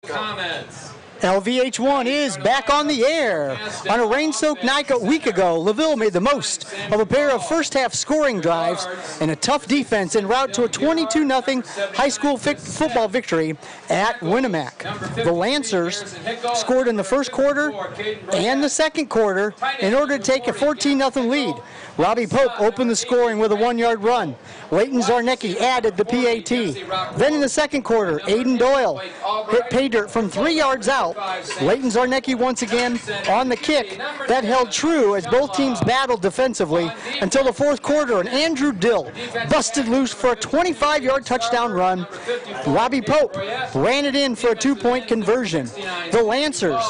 Comments. LVH1 is back on the air. On a rain-soaked night a week ago, LaVille made the most of a pair of first-half scoring drives and a tough defense en route to a 22-0 high school football victory at Winnemac. The Lancers scored in the first quarter and the second quarter in order to take a 14-0 lead. Robbie Pope opened the scoring with a 1-yard run. Leighton Zarnecki added the PAT. Then in the second quarter, Aiden Doyle hit pay dirt from 3 yards out. Leighton Zarnecki once again on the kick. That held true as both teams battled defensively until the fourth quarter, and Andrew Dill busted loose for a 25-yard touchdown run. Robbie Pope ran it in for a 2-point conversion. The Lancers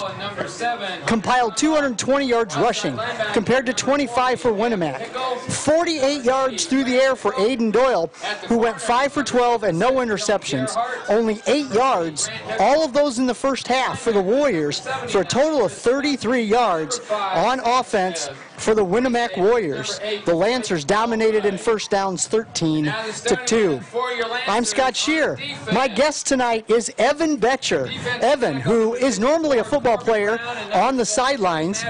compiled 220 yards rushing compared to 25 for Winnemac. 48 yards through the air for Aiden Doyle, who went 5 for 12 and no interceptions. Only 8 yards, all of those in the first half for the Warriors, for a total of 33 yards on offense for the Winnemac Warriors. The Lancers dominated in first downs 13-2. I'm Scott Shear. My guest tonight is Evan Betcher. Evan, who is normally a football player on the sidelines,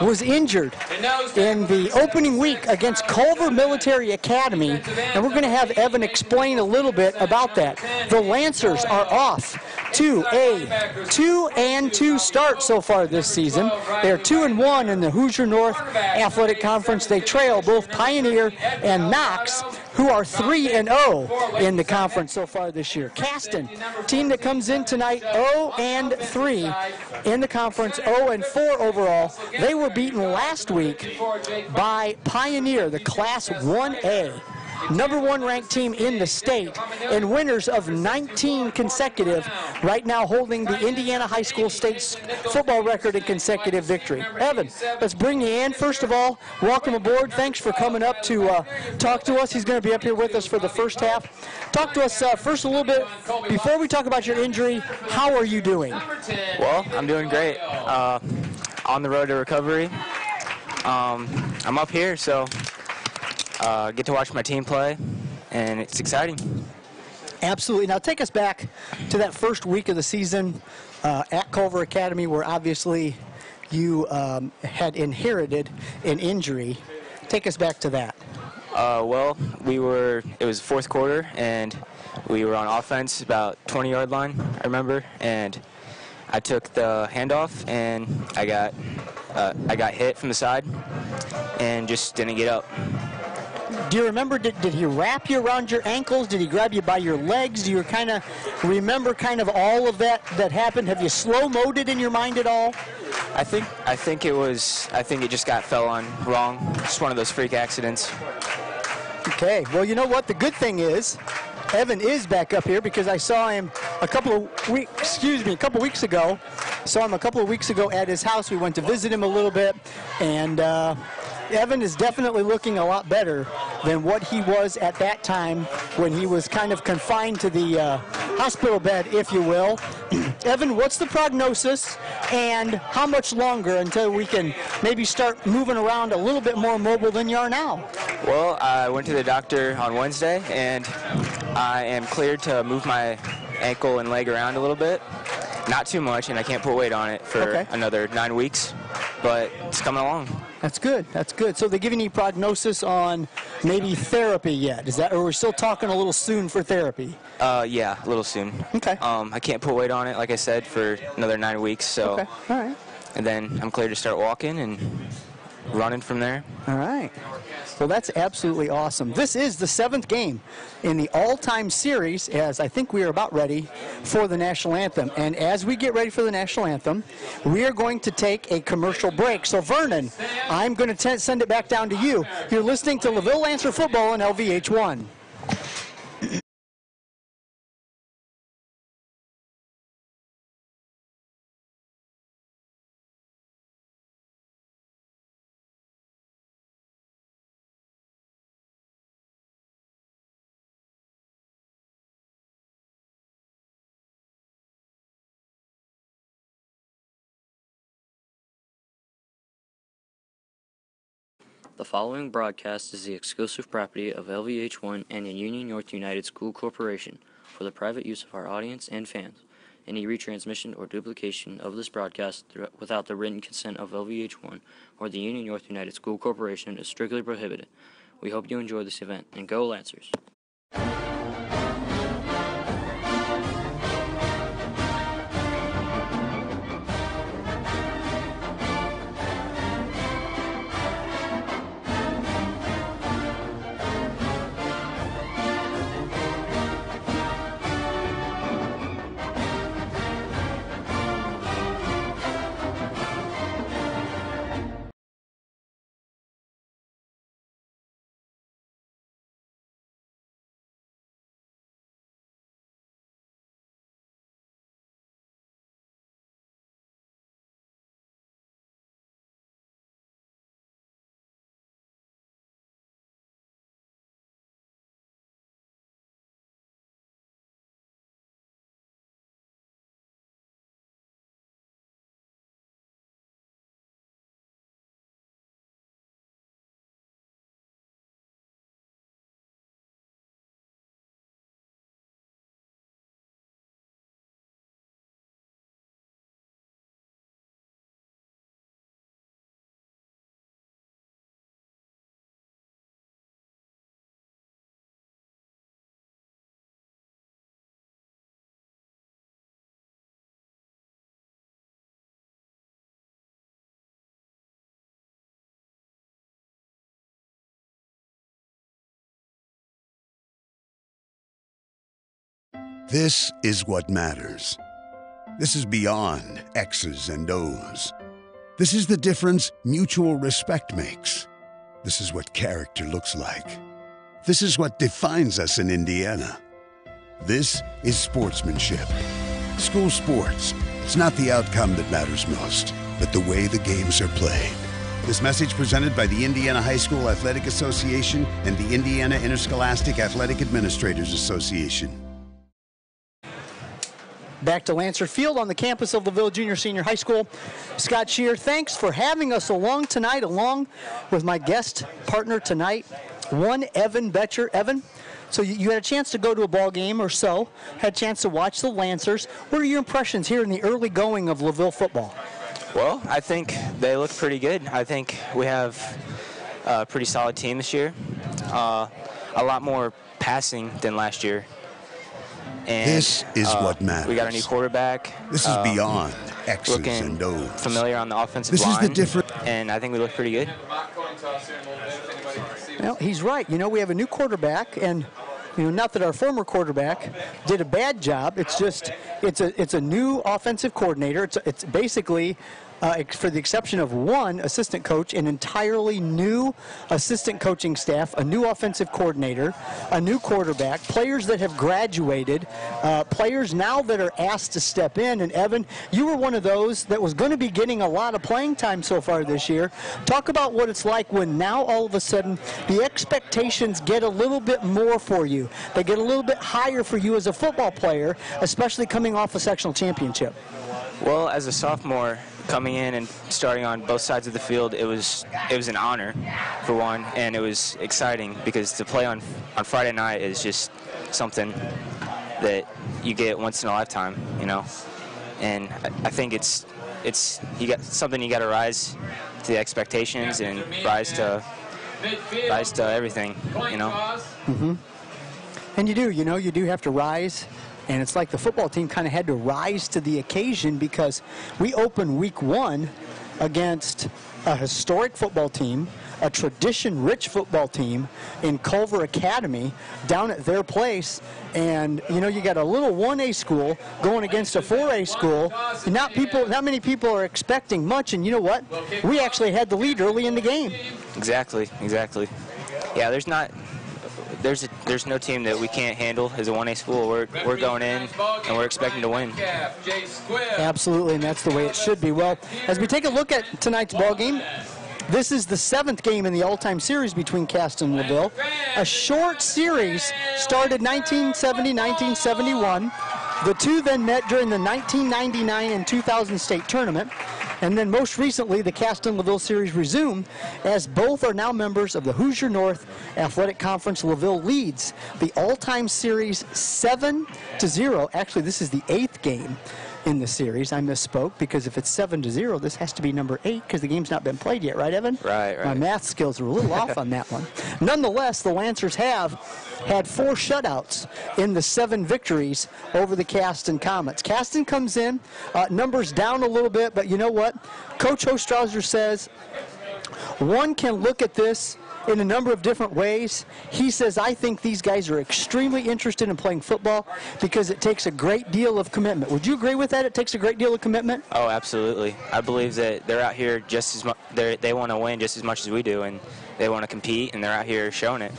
was injured in the opening week against Culver Military Academy, and we're going to have Evan explain a little bit about that. The Lancers are off to a 2-2 start so far this season. They're 2-1 in the Hoosier North Athletic Conference. They trail both Pioneer and Knox, who are 3-0 in the conference so far this year. Caston, team that comes in tonight 0-3 in the conference, 0-4 overall. They were beaten last week by Pioneer, the Class 1A. #1 ranked team in the state and winners of 19 consecutive, right now holding the Indiana High School State's football record in consecutive victory. Evan, let's bring you in. First of all, welcome aboard. Thanks for coming up to talk to us. He's going to be up here with us for the first half. Talk to us first a little bit, before we talk about your injury, how are you doing? Well, I'm doing great. On the road to recovery. I'm up here, so get to watch my team play, and it's exciting. Absolutely. Now take us back to that first week of the season at Culver Academy, where obviously you had inherited an injury. Take us back to that. Well, it was fourth quarter, and we were on offense about 20-yard line, I remember, and I took the handoff, and I got hit from the side and just didn't get up. Do you remember, did he wrap you around your ankles? Did he grab you by your legs? Do you kind of remember kind of all of that happened? Have you slow-moed it in your mind at all? I think it just fell on wrong. Just one of those freak accidents. Okay, well, you know what? The good thing is, Evan is back up here because I saw him a couple weeks ago. Saw him a couple of weeks ago at his house. We went to visit him a little bit, and Evan is definitely looking a lot better than what he was at that time when he was kind of confined to the hospital bed, if you will. Evan, what's the prognosis, and how much longer until we can maybe start moving around a little bit more mobile than you are now? Well, I went to the doctor on Wednesday, and I am cleared to move my ankle and leg around a little bit. Not too much, and I can't put weight on it for another 9 weeks, but it's coming along. That's good. That's good. So they giving you prognosis on maybe therapy yet? Is that, or we're still talking a little soon for therapy? Yeah, a little soon. Okay. I can't put weight on it, like I said, for another 9 weeks. So. Okay. All right. And then I'm clear to start walking and running from there. All right. Well, that's absolutely awesome. This is the 7th game in the all-time series, as I think we are about ready for the national anthem. And as we get ready for the national anthem, we are going to take a commercial break. So, Vernon, I'm going to send it back down to you. You're listening to LaVille Lancer Football on LVH1. The following broadcast is the exclusive property of LVH1 and the Union North United School Corporation for the private use of our audience and fans. Any retransmission or duplication of this broadcast without the written consent of LVH1 or the Union North United School Corporation is strictly prohibited. We hope you enjoy this event, and go Lancers! This is what matters. This is beyond X's and O's. This is the difference mutual respect makes. This is what character looks like. This is what defines us in Indiana. This is sportsmanship. School sports, it's not the outcome that matters most, but the way the games are played. This message presented by the Indiana High School Athletic Association and the Indiana Interscholastic Athletic Administrators Association. Back to Lancer Field on the campus of LaVille Junior Senior High School. Scott Shear, thanks for having us along tonight, along with my guest partner tonight, one Evan Betcher. Evan, so you had a chance to go to a ball game or so, had a chance to watch the Lancers. What are your impressions here in the early going of LaVille football? Well, I think they look pretty good. I think we have a pretty solid team this year. A lot more passing than last year. And, this is what matters. We got a new quarterback. This is beyond X's and O's. Familiar on the offensive line. This is the difference. And I think we look pretty good. Well, he's right. You know, we have a new quarterback, and not that our former quarterback did a bad job. It's just it's a new offensive coordinator. It's basically, for the exception of one assistant coach, an entirely new assistant coaching staff, a new offensive coordinator, a new quarterback, players that have graduated, players now that are asked to step in. And Evan, you were one of those that was going to be getting a lot of playing time so far this year. Talk about what it's like when now all of a sudden the expectations get a little bit more for you. They get a little bit higher for you as a football player, especially coming off a sectional championship. Well, as a sophomore, coming in and starting on both sides of the field, it was an honor, for one, and it was exciting because to play on Friday night is just something that you get once in a lifetime, And I think it's you got something you got to rise to the expectations and rise to everything, Mm-hmm. And you do have to rise. And it's like the football team kind of had to rise to the occasion because we opened week one against a historic football team, a tradition-rich football team in Culver Academy down at their place. And, you got a little 1A school going against a 4A school. Not many people are expecting much. And you know what? We actually had the lead early in the game. Exactly. Yeah, there's no team that we can't handle as a 1A school. We're going in and we're expecting to win. Absolutely, and that's the way it should be. Well, as we take a look at tonight's ball game, this is the 7th game in the all-time series between Caston and LaVille. A short series started 1970-1971. The two then met during the 1999 and 2000 state tournament. And then most recently, the Caston-LaVille series resumed as both are now members of the Hoosier North Athletic Conference. LaVille leads the all-time series 7-0. Actually, this is the 8th game in the series. I misspoke, because if it's 7-0, this has to be number 8, because the game's not been played yet, right, Evan? Right. My math skills are a little off on that one. Nonetheless, the Lancers have had 4 shutouts in the 7 victories over the Caston Comets. Caston comes in, numbers down a little bit, but you know what? Coach Ostrauser says one can look at this in a number of different ways. He says, I think these guys are extremely interested in playing football because it takes a great deal of commitment. Would you agree with that? It takes a great deal of commitment? Oh, absolutely. I believe that they're out here just as much, they want to win just as much as we do, and they want to compete, and they're out here showing it.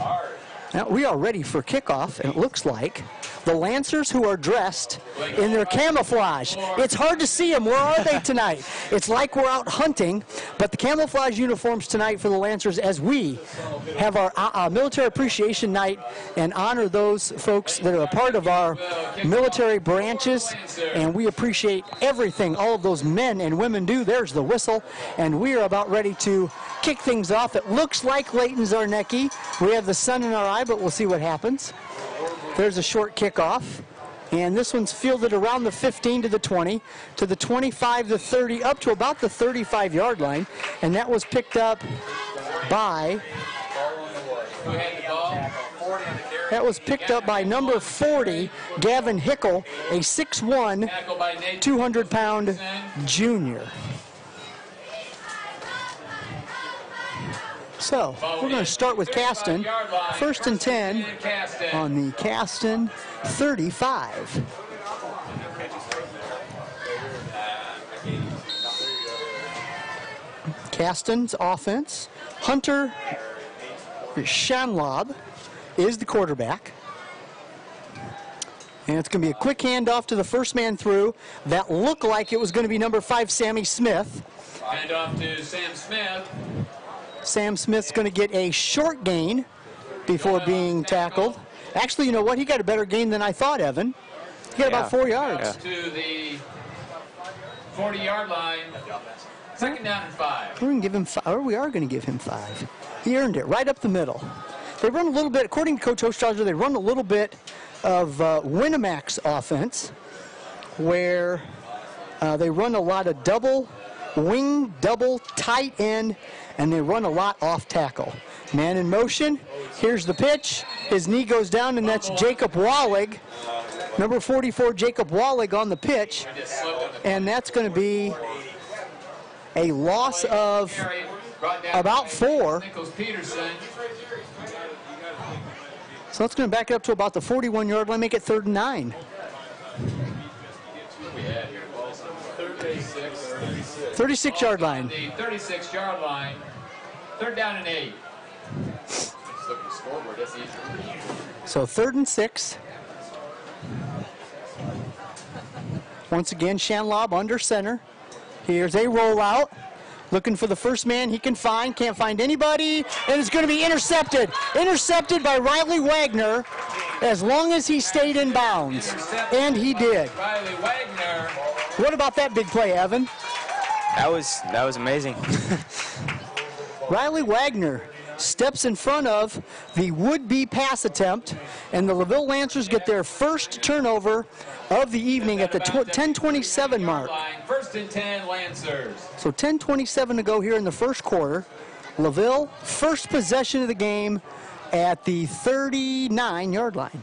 Now, we are ready for kickoff, and it looks like the Lancers, who are dressed in their camouflage. It's hard to see them. Where are they tonight? It's like we're out hunting, but the camouflage uniforms tonight for the Lancers, as we have our military appreciation night and honor those folks that are a part of our military branches, and we appreciate everything all of those men and women do. There's the whistle, and we are about ready to kick things off. It looks like Leighton Zarnecki. We have the sun in our eye, but we'll see what happens. There's a short kickoff, and this one's fielded around the 15 to the 20, to the 25, the 30, up to about the 35-yard line, and that was picked up by number 40, Gavin Hickel, a 6'1", 200-pound junior. So, we're going to start with Caston. 1st and 10 on the Caston 35. Caston's offense. Hunter Shanlob is the quarterback. And it's going to be a quick handoff to the first man through. That looked like it was going to be number 5, Sammy Smith. Handoff to Sam Smith. Sam Smith's going to get a short gain before being tackled. Actually, you know what? He got a better gain than I thought, Evan. He got about 4 yards. To the 40-yard line. 2nd down and 5. We're going to give him 5, or we are going to give him 5. He earned it right up the middle. They run a little bit, according to Coach Ostrauser, they run a little bit of Winamac's offense, where they run a lot of double wing, double tight end, and they run a lot off tackle. Man in motion. Here's the pitch. His knee goes down, and that's Jacob Wallig. Number 44, Jacob Wallig on the pitch. And that's going to be a loss of about 4. So it's going to back it up to about the 41-yard line, make it 3rd and 9. 36-yard line. The 36-yard line. 3rd down and 8. So 3rd and 6. Once again, Shanlob under center. Here's a rollout. Looking for the first man he can find. Can't find anybody. And it's going to be intercepted. Intercepted by Riley Wagner as long as he stayed in bounds. And he did. Riley Wagner. What about that big play, Evan? That was amazing. Riley Wagner steps in front of the would-be pass attempt, and the LaVille Lancers get their first turnover of the evening at the 10:27 mark. 1st and 10 Lancers. So 10:27 to go here in the first quarter. LaVille, first possession of the game at the 39-yard line.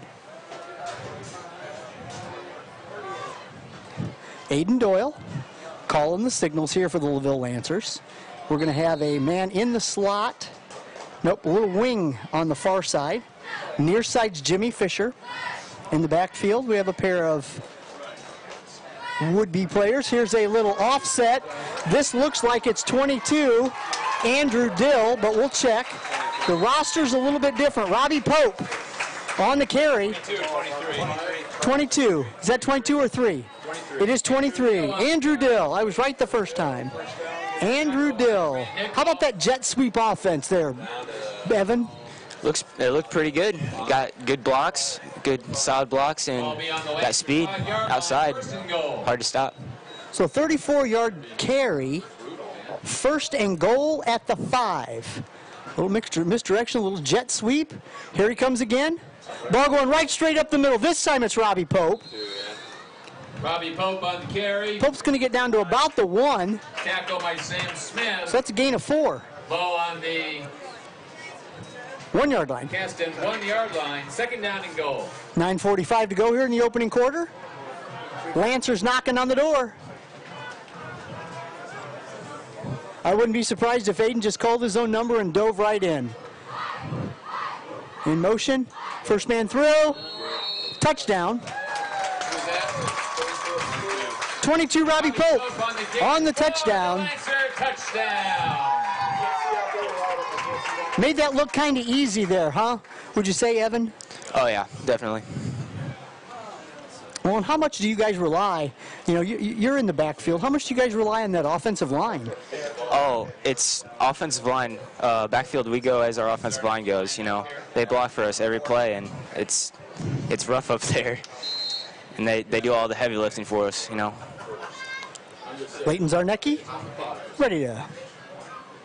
Aiden Doyle calling the signals here for the LaVille Lancers. We're going to have a man in the slot. Nope, a little wing on the far side. Near side's Jimmy Fisher. In the backfield, we have a pair of would-be players. Here's a little offset. This looks like it's 22, Andrew Dill, but we'll check. The roster's a little bit different. Robbie Pope on the carry. 22. Is that 22 or 3? 23. It is 23. Andrew Dill. I was right the first time. Andrew Dill. How about that jet sweep offense there, Evan? It looked pretty good. Got good blocks, good solid blocks, and got speed outside. Hard to stop. So 34-yard carry, 1st and goal at the 5. A little misdirection, a little jet sweep. Here he comes again. Ball going right straight up the middle. This time it's Robbie Pope. Robbie Pope on the carry. Pope's going to get down to about the 1. Tackle by Sam Smith. So that's a gain of 4. Ball on the 1 yard line. Caston 1 yard line. Second down and goal. 9:45 to go here in the opening quarter. Lancers knocking on the door. I wouldn't be surprised if Aiden just called his own number and dove right in. In motion. First man through. Touchdown. 22 Robbie Pope on the touchdown. Made that look kind of easy there, huh? Would you say, Evan? Oh, yeah, definitely. Well, and how much do you guys rely? You know, you're in the backfield. How much do you guys rely on that offensive line? Oh, it's offensive line. Backfield, we go as our offensive line goes. You know, they block for us every play, and it's rough up there. And they do all the heavy lifting for us, you know. Leighton Zarnecki, ready to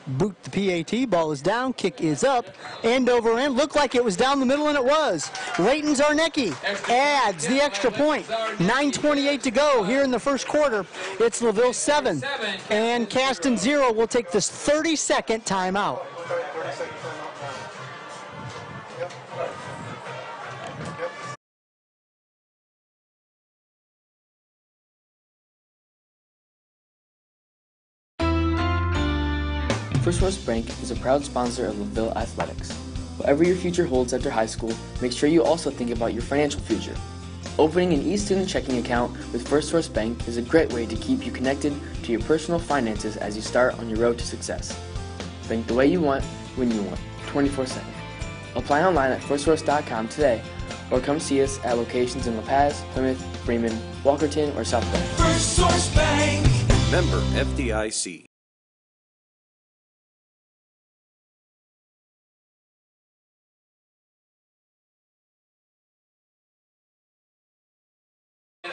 boot the PAT. Ball is down, kick is up, end over end. Looked like it was down the middle, and it was. Leighton Zarnecki adds the extra point. 9:28 to go here in the first quarter. It's LaVille 7 and Caston 0. We'll take this 30-second timeout. First Source Bank is a proud sponsor of LaVille Athletics. Whatever your future holds after high school, make sure you also think about your financial future. Opening an e-student checking account with First Source Bank is a great way to keep you connected to your personal finances as you start on your road to success. Bank the way you want, when you want, 24/7. Apply online at firstsource.com today, or come see us at locations in La Paz, Plymouth, Freeman, Walkerton, or South Bend. First Source Bank. Member FDIC.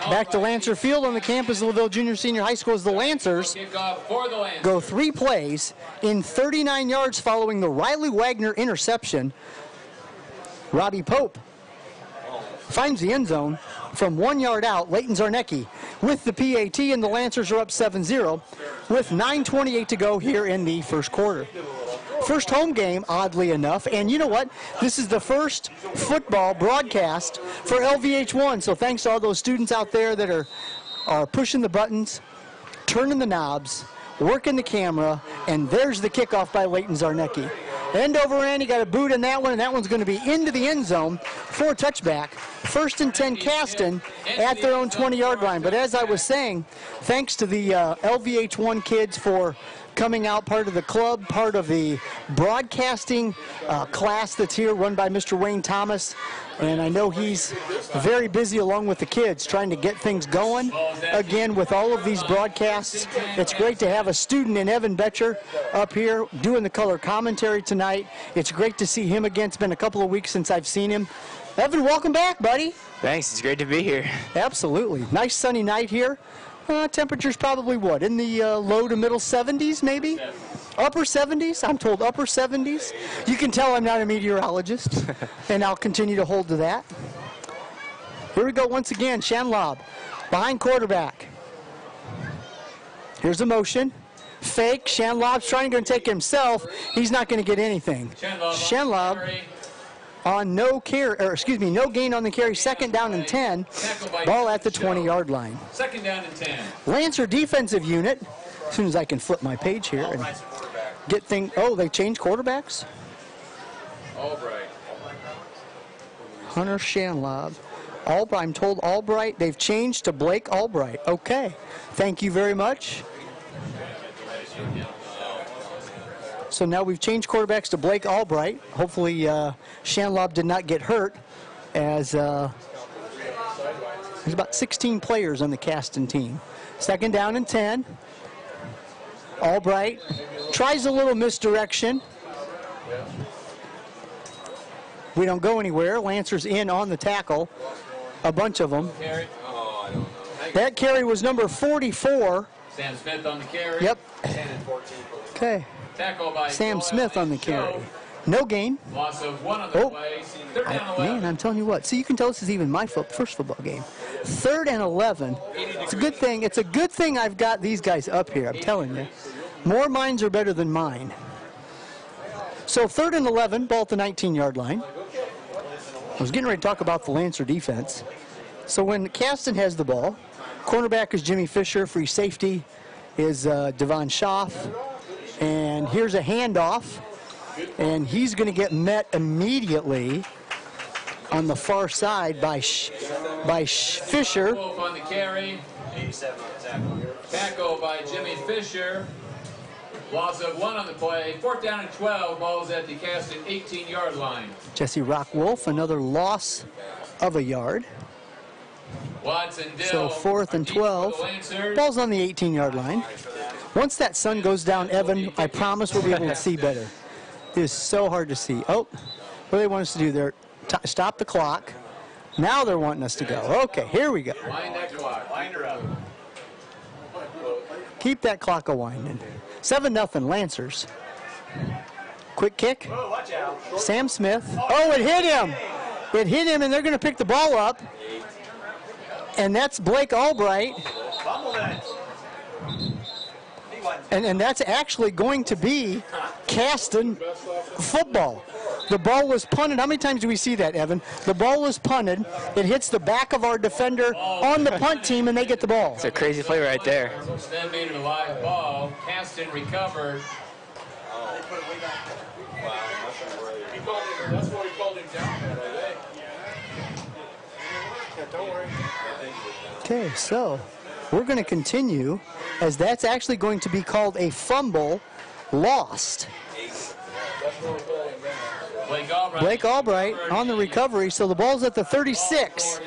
Back to Lancer Field on the campus of LaVille Junior Senior High School as the Lancers go 3 plays in 39 yards following the Riley Wagner interception. Robbie Pope finds the end zone from 1 yard out. Leighton Zarnecki with the PAT, and the Lancers are up 7-0 with 9:28 to go here in the first quarter. First home game, oddly enough, and you know what? This is the first football broadcast for LVH1, so thanks to all those students out there that are pushing the buttons, turning the knobs, working the camera, and there's the kickoff by Leighton Zarnecki. End over end, he got a boot in that one, and that one's going to be into the end zone for a touchback. First and 10 Caston at their own 20-yard line. But as I was saying, thanks to the LVH1 kids for coming out, part of the club, part of the broadcasting class that's here, run by Mr. Wayne Thomas. And I know he's very busy along with the kids trying to get things going again with all of these broadcasts. It's great to have a student in Evan Betcher up here doing the color commentary tonight. It's great to see him again. It's been a couple of weeks since I've seen him. Evan, welcome back, buddy. Thanks. It's great to be here. Absolutely. Nice sunny night here. Temperature's probably what, in the low to middle 70s maybe? Upper 70s? I'm told upper 70s. You can tell I'm not a meteorologist, and I'll continue to hold to that. Here we go once again. Shanlob behind quarterback. Here's a motion. Fake. Shanlob's trying to take himself. He's not going to get anything. Shanlob on no gain on the carry. Second down and 10. Ball at the 20-yard line. Second down and 10. Lancer defensive unit. As soon as I can flip my page here and get things. Oh, they changed quarterbacks. Albright. Hunter Shanlob. Albright. I'm told Albright. They've changed to Blake Albright. Okay. Thank you very much. So now we've changed quarterbacks to Blake Albright. Hopefully Shanlob did not get hurt, as there's about 16 players on the Caston team. Second down and 10. Albright tries a little misdirection. We don't go anywhere. Lancers in on the tackle, a bunch of them. That carry was number 44. Sam Smith on the carry. Yep. 10 and 14. Okay. Tackle by Sam Smith on the carry. No gain. Loss of 1 on the play. Third down 11. Man, I'm telling you what. So you can tell this is even my first football game. 3rd and 11. It's a good thing. It's a good thing I've got these guys up here. I'm telling you. More minds are better than mine. So 3rd and 11, ball at the 19-yard line. I was getting ready to talk about the Lancer defense. So when Caston has the ball, cornerback is Jimmy Fisher. Free safety is Devon Schaff. And here's a handoff. And he's going to get met immediately on the far side by Fisher. On the carry. Tackle by Jimmy Fisher. Loss of 1 on the play. 4th down and 12. Ball's at the Caston 18-yard line. Jesse Rockwolf, another loss of a yard. Watson Dill. So 4th and 12. Ball's on the 18-yard line. Once that sun goes down, Evan, I promise we'll be able to see better. It is so hard to see. Oh, what do they want us to do there? Stop the clock. Now they're wanting us to go. Okay, here we go. Wind that clock. Wind her up. Keep that clock a-winding. 7-0 Lancers. Quick kick. Sam Smith. Oh, it hit him. It hit him, and they're going to pick the ball up. And that's Blake Albright. And that's actually going to be Caston football. The ball was punted. How many times do we see that, Evan? The ball was punted. It hits the back of our defender on the punt team, and they get the ball. It's a crazy play right there. Sven made it a live ball. Caston recovered. That's why he called him down there, don't worry. Okay, so we're going to continue, as that's actually going to be called a fumble lost. Blake Albright on the recovery, so the ball's at the 36.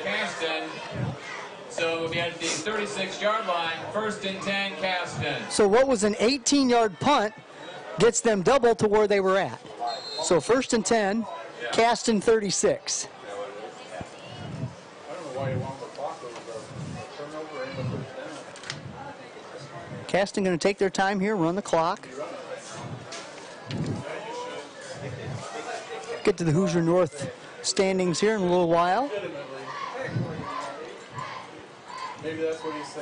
So we'll be at the 36-yard line, 1st and 10, Caston. So what was an 18-yard punt gets them double to where they were at. So 1st and 10, Caston 36. Caston going to take their time here, run the clock. Get to the Hoosier North standings here in a little while.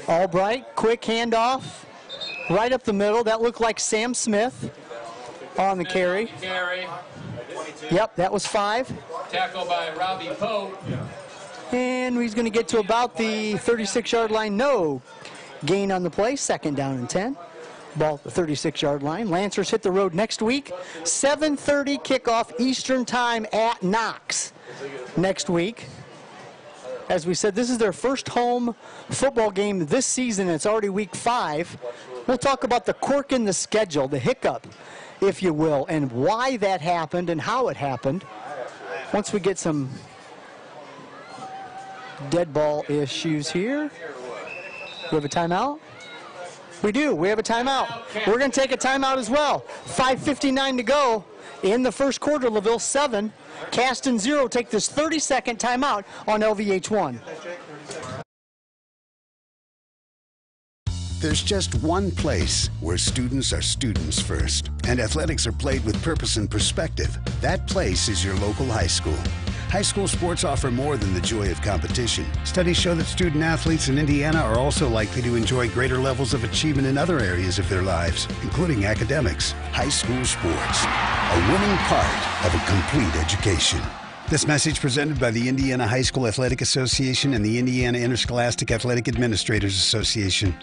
Albright, quick handoff, right up the middle. That looked like Sam Smith on the carry. Yep, that was 5. Tackle by Robbie Pope. And he's going to get to about the 36-yard line. No gain on the play, 2nd down and 10. Ball at the 36-yard line. Lancers hit the road next week. 7:30 kickoff Eastern time at Knox next week. As we said, this is their first home football game this season. It's already week 5. We'll talk about the quirk in the schedule, the hiccup, if you will, and why that happened and how it happened once we get some dead ball issues here. We have a timeout? We do. We have a timeout. We're going to take a timeout as well. 5:59 to go in the first quarter. LaVille 7, Caston 0. Take this 30-second timeout on LVH1. There's just one place where students are students first, and athletics are played with purpose and perspective. That place is your local high school. High school sports offer more than the joy of competition. Studies show that student athletes in Indiana are also likely to enjoy greater levels of achievement in other areas of their lives, including academics. High school sports, a winning part of a complete education. This message presented by the Indiana High School Athletic Association and the Indiana Interscholastic Athletic Administrators Association.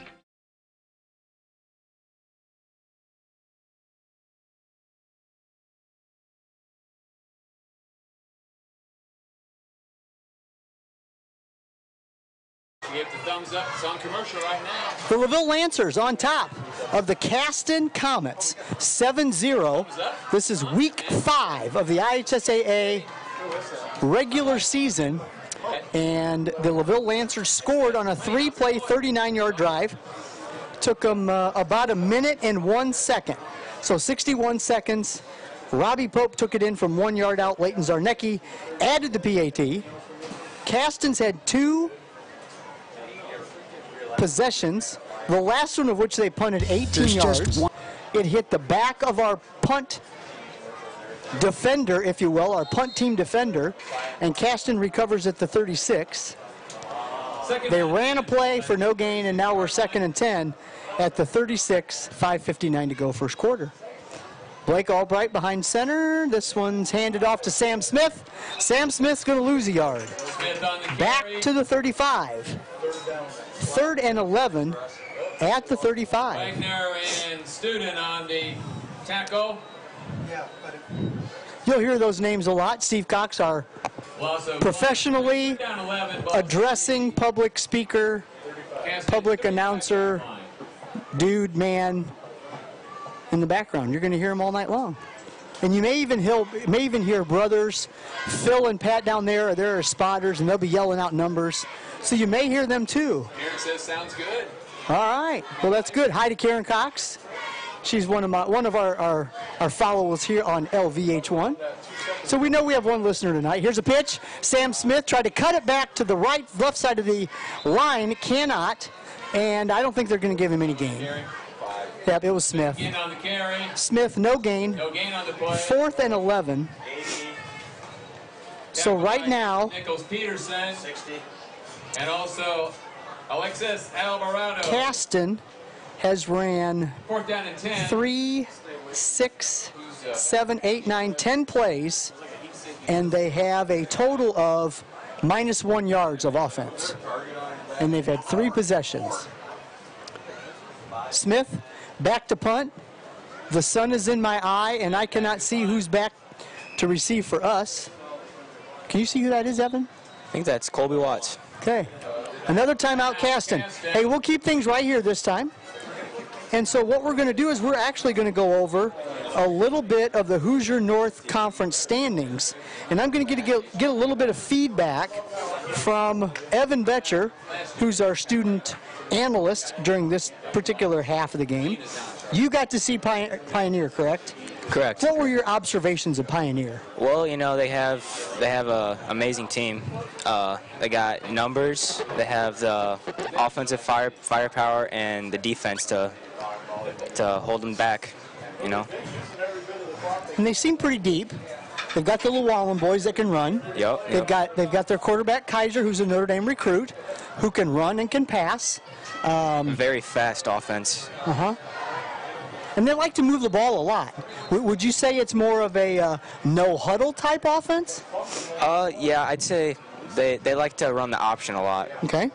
Give the thumbs up. It's on commercial right now. The LaVille Lancers on top of the Caston Comets, 7-0. This is week 5 of the IHSAA regular season. And the LaVille Lancers scored on a 3-play, 39-yard drive. Took them about 1 minute and 1 second. So 61 seconds. Robbie Pope took it in from 1 yard out. Leighton Zarnecki added the PAT. Caston's had 2 possessions, the last one of which they punted 18 yards. It hit the back of our punt defender, if you will, our punt team defender, and Caston recovers at the 36. They ran a play for no gain, and now we're 2nd and 10 at the 36, 5:59 to go first quarter. Blake Albright behind center. This one's handed off to Sam Smith. Sam Smith's going to lose a yard. Back to the 35. 3rd and 11 at the 35. Wagner and Student on the tackle. You'll hear those names a lot. Steve Cox, our professionally addressing public speaker, public announcer, dude, man, in the background. You're going to hear him all night long. And you may even hear brothers, Phil and Pat down there. There are spotters, and they'll be yelling out numbers. So you may hear them too. Karen says sounds good. All right. Well, that's good. Hi to Karen Cox. She's one of our followers here on LVH1. So we know we have one listener tonight. Here's a pitch. Sam Smith tried to cut it back to the left side of the line. Cannot. And I don't think they're going to give him any gain. Yep, it was Smith. Again on the carry. Smith, no gain. No gain on the play. 4th and 11. So right now, Nichols Peterson. 60. And also Alexis Alvarado. Caston has ran 4th down and 10. 3, 6, 7, 8, 9, 10 plays, and they have a total of -1 yards of offense. And they've had 3 possessions. Smith, back to punt. The sun is in my eye, and I cannot see who's back to receive for us. Can you see who that is, Evan? I think that's Colby Watts. Okay. Another timeout, Caston. Hey, we'll keep things right here this time. And so what we're going to do is we're actually going to go over a little bit of the Hoosier North Conference standings. And I'm going to get a little bit of feedback from Evan Betcher, who's our student analyst during this particular half of the game. You got to see Pioneer, correct? Correct. What were your observations of Pioneer? Well, you know, they have an amazing team. They got numbers. They have the offensive firepower and the defense to hold them back, you know. And they seem pretty deep. They've got the Llewellyn boys that can run. Yep. They've got their quarterback Kaiser, who's a Notre Dame recruit, who can run and can pass. Very fast offense. And they like to move the ball a lot. Would you say it's more of a no-huddle type offense? Yeah, I'd say they like to run the option a lot. Okay.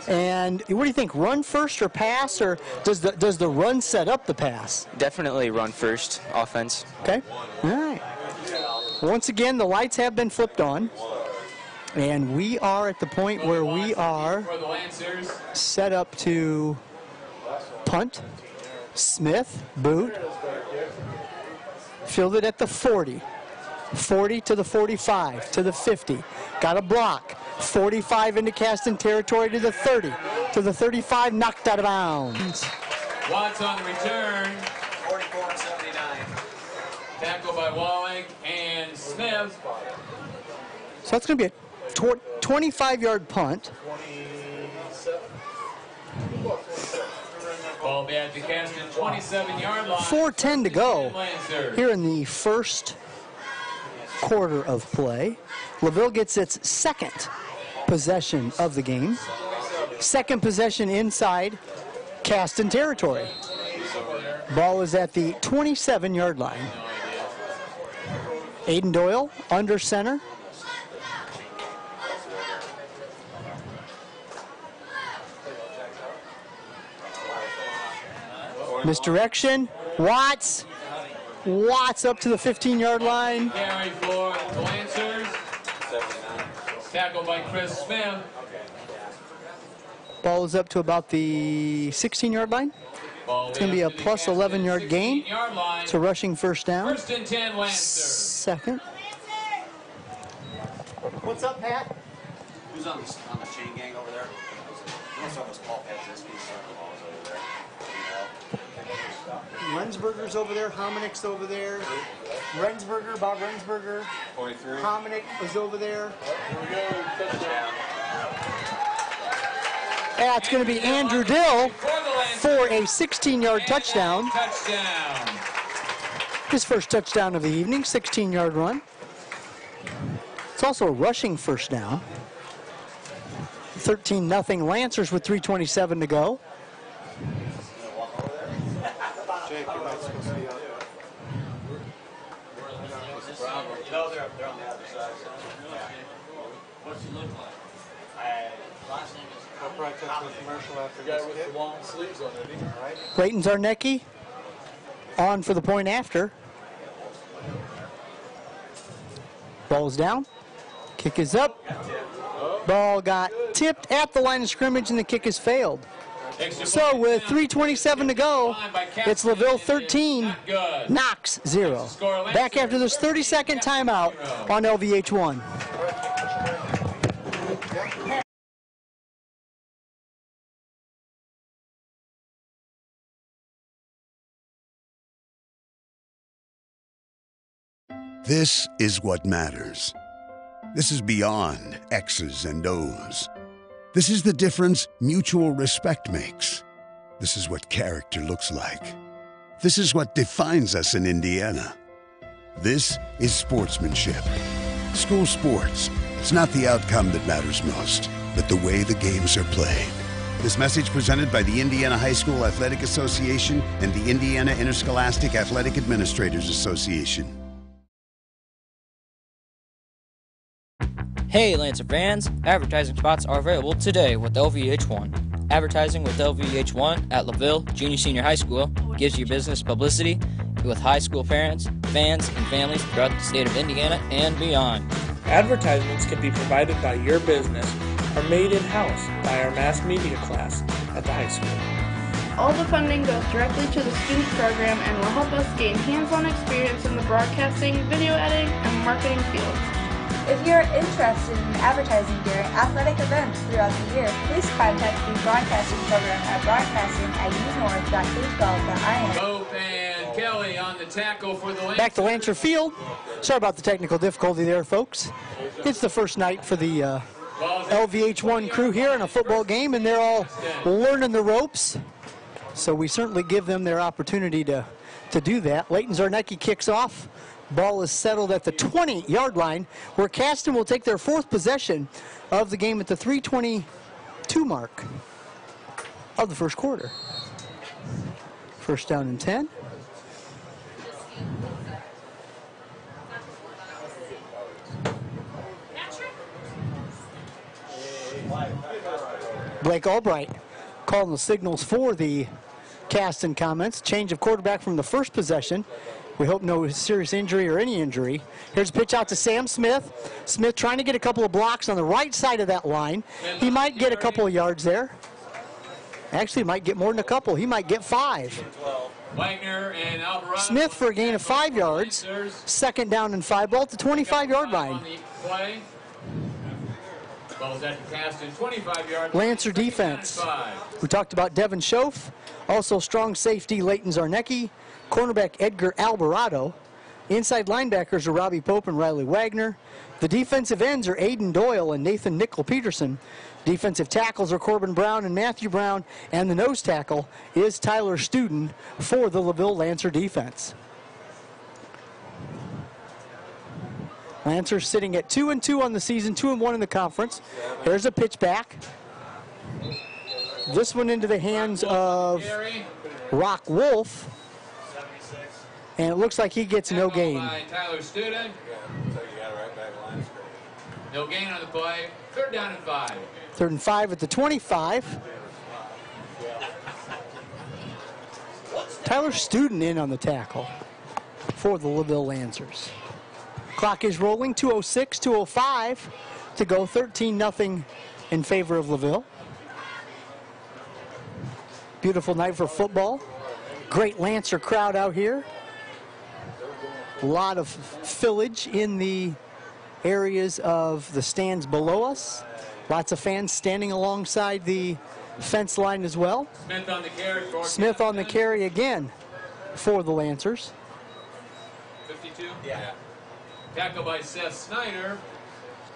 And what do you think, run first or pass, or does the run set up the pass? Definitely run first offense. Okay. All right. Once again, the lights have been flipped on. And we are at the point where we are set up to punt. Smith, boot, fielded at the 40. 40 to the 45, to the 50. Got a block. 45 into Caston territory to the 30. To the 35, knocked out of bounds. Watts on the return. 44-79. Tackle by Walling and Smith. So that's going to be a 25-yard punt. Ball back to Caston, 27-yard line. 4:10 to go here in the first quarter of play. LaVille gets its 2nd possession of the game. 2nd possession inside Caston territory. Ball is at the 27-yard line. Aiden Doyle under center. Misdirection. Watts up to the 15-yard line. Carry for the Lancers. Tackle by Chris Smith. Ball is up to about the 16-yard line. It's going to be a plus 11-yard gain. It's a rushing first down. 1st and 10, Lancers. Second. What's up, Pat? Who's on the chain gang over there? It's almost Paul Pazinski's over there. Rensberger's over there. Hominick's over there. Rensberger, Bob Rensberger. 43. Hominick was over there. Here we go. Touchdown. That's going to be Andrew Dill for a 16-yard touchdown. His first touchdown of the evening, 16-yard run. It's also a rushing first down. 13-0 Lancers with 3:27 to go. Jake, you're not supposed to be out there. No, they're on the other side. What's he look like? I'll probably catch the commercial after this With kid. the long sleeves on it. All right. Clayton Zarnecki on for the point after. Ball's down. Kick is up. Ball got tipped at the line of scrimmage and the kick is failed. So with 3:27 to go, it's LaVille 13, Knox 0. Back after this 30-second timeout on LVH1. This is what matters. This is beyond X's and O's. This is the difference mutual respect makes. This is what character looks like. This is what defines us in Indiana. This is sportsmanship. School sports, it's not the outcome that matters most, but the way the games are played. This message presented by the Indiana High School Athletic Association and the Indiana Interscholastic Athletic Administrators Association. Hey Lancer fans, advertising spots are available today with LVH1. Advertising with LVH1 at LaVille Junior Senior High School gives you business publicity with high school parents, fans, and families throughout the state of Indiana and beyond. Advertisements can be provided by your business or made in-house by our mass media class at the high school. All the funding goes directly to the student program and will help us gain hands-on experience in the broadcasting, video editing, and marketing fields. If you are interested in advertising during athletic events throughout the year, please contact the broadcasting program at broadcasting@unorth.k12.in. Pope and Kelly on the tackle for the Lancers. Back to Lancer Field. Sorry about the technical difficulty there, folks. It's the first night for the LVH1 crew here in a football game, and they're all learning the ropes. So we certainly give them their opportunity to do that. Leighton Zarnecki kicks off. Ball is settled at the 20-yard line, where Caston will take their fourth possession of the game at the 3:22 mark of the first quarter. First down and 10. Blake Albright calling the signals for the Caston comments. Change of quarterback from the first possession. We hope no serious injury or any injury. Here's a pitch out to Sam Smith. Smith trying to get a couple of blocks on the right side of that line. He might get a couple of yards there. Actually, might get more than a couple. He might get 5. Smith for a gain of 5 yards. Second down and 5. Ball at the 25-yard line. Lancer defense. We talked about Devin Schoaf. Also strong safety Leighton Zarnecki. Cornerback Edgar Alvarado. Inside linebackers are Robbie Pope and Riley Wagner. The defensive ends are Aiden Doyle and Nathan Nickel-Peterson. Defensive tackles are Corbin Brown and Matthew Brown. And the nose tackle is Tyler Studin for the LaVille Lancer defense. Lancers sitting at 2-2 on the season, 2-1 in the conference. There's a pitch back. This one into the hands of Rock Wolf. And it looks like he gets no gain. Tyler Student. No gain on the play. Third down and 5. Third and 5 at the 25. Tyler Student in on the tackle for the LaVille Lancers. Clock is rolling, 2:06, 2:05 to go, 13-0 in favor of LaVille. Beautiful night for football. Great Lancer crowd out here. A lot of fillage in the areas of the stands below us. Lots of fans standing alongside the fence line as well. Smith on the carry. Smith on the carry again for the Lancers. 52? Yeah. Tackle by Seth Snyder.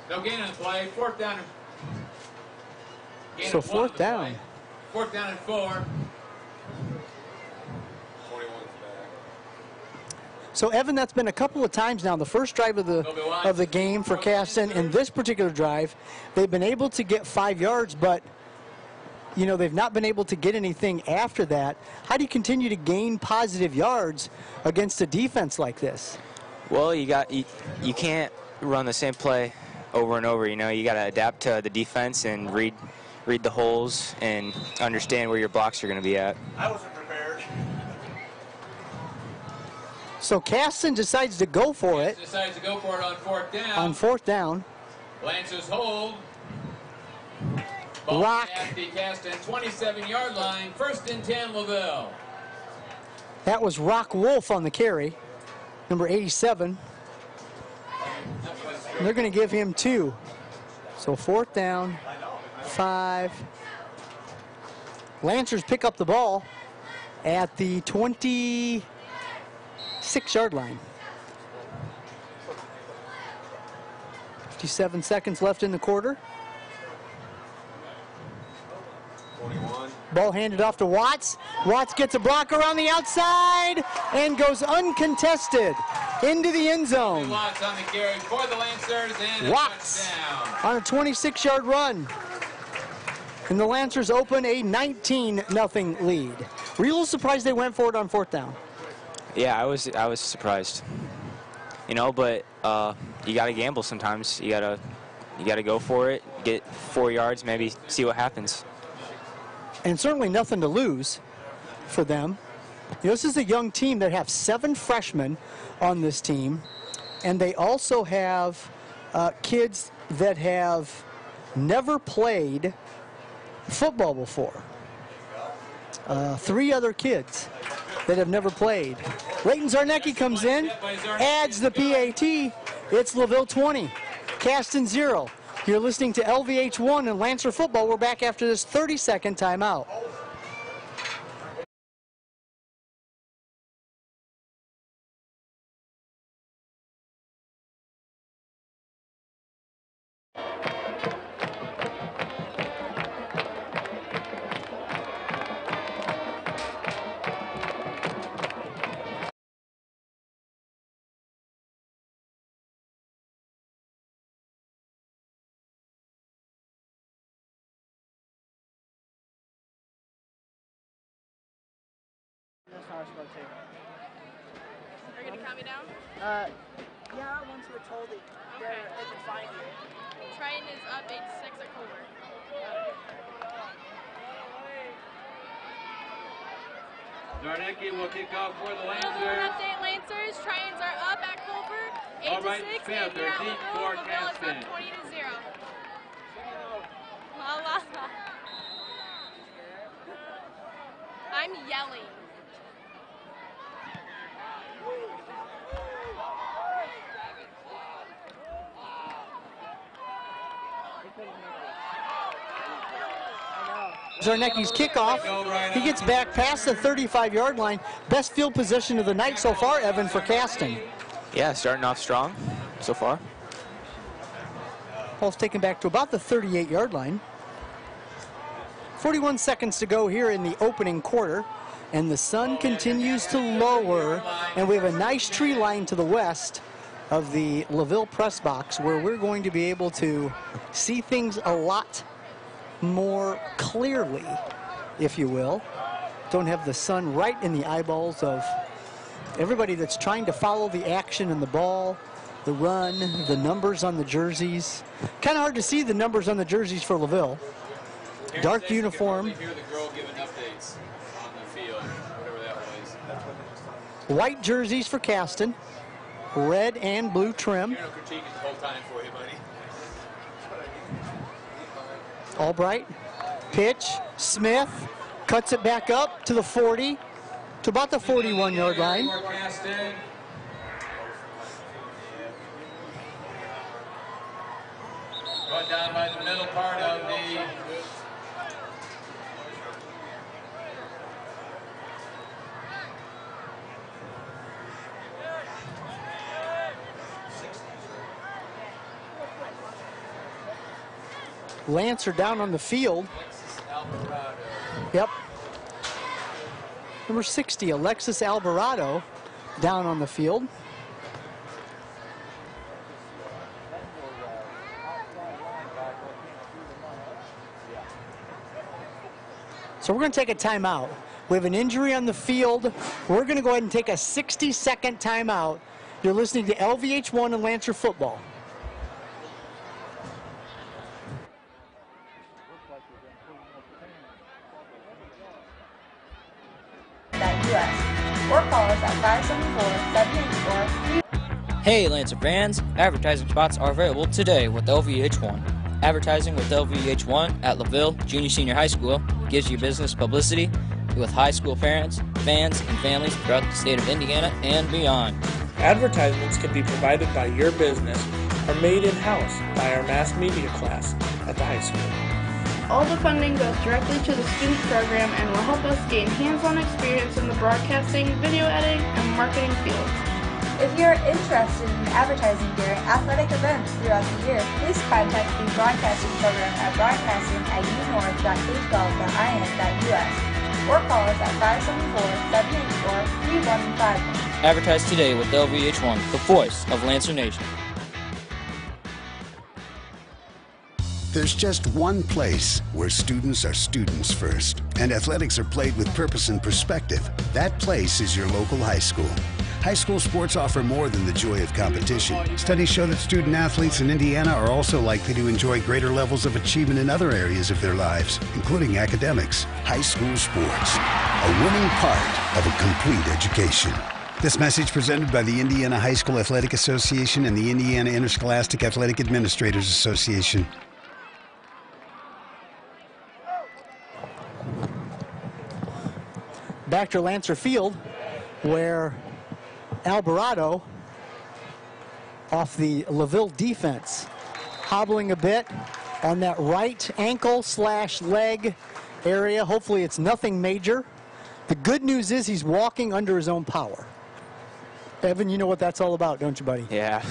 No gain on the play. Fourth down. So fourth down. Fourth down and 4. So, Evan, that's been a couple of times now. The first drive of the game for Caston, in this particular drive, they've been able to get 5 yards, but you know, they've not been able to get anything after that. How do you continue to gain positive yards against a defense like this? Well, you can't run the same play over and over. You know, you got to adapt to the defense and read the holes and understand where your blocks are going to be at. I wasn't prepared. So Caston decides to go for it. Decides to go for it on 4th down. On 4th down. Lancers hold. Ball Rock. at the Caston 27-yard line. 1st and 10, LaVille. That was Rock Wolf on the carry, number 87. And they're going to give him 2. So 4th down, 5. Lancers pick up the ball at the 26-yard line. 57 seconds left in the quarter. 41. Ball handed off to Watts. Watts gets a block around the outside and goes uncontested into the end zone. Watts on the carry for the Lancers and a Watts touchdown. on a 26-yard run. And the Lancers open a 19-0 lead. Were you a little surprised they went for it on 4th down? Yeah, I was surprised. You know, but you got to gamble sometimes. You got to go for it, get 4 yards, maybe see what happens. And certainly nothing to lose for them. You know, this is a young team that have 7 freshmen on this team, and they also have kids that have never played football before. 3 other kids that have never played. Leighton Zarnecki comes in, adds the PAT. It's LaVille 20, Caston 0. You're listening to LVH1 and Lancer football. We're back after this 30-second timeout. That's how it's going to take. Are you going to count me down? Yeah, once we're told it, Okay. they can find you. Triton is up 8-6 at Culver. Zarnecki will kick off for the An Lancers. update, Lancers. Tritons are up at Culver, 8-6. All right, and Smith, here at 13 LaVille, for LaVille is Caston. up 20-0. La la. I'm yelling. Zarnecki's kickoff. He gets back past the 35-yard line. Best field position of the night so far, Evan, for Caston. Yeah, starting off strong so far. Ball's taken back to about the 38-yard line. 41 seconds to go here in the opening quarter, and the sun continues to lower, and we have a nice tree line to the west of the LaVille press box where we're going to be able to see things a lot more clearly, if you will. Don't have the sun right in the eyeballs of everybody that's trying to follow the action and the ball, the run, the numbers on the jerseys. Kind of hard to see the numbers on the jerseys for LaVille. Dark uniform. You can hear the girl giving updates on the field, whatever that was. White jerseys for Caston. Red and blue trim. Here, no critique the whole time for you, buddy. Albright, pitch, Smith, cuts it back up to the 40, to about the 41-yard line. Brought down by the middle part of the Lancer down on the field. Yep. Number 60, Alexis Alvarado, down on the field. So we're going to take a timeout. We have an injury on the field. We're going to go ahead and take a 60-second timeout. You're listening to LVH1 and Lancer football. Or call us at 574-784. Hey Lancer fans, advertising spots are available today with LVH1. Advertising with LVH1 at LaVille Junior Senior High School gives you business publicity with high school parents, fans, and families throughout the state of Indiana and beyond. Advertisements can be provided by your business or made in-house by our mass media class at the high school. All the funding goes directly to the student program and will help us gain hands-on experience in the broadcasting, video editing, and marketing fields. If you're interested in advertising during athletic events throughout the year, please contact the broadcasting program at broadcasting@unorth.k12.in.us or call us at 574-784-3151. Advertise today with LVH1, the voice of Lancer Nation. There's just one place where students are students first, and athletics are played with purpose and perspective. That place is your local high school. High school sports offer more than the joy of competition. Studies show that student athletes in Indiana are also likely to enjoy greater levels of achievement in other areas of their lives, including academics. High school sports, a winning part of a complete education. This message presented by the Indiana High School Athletic Association and the Indiana Interscholastic Athletic Administrators Association. Back to Lancer Field, where Alvarado, off the LaVille defense, hobbling a bit on that right ankle/leg area. Hopefully it's nothing major. The good news is he's walking under his own power. Evan, you know what that's all about, don't you, buddy? Yeah.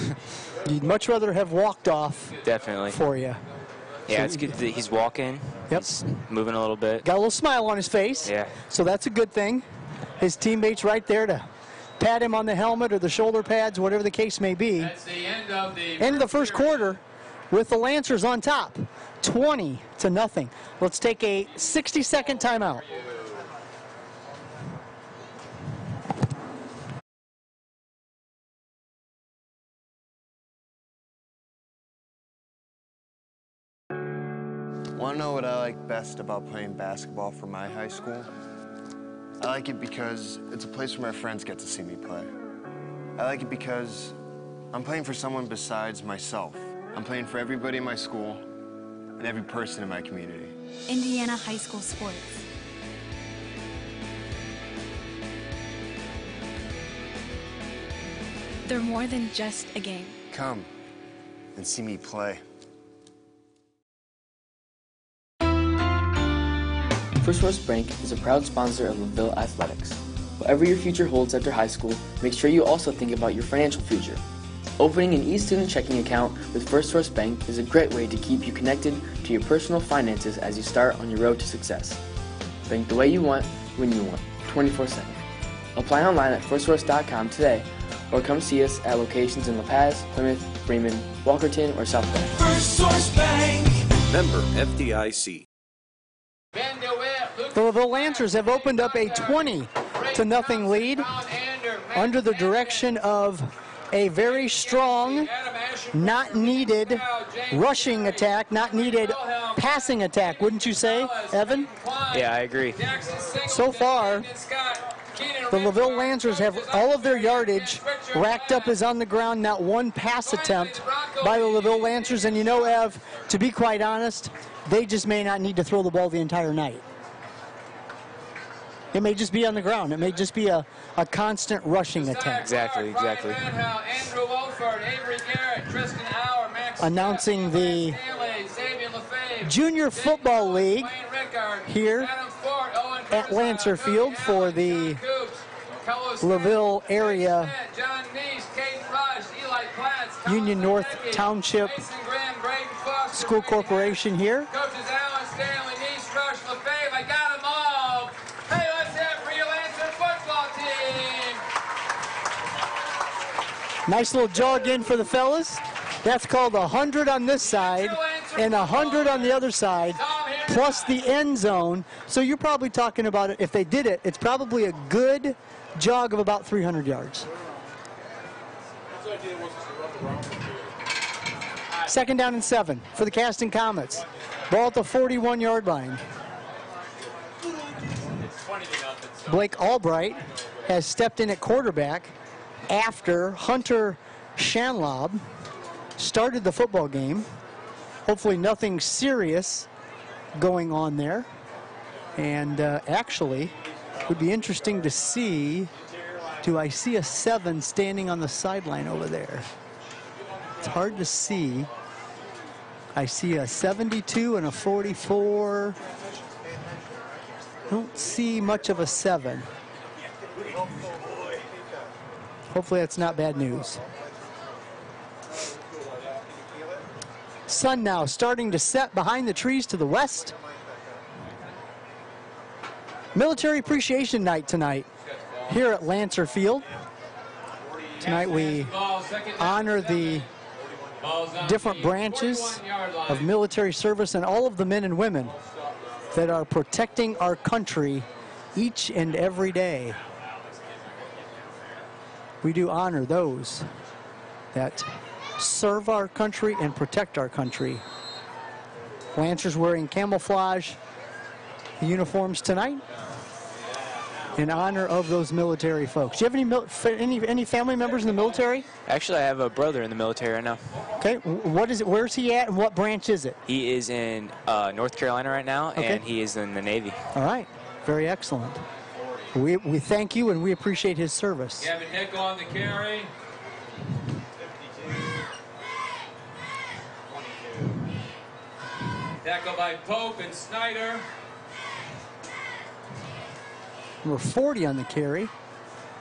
You'd much rather have walked off. Definitely. For you. Yeah, So it's good that he's walking. Yep. He's moving a little bit. Got a little smile on his face. Yeah. So that's a good thing. His teammates right there to pat him on the helmet or the shoulder pads, whatever the case may be. That's the end of the first quarter with the Lancers on top, 20-0. Let's take a 60-second timeout. Want to know what I like best about playing basketball for my high school? I like it because it's a place where my friends get to see me play. I like it because I'm playing for someone besides myself. I'm playing for everybody in my school and every person in my community. Indiana high school sports. They're more than just a game. Come and see me play. First Source Bank is a proud sponsor of LaVille Athletics. Whatever your future holds after high school, make sure you also think about your financial future. Opening an e-student checking account with First Source Bank is a great way to keep you connected to your personal finances as you start on your road to success. Bank the way you want, when you want, 24/7. Apply online at firstsource.com today, or come see us at locations in La Paz, Plymouth, Freeman, Walkerton, or South Bend. First Source Bank. Member FDIC. The LaVille Lancers have opened up a 20-0 lead under the direction of a very strong, not needed rushing attack, not needed passing attack, wouldn't you say, Evan? Yeah, I agree. So far, the LaVille Lancers have all of their yardage racked up as on the ground, not one pass attempt by the LaVille Lancers. And you know, Ev, to be quite honest, they just may not need to throw the ball the entire night. It may just be on the ground. It may just be a constant rushing attack. Exactly. Announcing the Junior Football League here at Lancer Field for the LaVille area Union North Township School Corporation here. Nice little jog in for the fellas. That's called 100 on this side and 100 on the other side, plus the end zone. So you're probably talking about it. If they did it, it's probably a good jog of about 300 yards. Second down and 7 for the Caston Comets. Ball at the 41-yard line. Blake Albright has stepped in at quarterback after Hunter Shanlob started the football game. Hopefully nothing serious going on there. And actually, it would be interesting to see, do I see a 7 standing on the sideline over there? It's hard to see. I see a 72 and a 44. Don't see much of a 7. Hopefully that's not bad news. Sun now starting to set behind the trees to the west. Military Appreciation Night tonight here at Lancer Field. Tonight we honor the different branches of military service and all of the men and women that are protecting our country each and every day. We do honor those that serve our country and protect our country. Lancers wearing camouflage uniforms tonight in honor of those military folks. Do you have any family members in the military? Actually, I have a brother in the military right now. Okay, what is it? Where's he at and what branch is it? He is in North Carolina right now, Okay. and he is in the Navy. All right, very excellent. We thank you and we appreciate his service. Gavin Hickle on the carry. Tackle by Pope and Snyder. Number 40 on the carry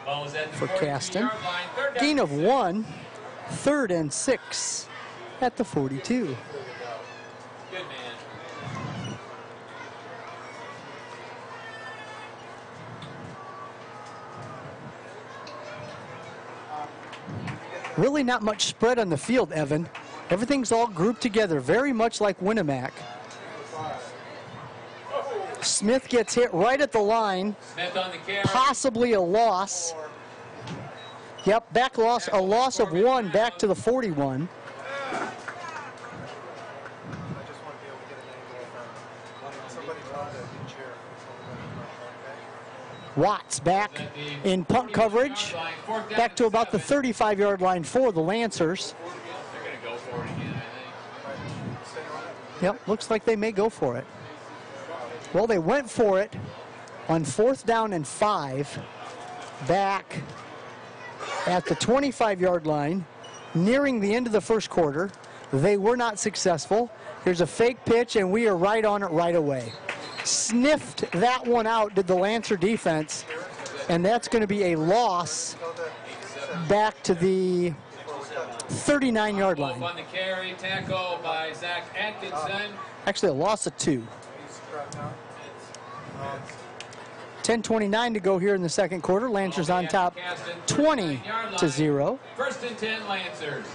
Ball is at the for 42-yard Caston. line. Third down. Gain of 1, 3rd and 6 at the 42. Good man. Really not much spread on the field, Evan. Everything's all grouped together, very much like Winnemac. Smith gets hit right at the line. Smith on the carry. Possibly a loss. Yep, back loss, a loss of 1 back to the 41. Watts back in punt coverage, back to about the 35-yard line for the Lancers. They're going to go for it again, I think. Yep, looks like they may go for it. Well, they went for it on 4th down and 5 back at the 25-yard line, nearing the end of the first quarter. They were not successful. Here's a fake pitch, and we are right on it right away. Sniffed that one out, did the Lancer defense, and that's going to be a loss back to the 39-yard line. On the carry, tackle by Zach Atkinson. Actually, a loss of 2. 10:29 to go here in the second quarter. Lancers on top, 20-0. 1st and 10 Lancers.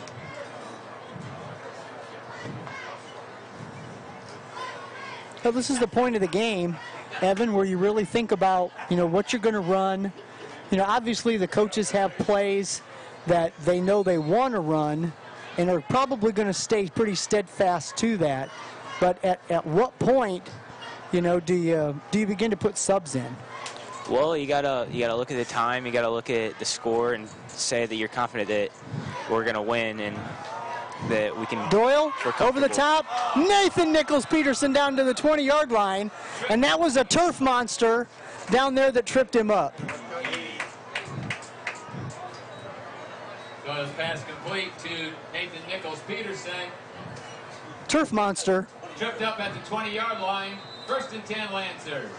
So this is the point of the game, Evan, where you really think about, what you're going to run. Obviously the coaches have plays that they know they want to run and are probably going to stay pretty steadfast to that. But at what point, do you begin to put subs in? Well, you gotta look at the time. You gotta look at the score and say that you're confident that we're gonna win and that we can. Doyle over the top. Nathan Nichols-Peterson down to the 20-yard line, and that was a turf monster down there that tripped him up. So his pass complete to Nathan Nichols-Peterson. Turf monster. Tripped up at the 20-yard line. 1st and 10 Lancers.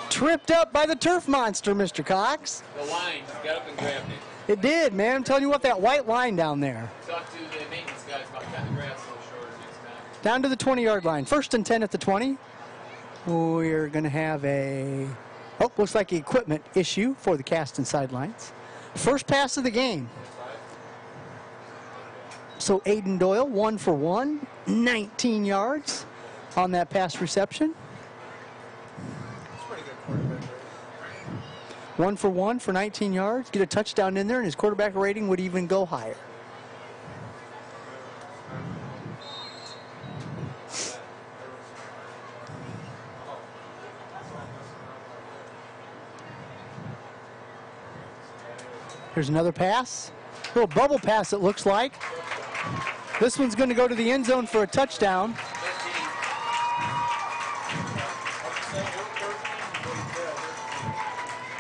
Tripped up by the turf monster, Mr. Cox. The line got up and grabbed it. It did, man. I'm telling you what, that white line down there. Talk to the maintenance guys about cutting the grass a little shorter next time. Down to the 20-yard line. 1st and 10 at the 20. We're going to have looks like an equipment issue for the Caston sidelines. First pass of the game. So Aiden Doyle, 1 for 1, 19 yards on that pass reception. 1 for 1 for 19 yards. Get a touchdown in there, and his quarterback rating would even go higher. Here's another pass. Little bubble pass, it looks like. This one's going to go to the end zone for a touchdown.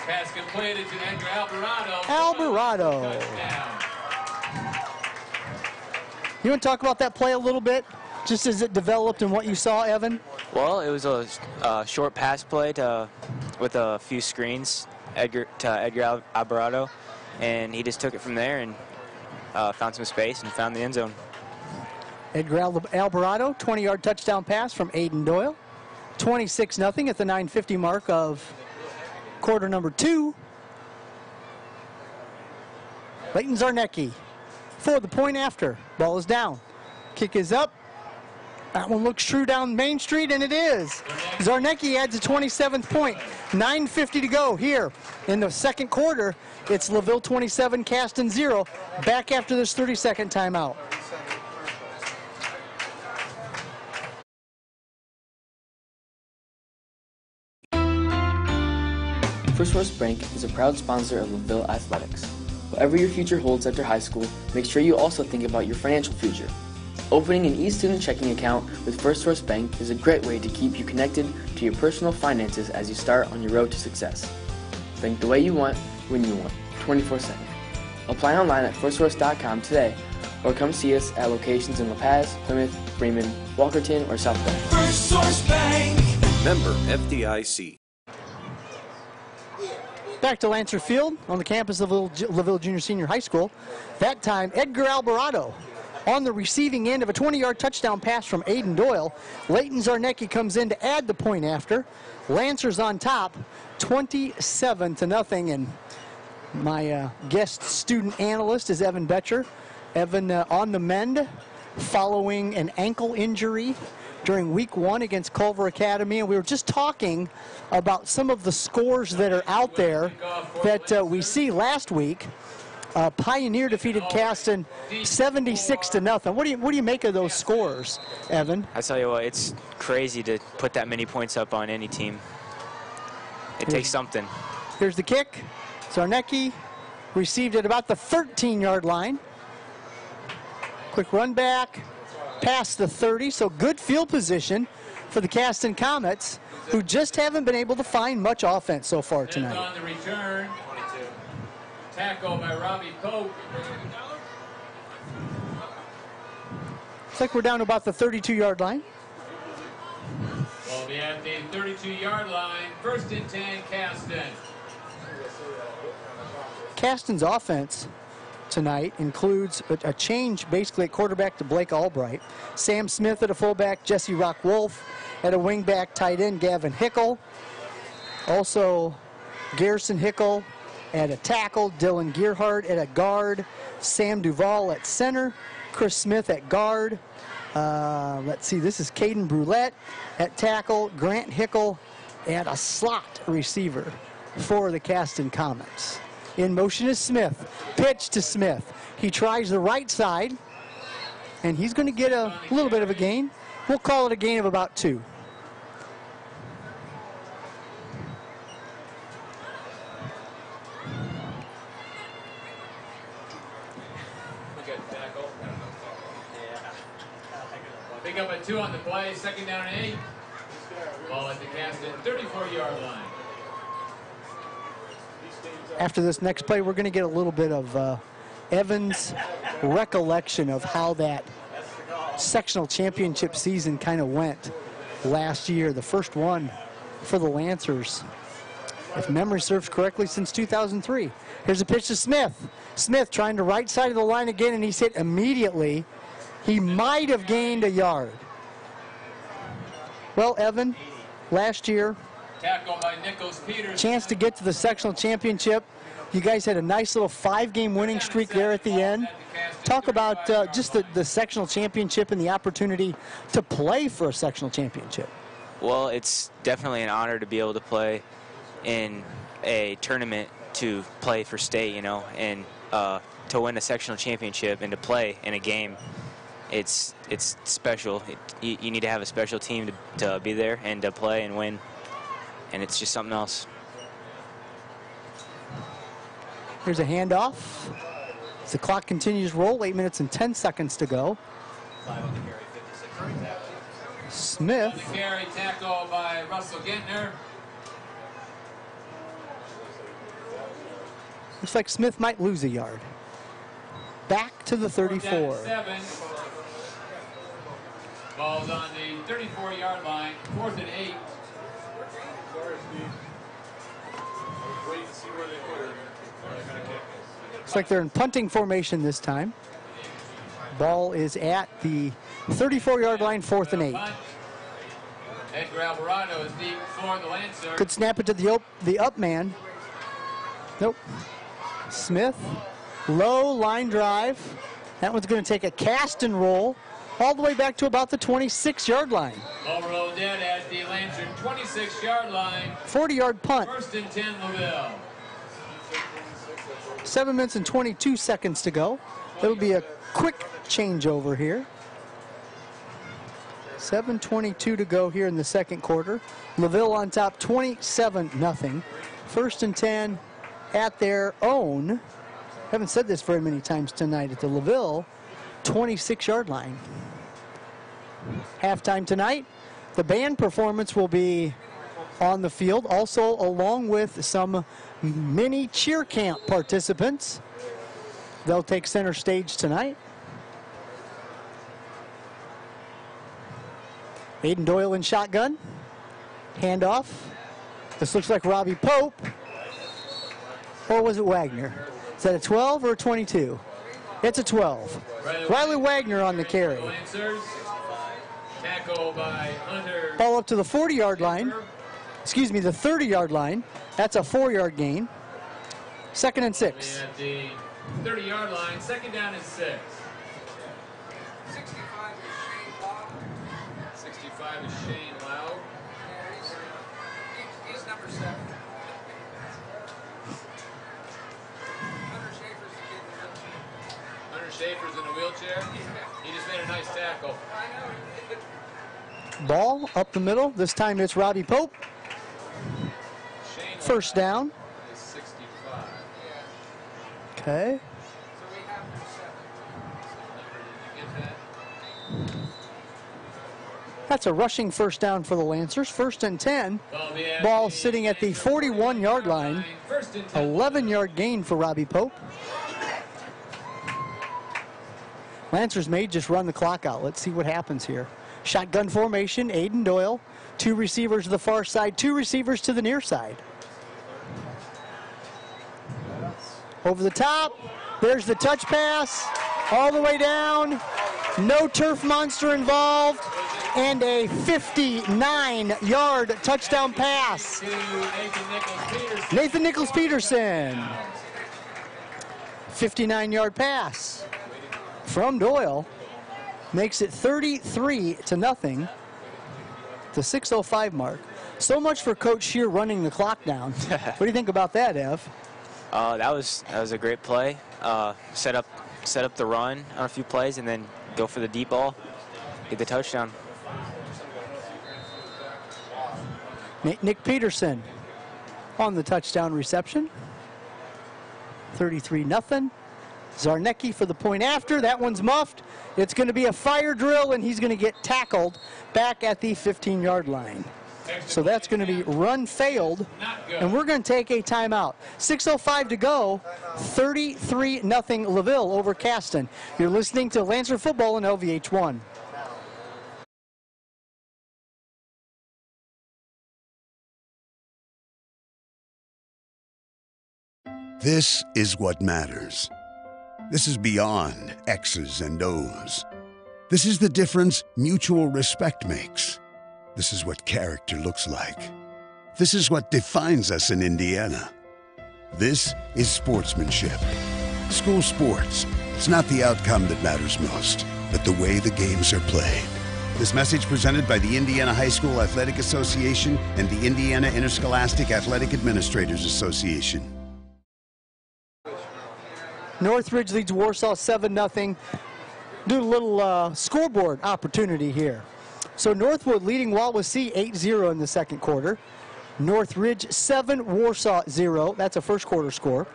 Pass completed to Edgar Alvarado. Alvarado. You want to talk about that play a little bit, just as it developed and what you saw, Evan? Well, it was a short pass play with a few screens to Edgar Alvarado, and he just took it from there and found some space and found the end zone. Edgar Alvarado, 20-yard touchdown pass from Aiden Doyle. 26-0 at the 9:50 mark of quarter number 2. Leighton Zarnecki for the point after. Ball is down. Kick is up. That one looks true down Main Street, and it is. Zarnecki adds a 27th point. 9:50 to go here in the second quarter. It's LaVille 27, Caston 0. Back after this 30-second timeout. First Source Bank is a proud sponsor of LaVille Athletics. Whatever your future holds after high school, make sure you also think about your financial future. Opening an e-student checking account with First Source Bank is a great way to keep you connected to your personal finances as you start on your road to success. Bank the way you want, when you want, 24/7. Apply online at firstsource.com today, or come see us at locations in La Paz, Plymouth, Freeman, Walkerton, or South Bend. First Source Bank. Member FDIC. Back to Lancer Field on the campus of LaVille Junior Senior High School. That time, Edgar Alvarado on the receiving end of a 20-yard touchdown pass from Aiden Doyle. Leighton Zarnecki comes in to add the point after. Lancers on top, 27-0. And my guest student analyst is Evan Betcher. Evan on the mend following an ankle injury during week 1 against Culver Academy, and we were just talking about some of the scores that are out there that we see last week. Pioneer defeated Caston 76-0. What do you make of those scores, Evan? I tell you what, it's crazy to put that many points up on any team. It takes something. Here's the kick. Zarnecki received at about the 13-yard line. Quick run back. Past the 30, so good field position for the Caston Comets, who just haven't been able to find much offense so far tonight. On the return, 22. Tackle by Robbie Pope. Looks like we're down to about the 32-yard line. We'll be at the 32-yard line. 1st and 10, Caston. Caston's offense tonight includes a change basically at quarterback to Blake Albright. Sam Smith at a fullback, Jesse Rock-Wolf at a wingback, tight end Gavin Hickel. Also Garrison Hickel at a tackle, Dylan Gearhart at a guard, Sam Duvall at center, Chris Smith at guard. Let's see, this is Caden Brulette at tackle, Grant Hickel at a slot receiver for the Caston Comets. In motion is Smith. Pitch to Smith. He tries the right side, and he's going to get a little bit of a gain. We'll call it a gain of about 2. Pick up a 2 on the play. 2nd down and 8. Ball at the Caston 34-yard line. After this next play, we're going to get a little bit of Evan's recollection of how that sectional championship season kind of went last year. The first one for the Lancers, if memory serves correctly, since 2003. Here's a pitch to Smith. Smith trying to right side of the line again, and he's hit immediately. He might have gained a yard. Well, Evan, last year, Tackle by Nichols Peters. chance to get to the sectional championship. You guys had a nice little 5-game winning streak there at the end. Talk about just the sectional championship and the opportunity to play for a sectional championship. Well, it's definitely an honor to be able to play in a tournament, to play for state, you know, and to win a sectional championship and to play in a game. It's special. You need to have a special team to be there and to play and win, and it's just something else. Here's a handoff. As the clock continues to roll, 8 minutes and 10 seconds to go. Smith. On the carry, tackle by Russell Gentner. Looks like Smith might lose a yard. Back to the 34. Ball's on the 34-yard line, 4th and 8. Looks like they're in punting formation this time. Ball is at the 34-yard line, 4th and 8. Edgar Alvarado is deep for the Lancers. Could snap it to the up man. Nope. Smith, low line drive. That one's going to take a Caston roll all the way back to about the 26-yard line. Ball rolled in at the Lancers 26-yard line. 40-yard punt. 1st and 10, LaVille. 7 minutes and 22 seconds to go. It'll be a quick changeover here. 7:22 to go here in the second quarter. LaVille on top, 27-0. 1st and 10 at their own. Haven't said this very many times tonight, at the LaVille 26-yard line. Halftime tonight, the band performance will be on the field, also along with some mini cheer camp participants. They'll take center stage tonight. Aiden Doyle in shotgun. Handoff. This looks like Robbie Pope. Or was it Wagner? Is that a 12 or a 22? It's a 12. Riley Wagner on the carry. Tackle by Hunter. Ball up to the 40-yard line. Excuse me, the 30-yard line. That's a 4-yard gain. 2nd and 6. At the 30-yard line, 2nd down and 6. 65 is Shane Lau. He's number 7. Hunter Schaefer's in a wheelchair. He just made a nice tackle. Ball up the middle. This time it's Robbie Pope. First down. 65. Okay. That's a rushing first down for the Lancers. 1st and 10. Ball sitting at the 41-yard line. 11-yard gain for Robbie Pope. Lancers may just run the clock out. Let's see what happens here. Shotgun formation, Aiden Doyle. 2 receivers to the far side, 2 receivers to the near side. Over the top. There's the touch pass. All the way down. No turf monster involved. And a 59-yard touchdown pass. Nathan Nichols-Peterson. 59-yard pass from Doyle. Makes it 33-0. The 6:05 mark. So much for Coach Shear running the clock down. What do you think about that, Ev? That was a great play. Set up the run on a few plays and then go for the deep ball, get the touchdown. Nick Peterson on the touchdown reception. 33-0. Zarnecki for the point after. That one's muffed. It's going to be a fire drill, and he's going to get tackled back at the 15-yard line. So that's going to be run failed, and we're going to take a timeout. 6:05 to go, 33-0 LaVille over Caston. You're listening to Lancer Football on LVH1. This is what matters. This is beyond X's and O's. This is the difference mutual respect makes. This is what character looks like. This is what defines us in Indiana. This is sportsmanship. School sports. It's not the outcome that matters most, but the way the games are played. This message presented by the Indiana High School Athletic Association and the Indiana Interscholastic Athletic Administrators Association. Northridge leads Warsaw 7-0. Do a little scoreboard opportunity here. So Northwood leading Wawasee 8-0 in the second quarter. Northridge 7, Warsaw 0. That's a first quarter score.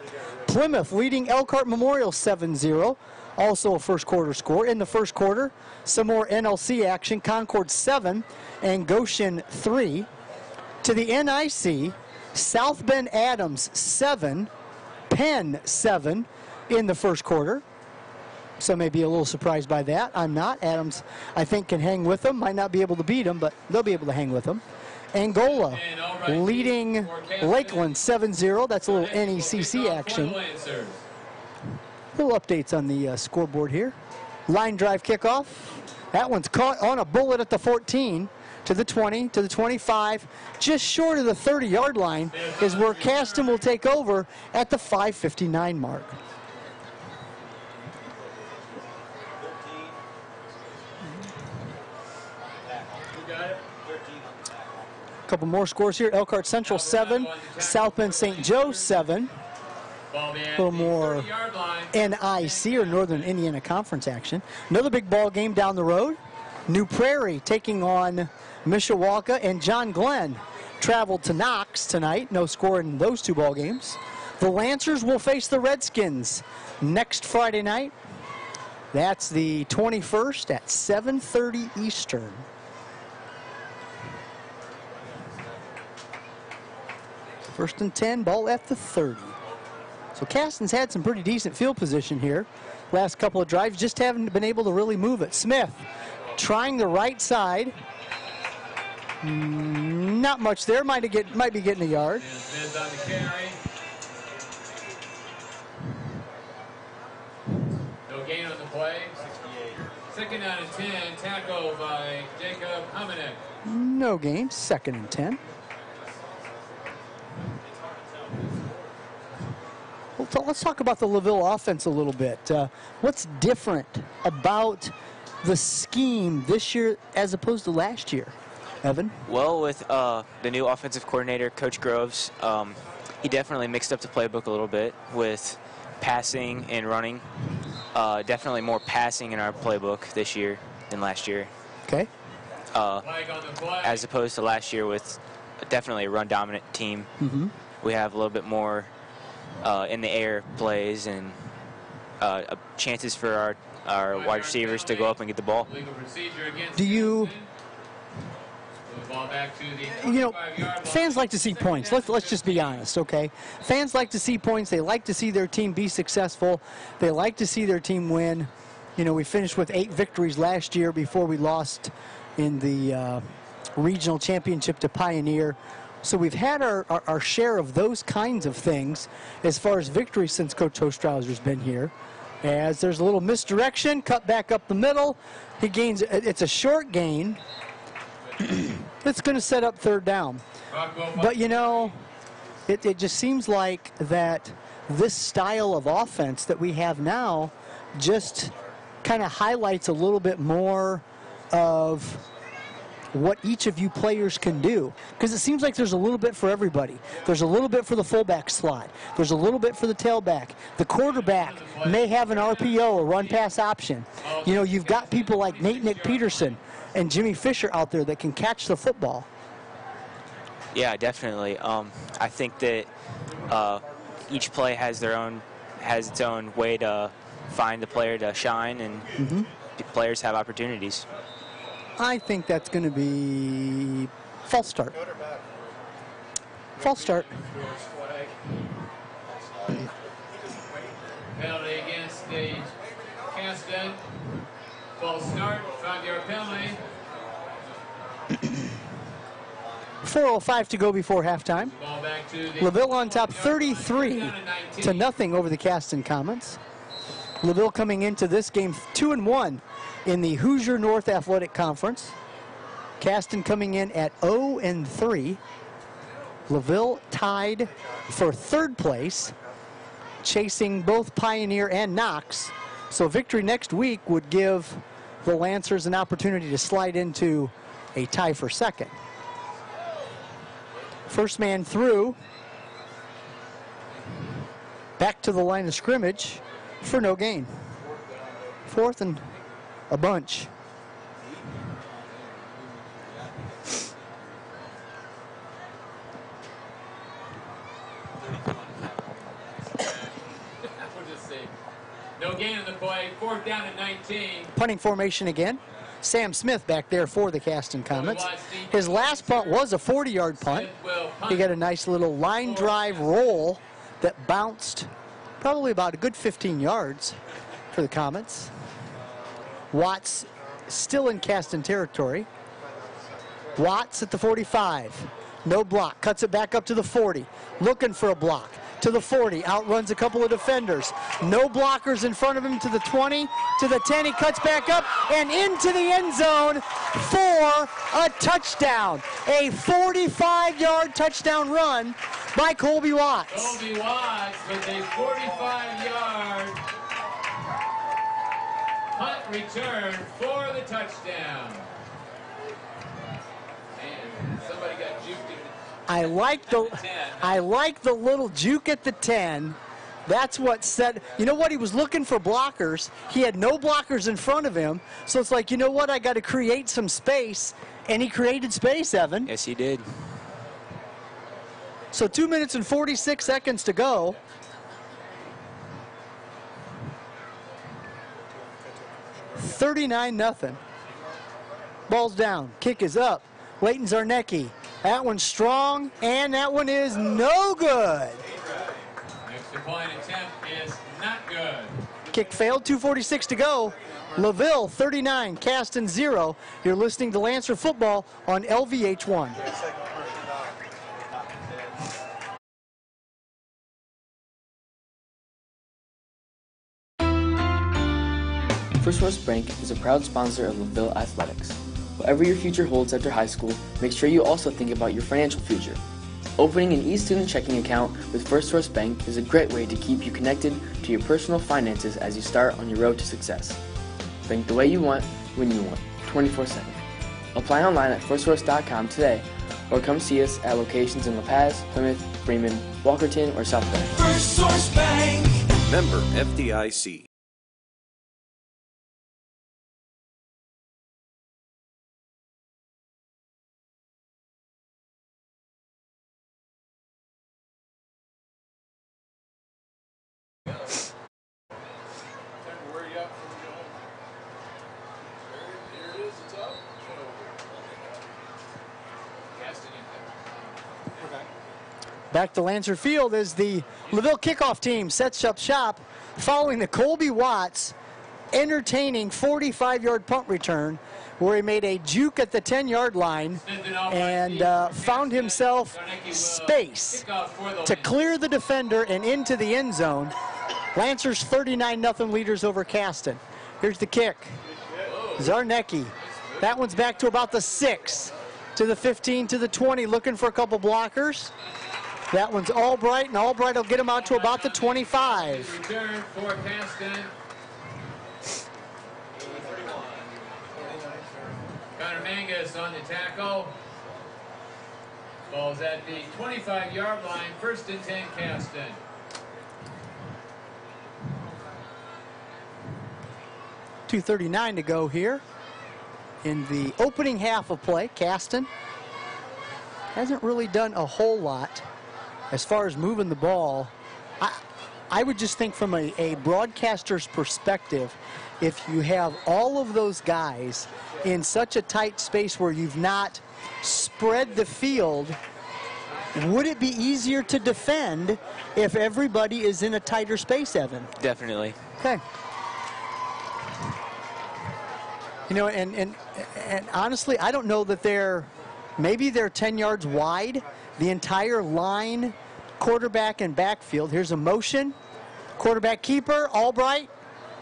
Plymouth leading Elkhart Memorial 7-0. Also a first quarter score. In the first quarter, some more NLC action. Concord 7 and Goshen 3. To the NIC, South Bend Adams 7, Penn 7 in the first quarter. Some may be a little surprised by that. I'm not. Adams, I think, can hang with them. Might not be able to beat them, but they'll be able to hang with them. Angola leading Lakeland 7-0. That's a little NECC action. Little updates on the scoreboard here. Line drive kickoff. That one's caught on a bullet at the 14, to the 20, to the 25. Just short of the 30-yard line is where Caston will take over at the 5:59 mark. A couple more scores here. Elkhart Central 7, South Bend St. Joe 7. A little more NIC or Northern Indiana Conference action. Another big ball game down the road. New Prairie taking on Mishawaka, and John Glenn traveled to Knox tonight. No score in those two ball games. The Lancers will face the Redskins next Friday night. That's the 21st at 7:30 Eastern. First and 10, ball at the 30. So Caston's had some pretty decent field position here. Last couple of drives, just haven't been able to really move it. Smith trying the right side. Not much there, might be getting a yard. Smith on the carry. No gain on the play. 2nd down and 10, tackle by Jacob Hamanek. No gain, 2nd and 10. Let's talk about the LaVille offense a little bit. What's different about the scheme this year as opposed to last year, Evan? Well, with the new offensive coordinator, Coach Groves, he definitely mixed up the playbook a little bit with passing and running. Definitely more passing in our playbook this year than last year. Okay. As opposed to last year with definitely a run-dominant team. Mm-hmm. We have a little bit more in the air plays and chances for our wide receivers to go up and get the ball. Do you fans like to see points. Let's just be honest, okay? Fans like to see points. They like to see their team be successful. They like to see their team win. You know, we finished with 8 victories last year before we lost in the regional championship to Pioneer. So we've had our share of those kinds of things as far as victories since Coach Hostrauser's been here. As there's a little misdirection, cut back up the middle. He gains, it's a short gain. It's going to set up 3rd down. But, you know, it just seems like that this style of offense that we have now just kind of highlights a little bit more of what each of you players can do, because it seems like there's a little bit for everybody. There's a little bit for the fullback slot. There's a little bit for the tailback. The quarterback may have an RPO, a run-pass option. You know, you've got people like Nick Peterson and Jimmy Fisher out there that can catch the football. Yeah, definitely. I think that each play has its own way to find the player to shine, and players have opportunities. I think that's going to be false start. False start. Penalty against the Caston. False start, 5-yard penalty. 4:05 to go before halftime. LaVille on top 33-0 over the Caston Comets. LaVille coming into this game 2-1 in the Hoosier North Athletic Conference. Caston coming in at 0-3. LaVille tied for third place, chasing both Pioneer and Knox. So victory next week would give the Lancers an opportunity to slide into a tie for second. First man through. Back to the line of scrimmage for no gain. Fourth and a bunch. No gain on the play, 4th down and 19. Punting formation again. Sam Smith back there for the Caston Comets. His last punt was a 40-yard punt. He got a nice little line drive roll that bounced probably about a good 15 yards for the Comets. Watts still in Caston territory. Watts at the 45. No block. Cuts it back up to the 40. Looking for a block. To the 40, outruns a couple of defenders. No blockers in front of him to the 20, to the 10, he cuts back up and into the end zone for a touchdown. A 45-yard touchdown run by Colby Watts. Colby Watts with a 45-yard punt return for the touchdown. And somebody got juked in. I like the little juke at the 10. That's what said, you know what, he was looking for blockers. He had no blockers in front of him. So it's like, you know what, I got to create some space. And he created space, Evan. Yes, he did. So 2 minutes and 46 seconds to go. $39-0. Ball's down. Kick is up. Leighton Zarnecki. That one's strong, and that one is no good. Extra point attempt is not good. Kick failed, 2:46 to go. LaVille 39, Caston 0. You're listening to Lancer Football on LVH1. First Source Bank is a proud sponsor of LaVille Athletics. Whatever your future holds after high school, make sure you also think about your financial future. Opening an e-student checking account with First Source Bank is a great way to keep you connected to your personal finances as you start on your road to success. Bank the way you want, when you want, 24/7. Apply online at firstsource.com today, or come see us at locations in La Paz, Plymouth, Freeman, Walkerton, or South Bend. First Source Bank. Member FDIC. Back to Lancer Field as the LaVille kickoff team sets up shop following the Colby Watts entertaining 45-yard punt return where he made a juke at the 10-yard line and found himself space to clear the defender and into the end zone. Lancers 39-0 leaders over Caston. Here's the kick. Zarnecki. That one's back to about the 6, to the 15, to the 20, looking for a couple blockers. That one's Albright, and Albright will get him out to about the 25. Return for Caston. Connor Mangus on the tackle. Ball's at the 25-yard line, 1st and 10, Caston. .239 to go here in the opening half of play. Caston hasn't really done a whole lot as far as moving the ball. I would just think from a broadcaster's perspective, if you have all of those guys in such a tight space where you've not spread the field, would it be easier to defend if everybody is in a tighter space, Evan? Definitely. Okay. You know, and honestly, I don't know that maybe they're 10 yards wide, the entire line, quarterback and backfield. Here's a motion. Quarterback keeper, Albright,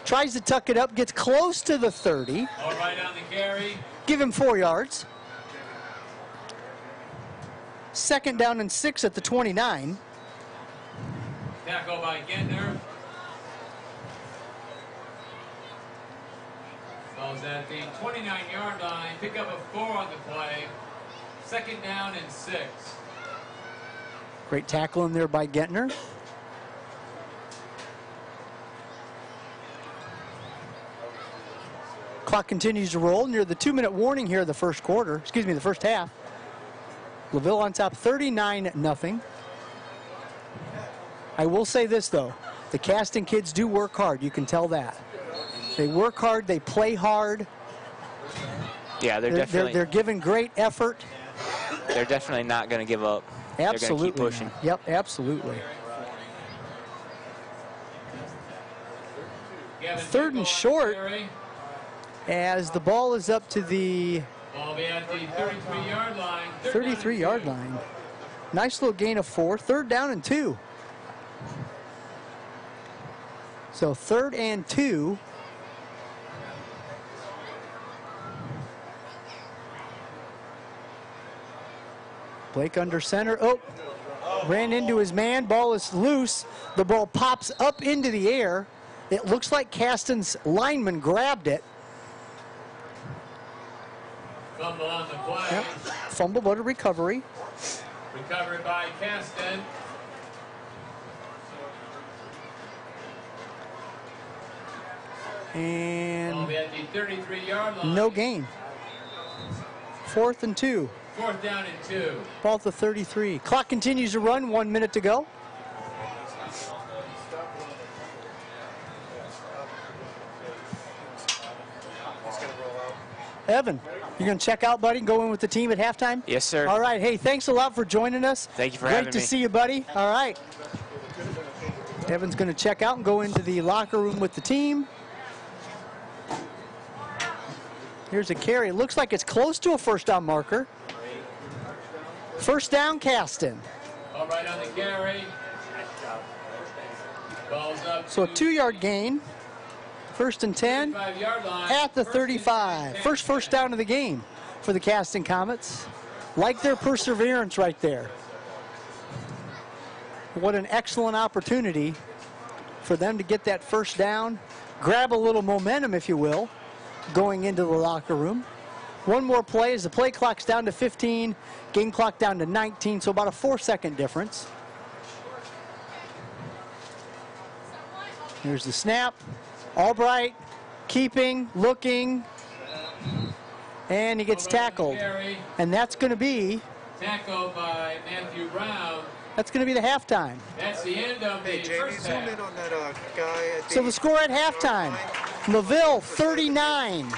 tries to tuck it up, gets close to the 30. Albright on the carry. Give him 4 yards. Second down and 6 at the 29. Tackle by Gentner. Ball's at the 29-yard line. Pick up a 4 on the play. Second down and 6. Great tackle in there by Gentner. Clock continues to roll near the 2-minute warning here of the first quarter. Excuse me, the first half. LaVille on top 39-0. I will say this though, the Caston kids do work hard. You can tell that. They work hard, they play hard. Yeah, they're giving great effort. They're definitely not going to give up. Absolutely. They're going to keep pushing. Yep, absolutely. Third and short as the ball is up to the 33-yard line. 33-yard line. Nice little gain of 4. Third down and 2. So 3rd and 2. Blake under center. Oh, ran into his man. Ball is loose. The ball pops up into the air. It looks like Caston's lineman grabbed it. Fumble on the play. Yep. Fumble, but a recovery. Recovered by Caston. And Ball at the 33-yard line. no gain. 4th and 2. 4th down and 2. Ball at the 33. Clock continues to run. 1 minute to go. Evan, you going to check out, buddy, and go in with the team at halftime? Yes, sir. All right. Hey, thanks a lot for joining us. Thank you for having me. Great to see you, buddy. All right. Evan's going to check out and go into the locker room with the team. Here's a carry. Looks like it's close to a first down marker. First down, Caston. All right on the carry. Ball's up. So a 2-yard gain. 1st and 10 at the 35. First down of the game for the Caston Comets. Like their perseverance right there. What an excellent opportunity for them to get that first down, grab a little momentum, if you will, going into the locker room. One more play as the play clock's down to 15, game clock down to 19, so about a 4-second difference. Here's the snap. Albright keeping, looking, and he gets tackled. And that's going to be tackled by Matthew Brown. That's going to be the halftime. That's the end of the first half. Zoom in on that guy at So the score at halftime, LaVille 39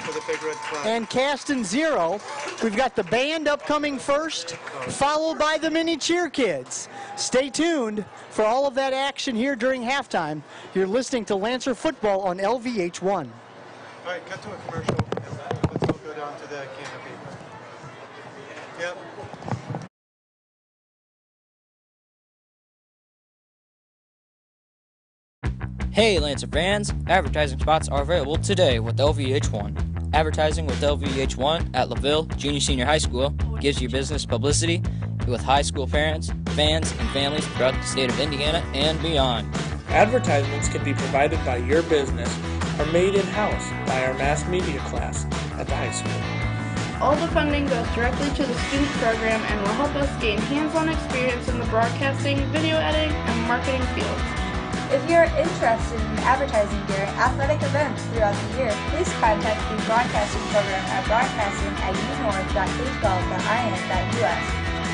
and Caston 0. We've got the band upcoming first, followed by the mini cheer kids. Stay tuned for all of that action here during halftime. You're listening to Lancer Football on LVH1. All right, cut to a commercial. Let's all go down to the canopy. Yep. Hey Lancer fans, advertising spots are available today with LVH1. Advertising with LVH1 at LaVille Junior Senior High School gives you business publicity with high school parents, fans, and families throughout the state of Indiana and beyond. Advertisements can be provided by your business or made in-house by our mass media class at the high school. All the funding goes directly to the student program and will help us gain hands-on experience in the broadcasting, video editing, and marketing fields. If you are interested in advertising during athletic events throughout the year, please contact the broadcasting program at broadcasting@unorth.ksgov.in.us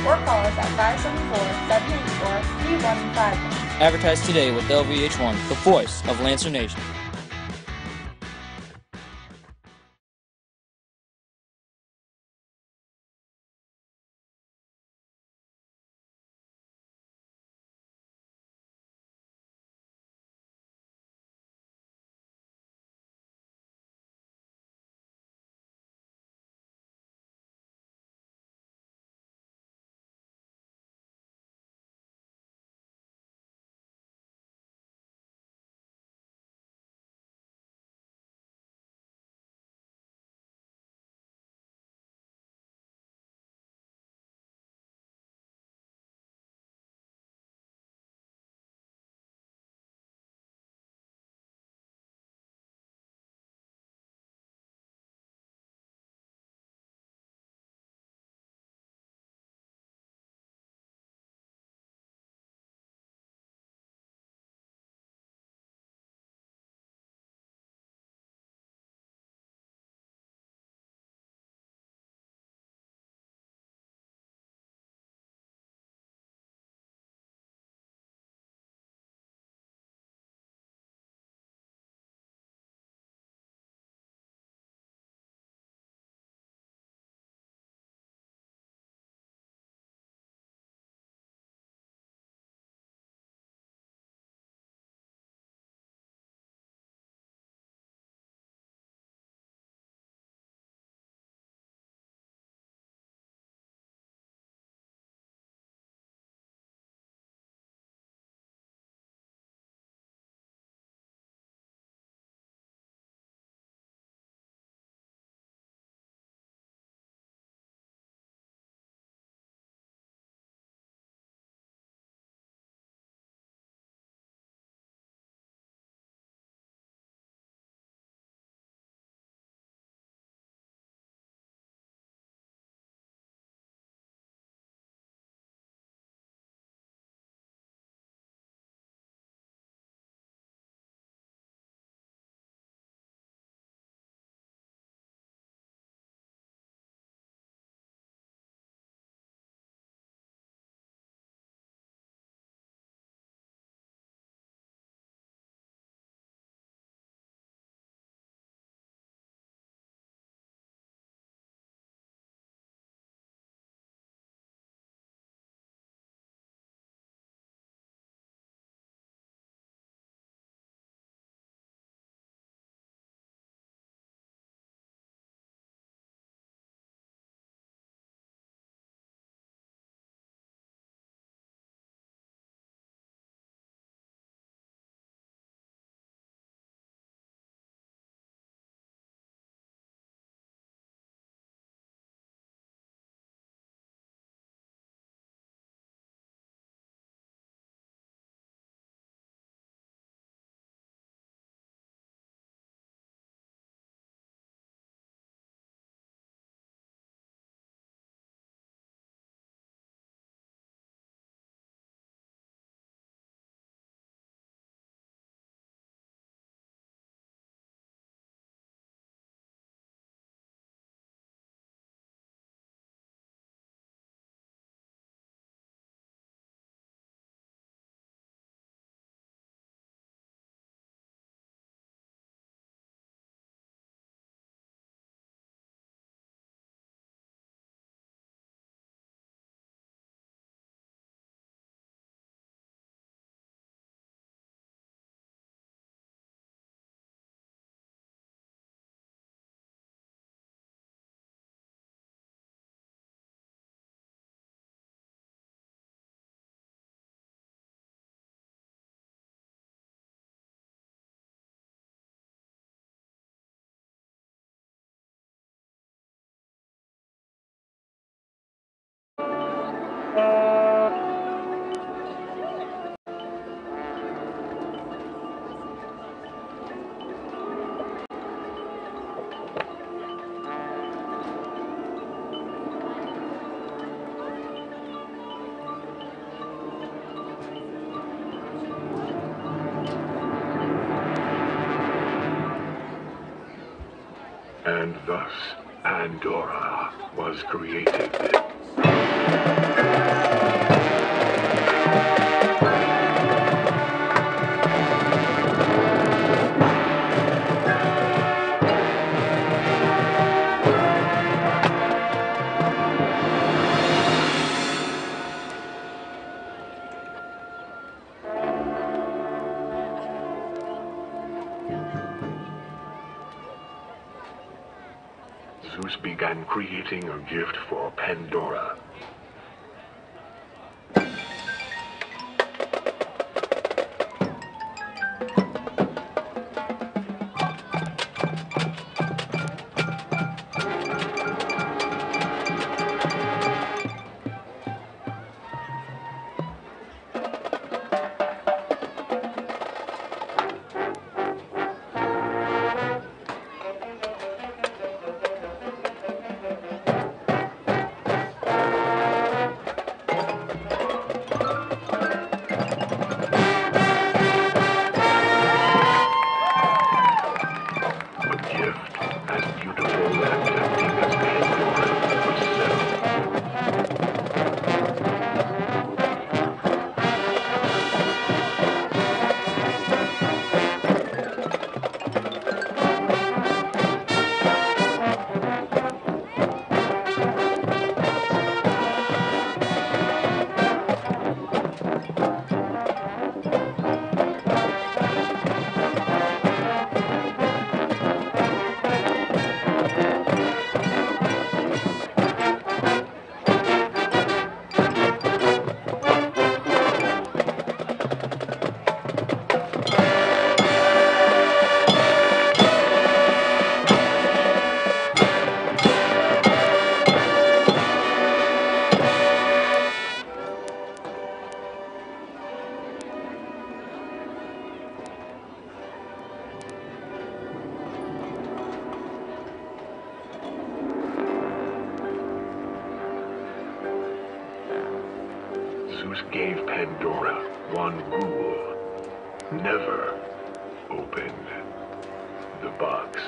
or call us at 574-784-3151. Advertise today with LVH1, the voice of Lancer Nation. And thus, Pandora was created. Zeus began creating a gift for Pandora. Zeus gave Pandora one rule: never open the box.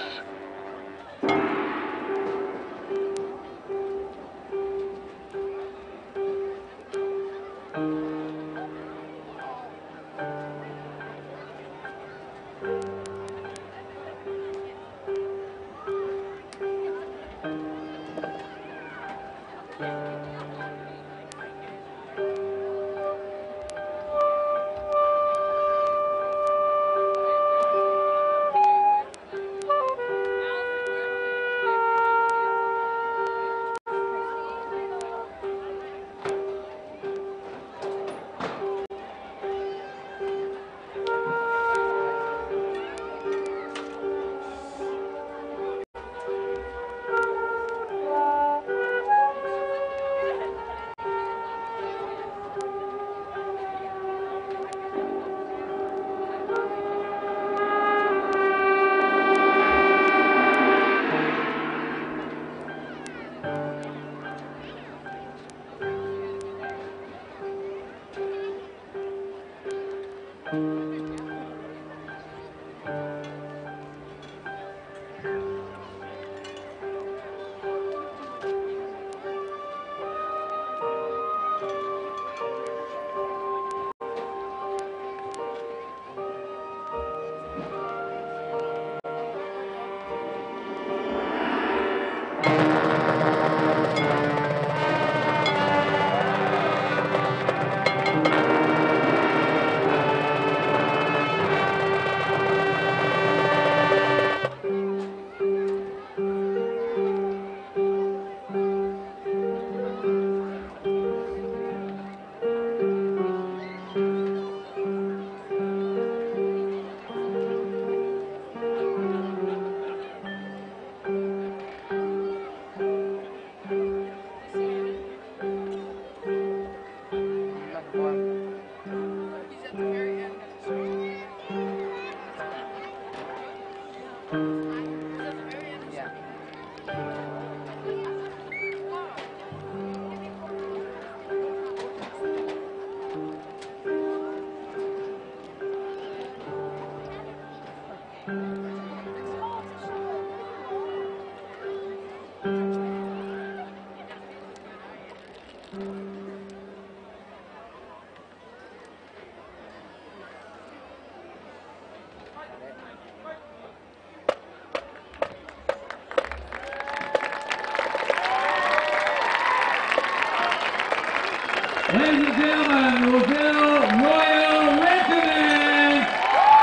Ladies and gentlemen, LaVille Royal Regiment!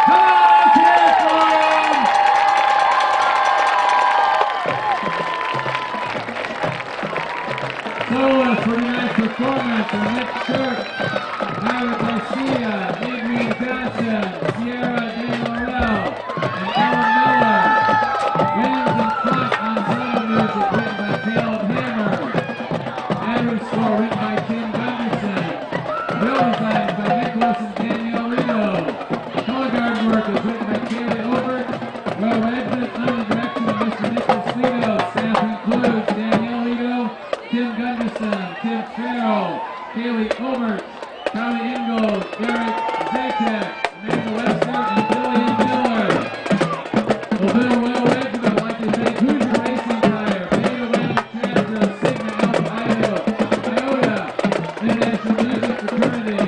Come on, cheer for them! Soloists for tonight's performance are Nick Shirk, Ira Garcia, Adrian Caston, Sierra De Laurel, and Ellen Miller. Williams and front ensemble music written by Caleb Hammer. Adams score written by Tim Gunderson. Bill designs by Nicholas and Danielle Rito. Color guard work is written by Kaylee Obert. Royal Regiment under the direction of Mr. Nicholas Rito. Staff includes Danielle Rito, Tim Gunderson, Tim Farrell, Kaylee Obert, Charlie Ingalls, Eric Zatek, Amanda Webster, and Billy Miller. LaVille Royal Regiment would like to thank Hoosier Racing Tire, Beta Web Tractor, Sigma Alpha Iota, International Music Fraternity,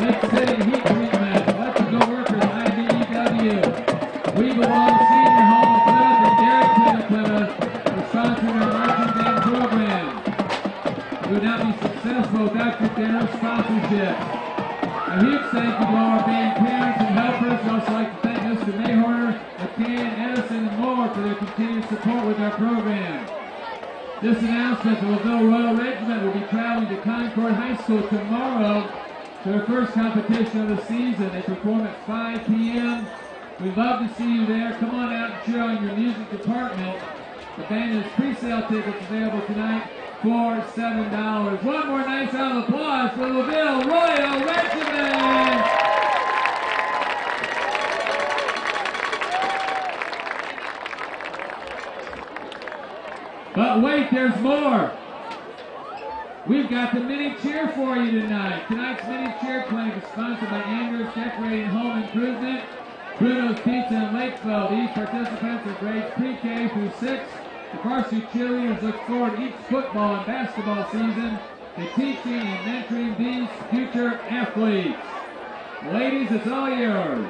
Lake City Heat Treatment, Electrical Workers, IBEW, We Belong Senior Home of Plymouth, and Derek Plymouth for sponsoring our marching band program. We would not be successful without your generous sponsorship. A huge thank you to all our band parents and helpers. I'd also like to thank Mr. Mayhorner, McCann, Edison, and more for their continued support with our program. This announcement, the LaVille Royal Regiment will be traveling to Concord High School tomorrow for their first competition of the season. They perform at 5 p.m. We'd love to see you there. Come on out and cheer on your music department. The band has pre-sale tickets available tonight for $7. One more nice round of applause for LaVille Royal Regiment! But wait, there's more. We've got the mini cheer for you tonight. Tonight's mini cheer clinic is sponsored by Andrews Decorating Home Improvement, Bruno's Pizza in Lakeville. These participants are grades pre-K through 6. The varsity cheerleaders look forward each football and basketball season to teaching and mentoring these future athletes. Ladies, it's all yours.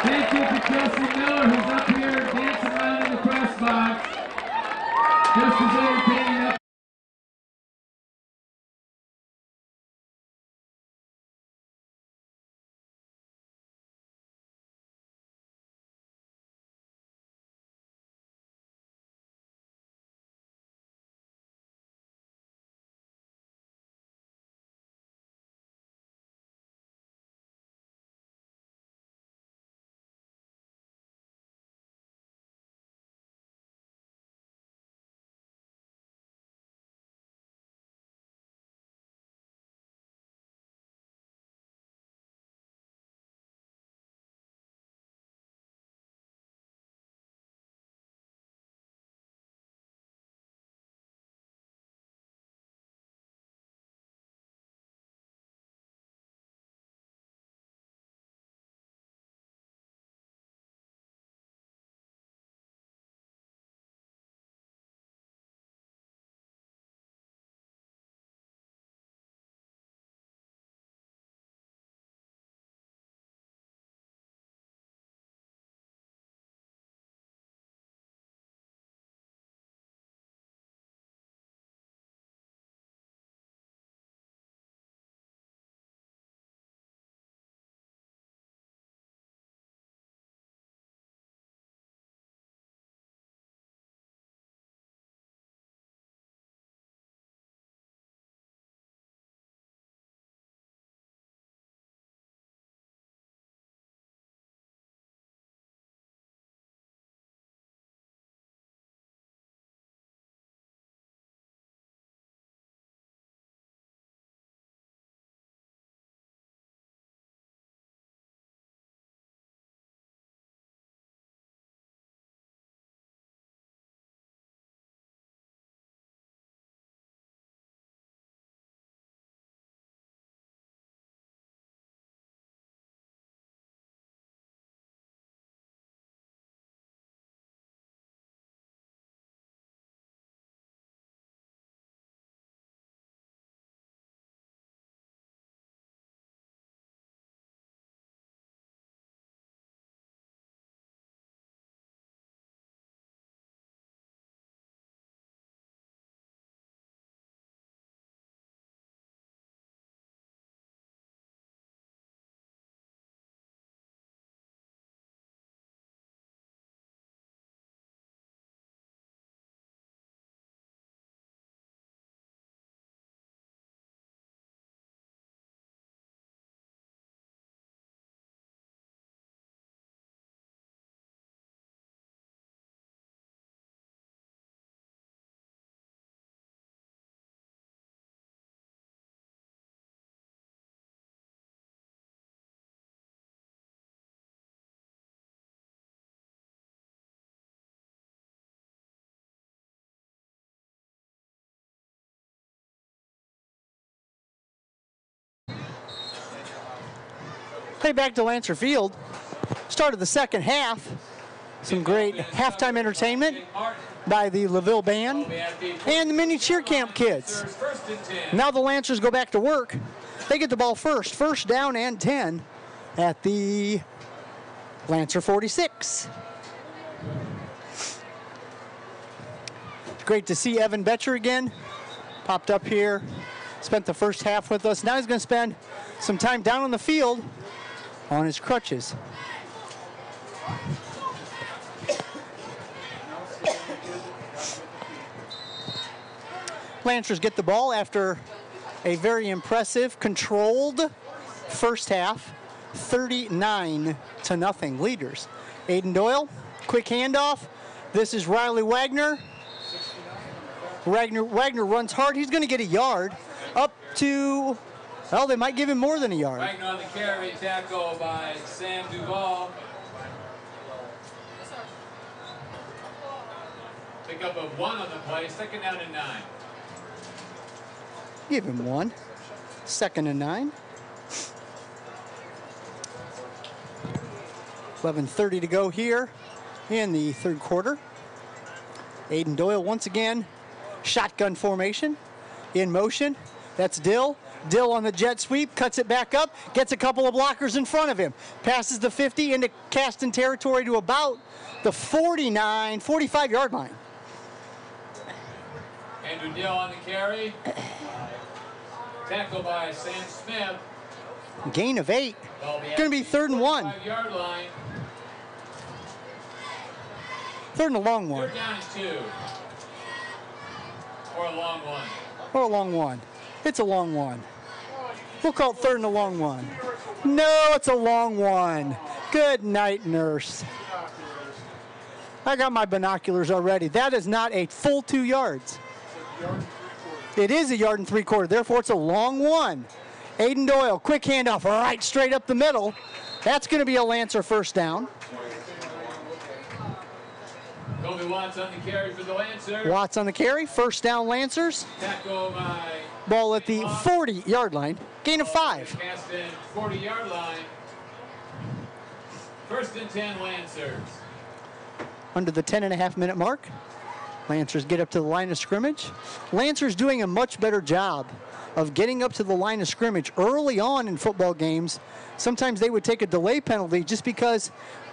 Thank you to Caston Miller, who's up here dancing around in the press box. Just as entertaining up. Play back to Lancer Field. Start of the second half. Some great halftime entertainment by the LaVille band and the mini cheer camp kids. Now the Lancers go back to work. They get the ball first. First down and 10 at the Lancer 46. It's great to see Evan Betcher again. Popped up here, spent the first half with us. Now he's going to spend some time down on the field on his crutches. Lancers get the ball after a very impressive, controlled first half, 39-0 leaders. Aiden Doyle, quick handoff. This is Riley Wagner. Wagner runs hard. He's going to get a yard up to, well, they might give him more than a yard. Wagner on the carry, tackle by Sam Duvall. Pick up a 1 on the play, second down and 9. Give him 1. Second and 9. 11:30 to go here in the third quarter. Aiden Doyle once again, shotgun formation, in motion. That's Dill. Dill on the jet sweep, cuts it back up, gets a couple of blockers in front of him. Passes the 50 into Caston territory to about the 49, 45-yard line. Andrew Dill on the carry. Tackle by Sam Smith. Gain of 8. Going to be 3rd and 1. 5-yard line. 3rd and a long one. 3rd down and 2. Or a long one. Or a long one. It's a long one. We'll call it 3rd and a long one. No, it's a long one. Good night, nurse. I got my binoculars already. That is not a full 2 yards. It is a 1 3/4 yards. Therefore, it's a long one. Aiden Doyle, quick handoff, right straight up the middle. That's going to be a Lancer first down. Kobe Watts on the carry for the Lancers. Watts on the carry, first down Lancers. Tackle by Ball at the 40-yard line. Gain of 5. Caston, 40-yard line. 1st and 10 Lancers. Under the 10.5-minute mark. Lancers get up to the line of scrimmage. Lancers doing a much better job of getting up to the line of scrimmage early on in football games. Sometimes they would take a delay penalty just because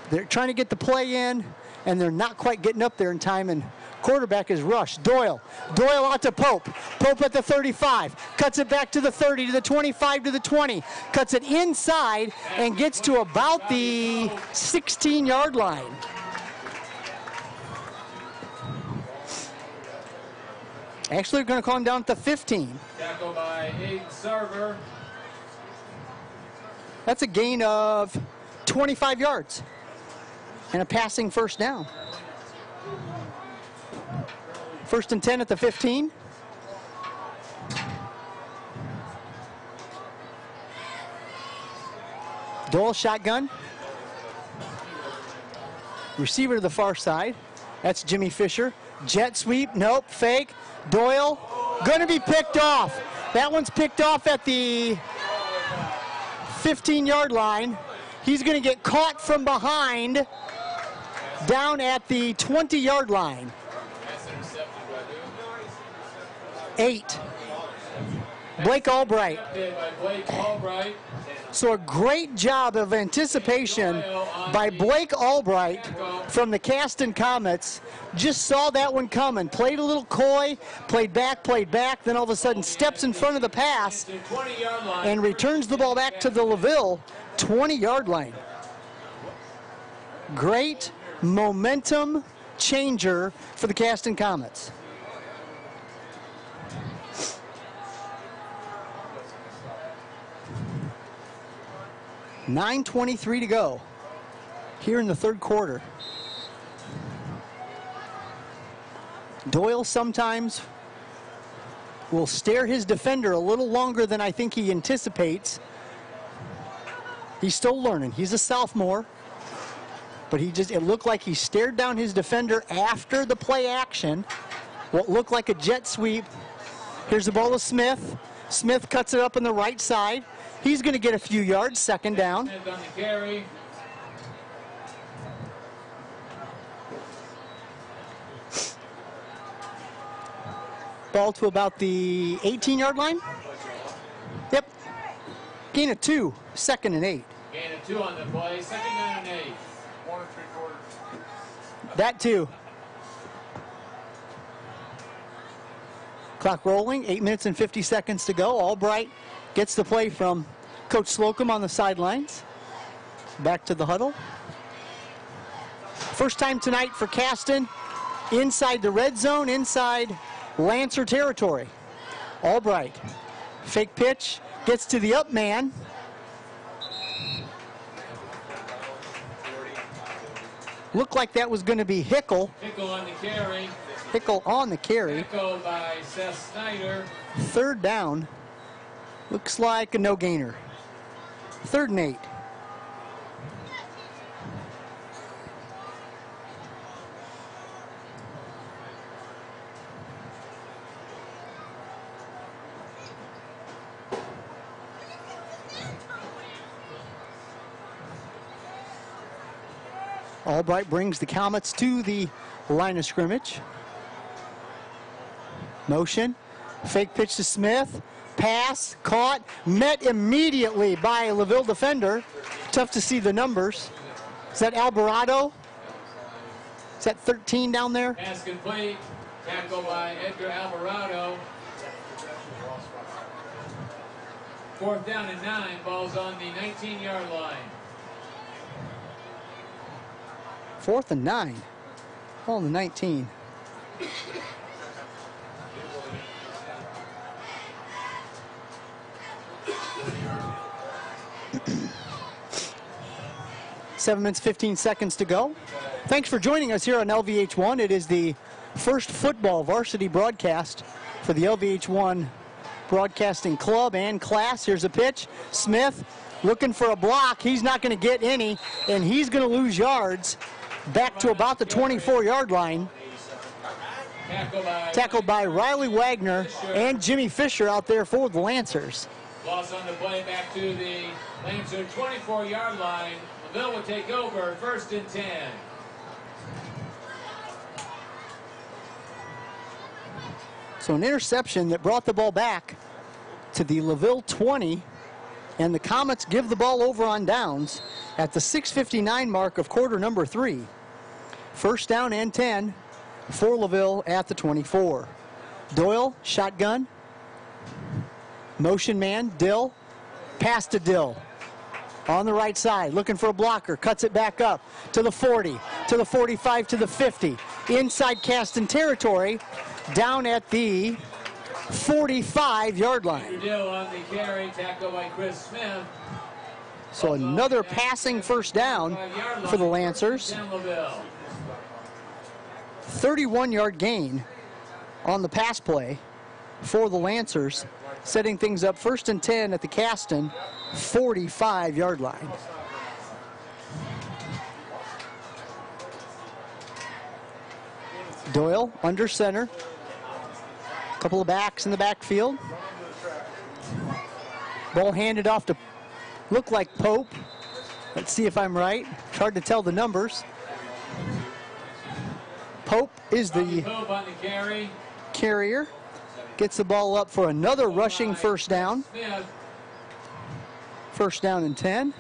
they're trying to get the play in and they're not quite getting up there in time, and quarterback is rushed. Doyle out to Pope. Pope at the 35, cuts it back to the 30, to the 25, to the 20, cuts it inside and gets to about the 16-yard line. Actually, we're going to call him down at the 15. Tackle by Aiden Sarver. That's a gain of 25 yards and a passing first down. 1st and 10 at the 15. Doyle shotgun. Receiver to the far side. That's Jimmy Fisher. Jet sweep, nope, fake. Doyle, going to be picked off. That one's picked off at the 15-yard line. He's going to get caught from behind down at the 20-yard line. 8. Blake Albright. So a great job of anticipation by Blake Albright from the Caston Comets. Just saw that one coming. Played a little coy, played back, then all of a sudden steps in front of the pass and returns the ball back to the LaVille 20-yard line. Great momentum changer for the Caston Comets. .9:23 to go here in the 3rd quarter. Doyle sometimes will stare his defender a little longer than I think he anticipates. He's still learning. He's a sophomore, but it looked like he stared down his defender after the play action. What looked like a jet sweep. Here's the ball to Smith. Smith cuts it up on the right side. He's going to get a few yards, 2nd down. Smith on the carry. Ball to about the 18-yard line. Yep. Gain of 2, 2nd and 8. Gain of 2 on the play, 2nd down and 8. 1 3/4. That too. Clock rolling, 8 minutes and 50 seconds to go. Albright gets the play from Coach Slocum on the sidelines. Back to the huddle. First time tonight for Caston inside the red zone, inside Lancer territory. Albright, fake pitch, gets to the up man. Looked like that was going to be Hickel. Hickel on the carry. Hickel on the carry. Hickel by Seth Snyder. 3rd down. Looks like a no-gainer. 3rd and 8. Albright brings the Comets to the line of scrimmage. Motion. Fake pitch to Smith. Pass, caught, met immediately by a LaVille defender. Tough to see the numbers. Is that Alvarado? Is that 13 down there? Pass complete. Tackle by Edgar Alvarado. 4th down and 9. Ball's on the 19-yard line. 4th and 9. Ball on the 19. Seven minutes, 15 seconds to go. Thanks for joining us here on LVH1. It is the first football varsity broadcast for the LVH1 Broadcasting Club and class. Here's a pitch. Smith looking for a block. He's not going to get any, and he's going to lose yards back to about the 24-yard line. Tackled by Riley Wagner and Jimmy Fisher out there for the Lancers. Loss on the play back to the Lancer 24-yard line. LaVille will take over, 1st and 10. So an interception that brought the ball back to the LaVille 20, and the Comets give the ball over on downs at the 6:59 mark of quarter number 3. 1st down and 10 for LaVille at the 24. Doyle, shotgun. Motion man, Dill. Pass to Dill. On the right side, looking for a blocker, cuts it back up to the 40, to the 45, to the 50. Inside Caston territory, down at the 45-yard line. Dill on the carry, tackled by Chris Smith. So another passing 1st down for the Lancers. 31-yard gain on the pass play for the Lancers, setting things up 1st and 10 at the Caston 45-yard line. Doyle under center. Couple of backs in the backfield. Ball handed off to look like Pope. Let's see if I'm right. It's hard to tell the numbers. Pope is the carrier. Gets the ball up for another rushing 1st down. 1st down and 10.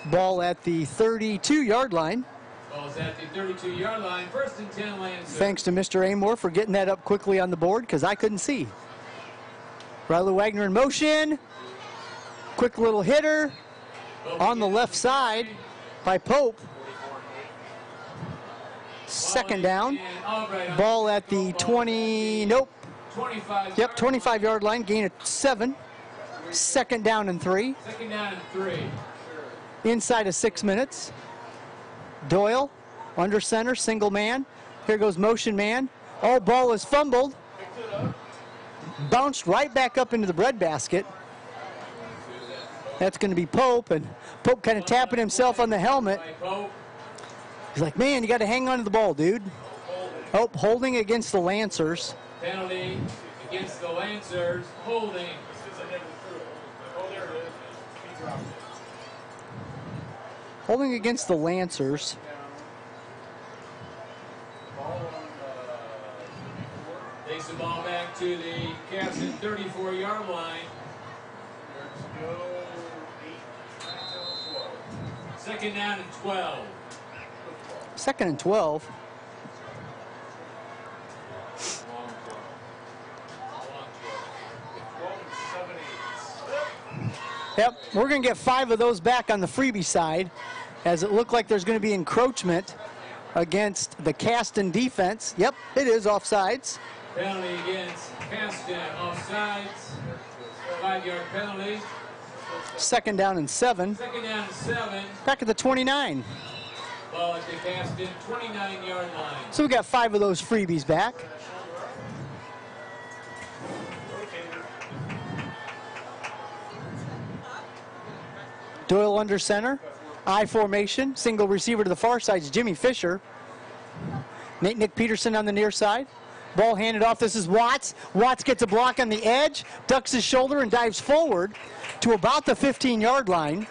Ball at the 32-yard line. Ball's at the 32-yard line. 1st and 10 Lancers. Thanks to Mr. Amor for getting that up quickly on the board because I couldn't see. Riley Wagner in motion. Quick little hitter on the left side by Pope. 2nd down. Ball at the 20, nope. 25-yard line, gain of 7. 2nd down and 3. 2nd down and 3. Inside of 6 minutes. Doyle under center, single man. Here goes motion man. Oh, ball is fumbled. Bounced right back up into the breadbasket. That's going to be Pope, and Pope kind of tapping himself on the helmet. He's like, man, you got to hang on to the ball, dude. Oh, holding against the Lancers. Penalty against the Lancers, holding. Holding against the Lancers. Takes the ball back to the Caston 34-yard line. 2nd down and 12. 2nd and 12. Yep, we're going to get 5 of those back on the freebie side, as it looked like there's going to be encroachment against the Caston defense. Yep, it is offsides. Penalty against Caston, offsides. 5-yard penalty. 2nd down and 7. 2nd down and 7. Back at the 29. Ball at the Caston 29-yard line. So we got 5 of those freebies back. Doyle under center. I formation. Single receiver to the far side is Jimmy Fisher. Nick Peterson on the near side. Ball handed off. This is Watts. Watts gets a block on the edge, ducks his shoulder, and dives forward to about the 15-yard line.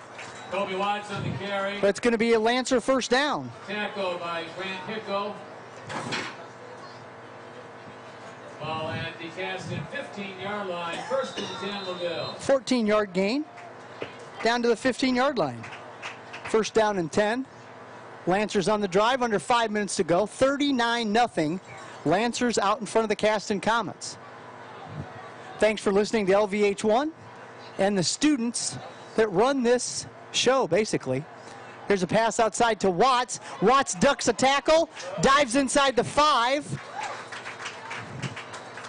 Kobe Watts on the carry. But it's going to be a Lancer 1st down. Tackle by Grant Hickle. Ball at the Caston 15-yard line. First and 10, LaVille. 14-yard gain down to the 15-yard line. First down and 10. Lancers on the drive, under 5 minutes to go. 39-0. Lancers out in front of the Caston Comets. Thanks for listening to LVH1 and the students that run this show, basically. Here's a pass outside to Watts. Watts ducks a tackle, dives inside the 5.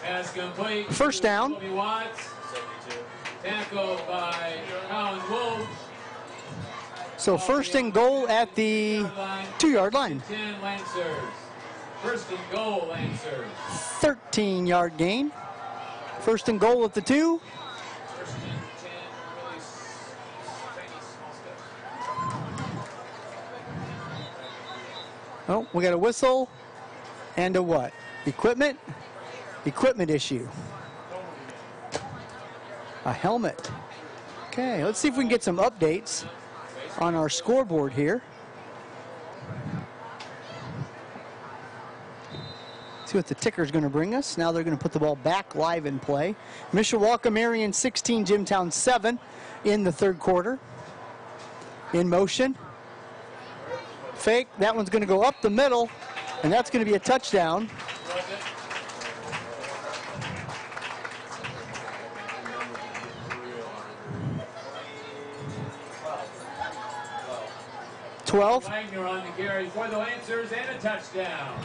Pass complete. First down. Kobe Watts. Tackled by Colin Wolf. So first and goal at the 2-yard line. 10 Lancers. First and goal, Lancers. 13-yard gain. First and goal at the 2. First and 10, really tiny, small steps. Oh, we got a whistle and a what? Equipment? Equipment issue. A helmet. Okay, let's see if we can get some updates on our scoreboard here. See what the ticker is going to bring us. Now they're going to put the ball back live in play. Mishawaka Marion 16, Jimtown 7 in the third quarter. In motion. Fake. That one's going to go up the middle, and that's going to be a touchdown. Wagner on the carry for the Lancers and a touchdown.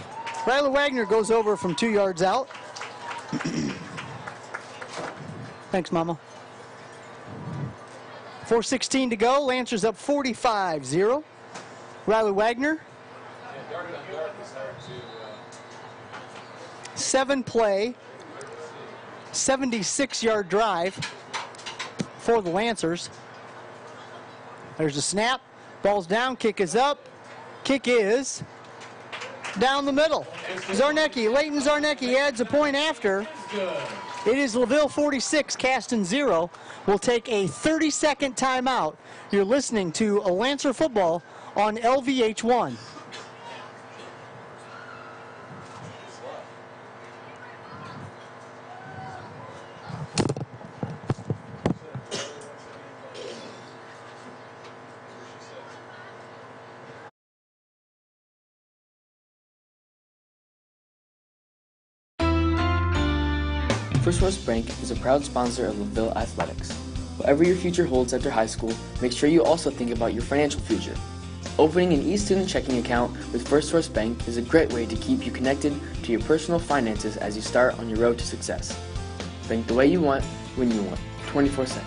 Riley Wagner goes over from 2 yards out. Thanks, Mama. 4:16 to go. Lancers up 45-0. Riley Wagner. 7-play, 76-yard drive for the Lancers. There's a snap. Ball's down, kick is up. Kick is down the middle. Zarnecki, Leighton Zarnecki adds a point after. It is LaVille 46, Caston 0. We'll take a 30-second timeout. You're listening to a Lancer football on LVH1. First Source Bank is a proud sponsor of LaVille Athletics. Whatever your future holds after high school, make sure you also think about your financial future. Opening an e-student checking account with First Source Bank is a great way to keep you connected to your personal finances as you start on your road to success. Bank the way you want, when you want, 24/7.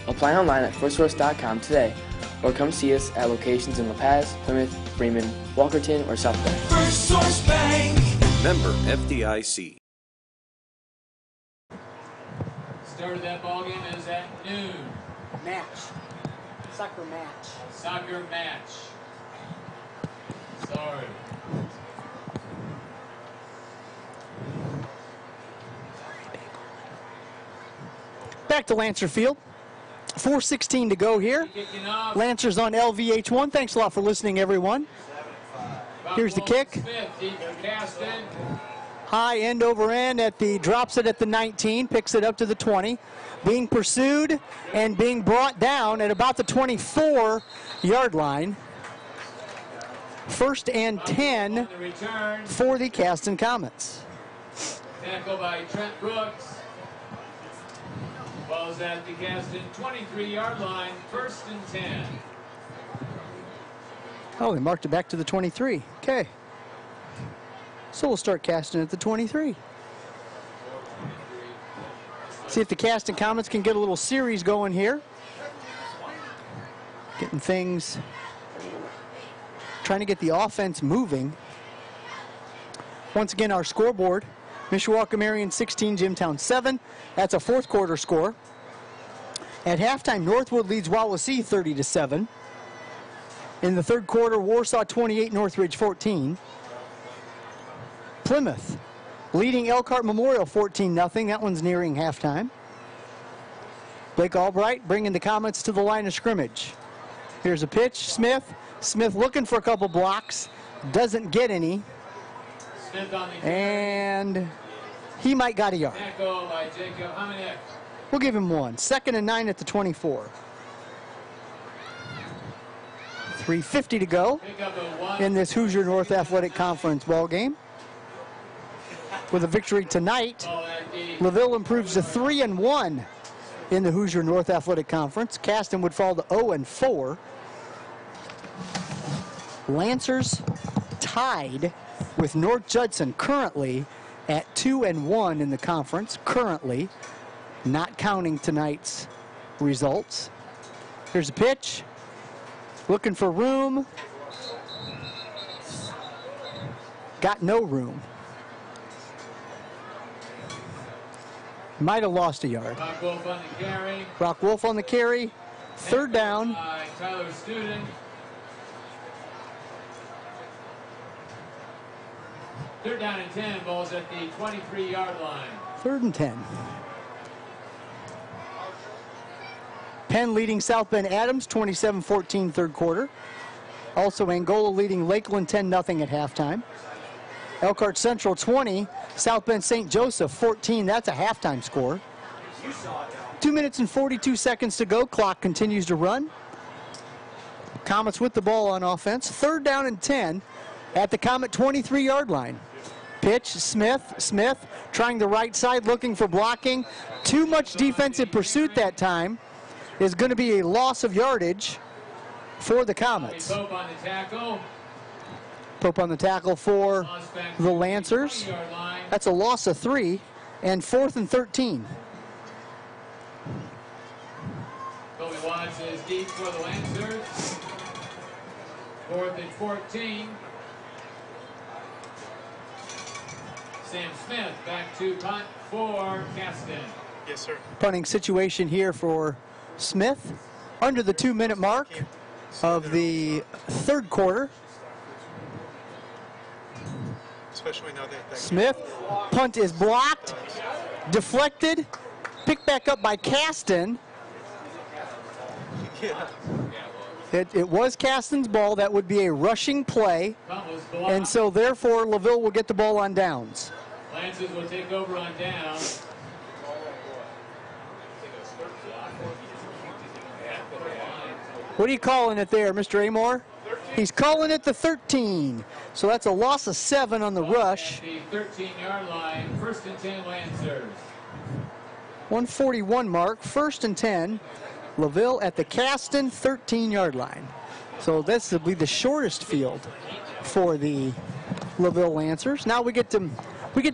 Apply online at firstsource.com today, or come see us at locations in La Paz, Plymouth, Bremen, Walkerton, or South Bend. First Source Bank. Member FDIC. Start of that ball game is at noon. Match. Soccer match. Soccer match. Sorry. Back to Lancer Field. 4:16 to go here. Lancers on LVH1. Thanks a lot for listening, everyone. Here's the kick. High end over end at the, drops it at the 19, picks it up to the 20. Being pursued and being brought down at about the 24-yard line. First and 10 for the Caston Comets. Tackle by Trent Brooks. Ball's at the Caston 23-yard line, first and 10. Oh, they marked it back to the 23. Okay. So we'll start Caston at the 23. See if the Caston Comets can get a little series going here. Getting things, trying to get the offense moving. Once again, our scoreboard, Mishawaka Marion 16, Jimtown 7. That's a fourth quarter score. At halftime, Northwood leads Wawasee 30-7. In the third quarter, Warsaw 28, Northridge 14. Plymouth leading Elkhart Memorial 14-0. That one's nearing halftime. Blake Albright bringing the Comets to the line of scrimmage. Here's a pitch. Smith looking for a couple blocks. Doesn't get any. Smith on the and he might got a yard. Tackle by Jacob Hamanek. We'll give him 1. 2nd and 9 at the 24. 3:50 to go in this Hoosier North Athletic Conference ball game. With a victory tonight, LaVille improves to 3-1 in the Hoosier North Athletic Conference. Caston would fall to 0-4. Lancers tied with North Judson currently at 2-1 in the conference. Currently, not counting tonight's results. Here's a pitch. Looking for room. Got no room. Might have lost a yard. Rock Wolf on the carry. Rock Wolf on the carry. 3rd down. Tyler Student. 3rd down and 10. Ball's at the 23-yard line. 3rd and 10. Penn leading South Bend Adams 27-14 3rd quarter. Also Angola leading Lakeland 10-0 at halftime. Elkhart Central 20, South Bend St. Joseph 14. That's a halftime score. 2 minutes and 42 seconds to go. Clock continues to run. Comets with the ball on offense. 3rd down and 10 at the Comet 23-yard line. Pitch, Smith. Smith trying the right side, looking for blocking. Too much defensive pursuit that time. Is going to be a loss of yardage for the Comets. Pope on the tackle. Pope on the tackle for the Lancers. That's a loss of 3 and 4th and 13. Kobe Watts is deep for the Lancers. 4th and 14. Sam Smith back to punt for Caston. Yes, sir. Punting situation here for Smith under the 2-minute mark of the 3rd quarter. Especially now that Smith, punt is blocked, deflected, picked back up by Caston. Yeah. It was Caston's ball. That would be a rushing play, and so therefore LaVille will get the ball on downs. Lancers will take over on down. What are you calling it there, Mr. Amor? He's calling it the 13. So that's a loss of 7 on the rush. At the 13-yard line, 1st and 10 Lancers. 141 mark, 1st and 10. LaVille at the Caston 13-yard line. So this will be the shortest field for the LaVille Lancers. Now we get to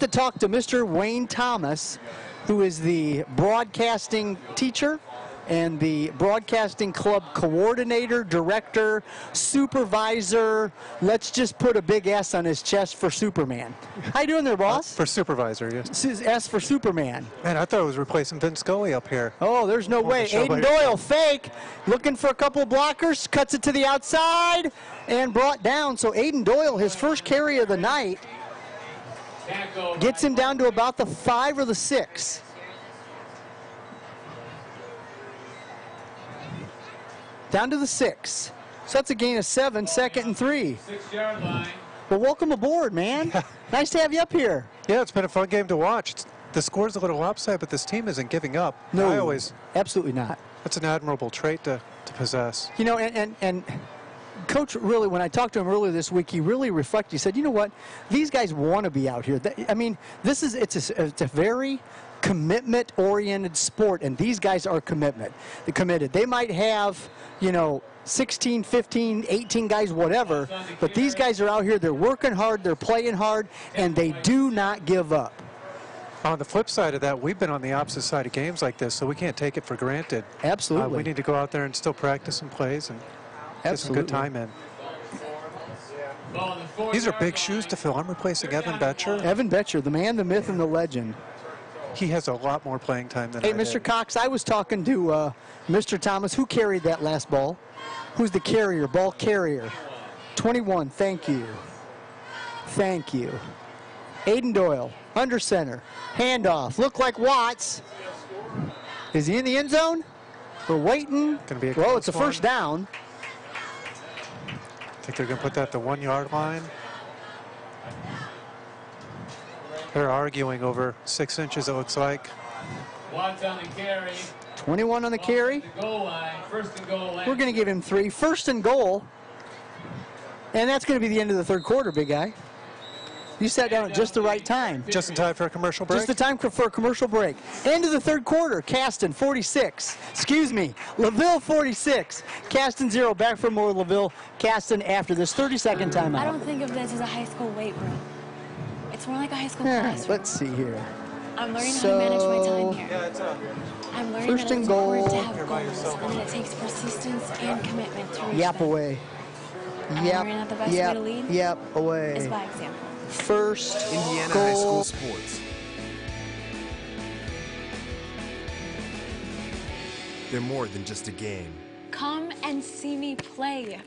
talk to Mr. Wayne Thomas, who is the broadcasting teacher and the broadcasting club coordinator, director, supervisor. Let's just put a big S on his chest for Superman. How you doing there, boss? For supervisor, yes. S for Superman. Man, I thought it was replacing Vince Scully up here. Oh, there's no way. Aiden Doyle, fake, looking for a couple of blockers, cuts it to the outside, and brought down. So Aiden Doyle, his first carry of the night, gets him down to about the 5 or the 6. Down to the 6. So that's a gain of 7, 2nd and 3. 6-yard line. Well, welcome aboard, man. Nice to have you up here. Yeah, it's been a fun game to watch. The score's a little lopsided, but this team isn't giving up. No, absolutely not. That's an admirable trait to possess. You know, and Coach really, when I talked to him earlier this week, he really reflected. He said, you know what? These guys want to be out here. I mean, it's a very commitment-oriented sport, and these guys are committed. They might have, 16, 15, 18 guys, whatever, but these guys are out here. They're working hard, they're playing hard, and they do not give up. On the flip side of that, we've been on the opposite side of games like this, so we can't take it for granted. Absolutely. We need to go out there and still practice some plays and get some good time in. These are big shoes to fill. I'm replacing Evan Betcher. Evan Betcher, the man, the myth, and the legend. He has a lot more playing time than I did. Hey, Mr. Cox, I was talking to Mr. Thomas. Who carried that last ball? Who's the carrier, ball carrier? 21, thank you. Thank you. Aiden Doyle, under center. Handoff, look like Watts. Is he in the end zone? We're waiting. Well, it's a first down. I think they're going to put that at the 1-yard line. They're arguing over 6 inches, it looks like. Watts on the carry. 21 on the carry. Goal line. First and goal. We're going to give him 3. First and goal. And that's going to be the end of the third quarter, big guy. You sat down at just the right time. Just in time for a commercial break? Just the time for a commercial break. End of the third quarter, Caston 46. Excuse me, LaVille 46. Caston 0. Back for more LaVille. Caston after this 30-second timeout. I don't think of this as a high school weight room. It's more like a high school classroom. Let's see here. I'm learning how to manage my time here. I'm learning First that and it's goal. important to have goals, and that it takes persistence and commitment to reach Yap them. away. And learning that the best way to lead Yap away. is by example. First Indiana goal. High School Sports. They're more than just a game. Come and see me play.